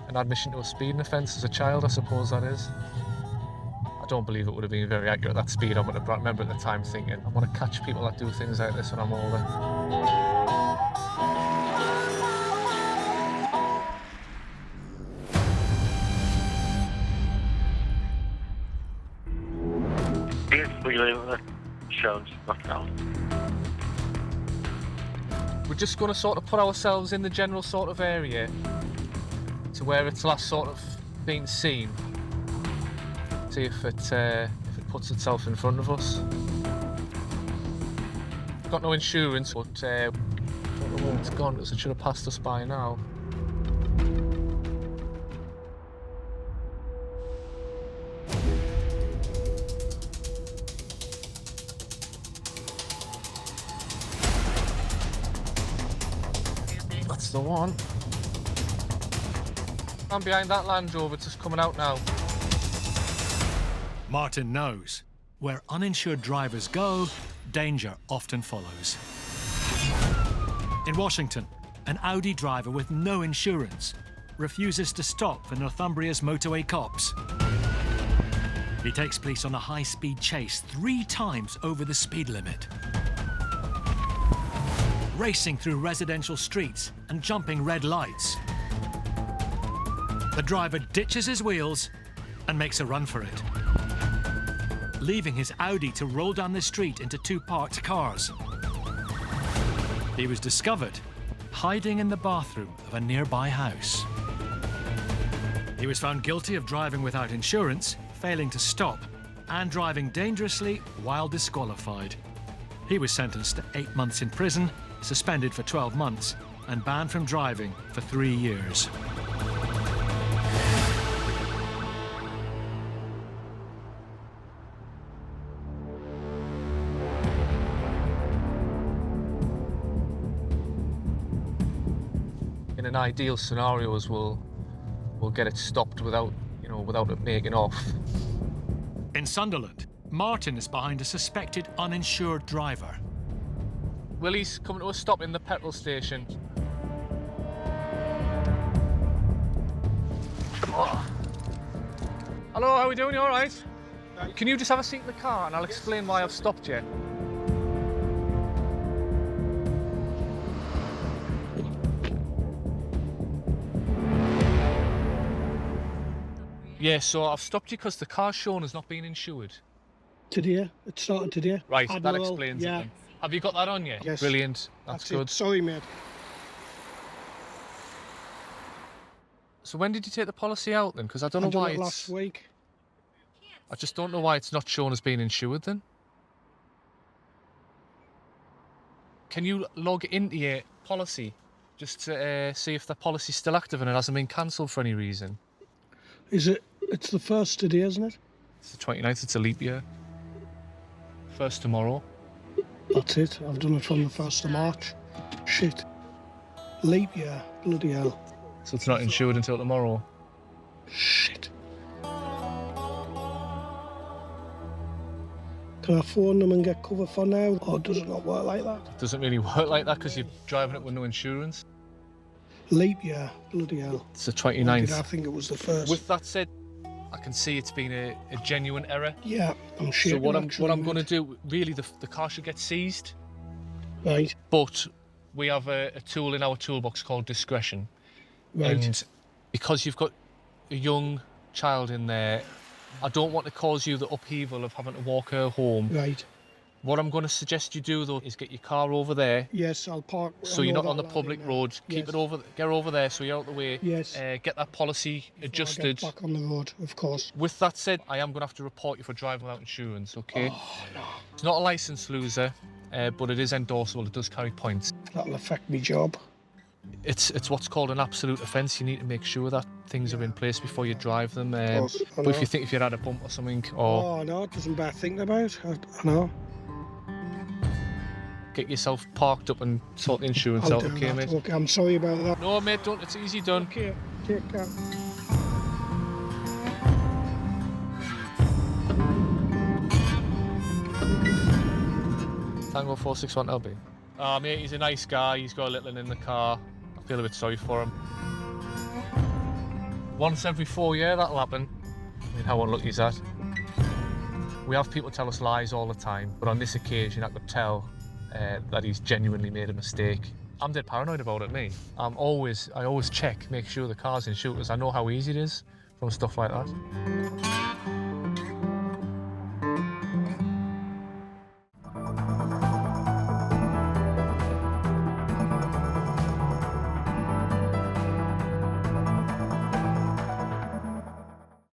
[SPEAKER 1] an admission to a speeding offence as a child, I suppose that is. I don't believe it would have been very accurate, that speedometer, but I remember at the time thinking, I want to catch people that do things like this when I'm older. We're just going to sort of put ourselves in the general sort of area to where it's last sort of been seen. See if it puts itself in front of us. Got no insurance, but don't know where it's gone because it should have passed us by now. That's the one. I'm behind that Land Rover, it's just coming out now.
[SPEAKER 2] Martin knows where uninsured drivers go, danger often follows. In Washington, an Audi driver with no insurance refuses to stop for Northumbria's Motorway Cops. He takes police on a high-speed chase 3 times over the speed limit, racing through residential streets and jumping red lights. The driver ditches his wheels and makes a run for it, leaving his Audi to roll down the street into 2 parked cars. He was discovered hiding in the bathroom of a nearby house. He was found guilty of driving without insurance, failing to stop, and driving dangerously while disqualified. He was sentenced to 8 months in prison, suspended for 12 months, and banned from driving for 3 years.
[SPEAKER 1] In an ideal scenario, we'll get it stopped without it making off.
[SPEAKER 2] In Sunderland, Martin is behind a suspected uninsured driver.
[SPEAKER 1] Willie's coming to a stop in the petrol station. Oh. Hello, how are we doing? You all right? Can you just have a seat in the car and I'll explain why I've stopped you? Yeah, so I've stopped you because the car's shown has not been insured.
[SPEAKER 6] Today? It started today.
[SPEAKER 1] Right, that explains it then. Have you got that on you?
[SPEAKER 6] Yes.
[SPEAKER 1] Brilliant. That's good.
[SPEAKER 6] Sorry, mate.
[SPEAKER 1] So when did you take the policy out then? Because I don't know why it's...
[SPEAKER 6] last week.
[SPEAKER 1] I just don't know why it's not shown as being insured then. Can you log into your policy just to see if the policy's still active and it hasn't been cancelled for any reason?
[SPEAKER 6] Is it? It's the 1st today, isn't it?
[SPEAKER 1] It's the 29th, it's a leap year. 1st tomorrow.
[SPEAKER 6] That's it. I've done it from the 1st of March. Shit. Leap year. Bloody hell.
[SPEAKER 1] So it's not insured until tomorrow?
[SPEAKER 6] Shit. Can I phone them and get cover for now? Or does it not work like that?
[SPEAKER 1] It doesn't really work like that because you're driving it with no insurance.
[SPEAKER 6] Leap year. Bloody hell.
[SPEAKER 1] It's the 29th.
[SPEAKER 6] I think it was the 1st.
[SPEAKER 1] With that said, I can see it's been a genuine error.
[SPEAKER 6] Yeah, I'm sure.
[SPEAKER 1] So what I'm going to do, really, the car should get seized.
[SPEAKER 6] Right.
[SPEAKER 1] But we have a tool in our toolbox called discretion.
[SPEAKER 6] Right.
[SPEAKER 1] And because you've got a young child in there, I don't want to cause you the upheaval of having to walk her home.
[SPEAKER 6] Right.
[SPEAKER 1] What I'm going to suggest you do though is get your car over there.
[SPEAKER 6] Yes, I'll park.
[SPEAKER 1] So you're not on the public road. Keep it over. Get her over there so you're out the way.
[SPEAKER 6] Yes.
[SPEAKER 1] Get that policy adjusted.
[SPEAKER 6] Get back on the road, of course.
[SPEAKER 1] With that said, I am going to have to report you for driving without insurance. Okay.
[SPEAKER 6] Oh, no.
[SPEAKER 1] It's not a licence loser. but it is endorsable. It does carry points.
[SPEAKER 6] That'll affect me job.
[SPEAKER 1] It's what's called an absolute offence. You need to make sure that things are in place before you drive them.
[SPEAKER 6] course, I
[SPEAKER 1] But
[SPEAKER 6] know.
[SPEAKER 1] if you're at a bump or something, or
[SPEAKER 6] Oh, I know, it isn't bad thinking about. I know.
[SPEAKER 1] get yourself parked up and sort the insurance
[SPEAKER 6] I'll
[SPEAKER 1] out,
[SPEAKER 6] do
[SPEAKER 1] okay,
[SPEAKER 6] that.
[SPEAKER 1] mate?
[SPEAKER 6] Okay, I'm sorry about that.
[SPEAKER 1] No, mate, don't. It's easy done.
[SPEAKER 6] Okay, take care.
[SPEAKER 1] Tango 461 LB. Ah, mate, he's a nice guy. He's got a little one in the car. I feel a bit sorry for him. Once every 4 years, that'll happen. I mean, how unlucky is that? We have people tell us lies all the time, but on this occasion, I could tell that he's genuinely made a mistake. I'm dead paranoid about it, me. I always check, make sure the car's insured, because I know how easy it is from stuff like that.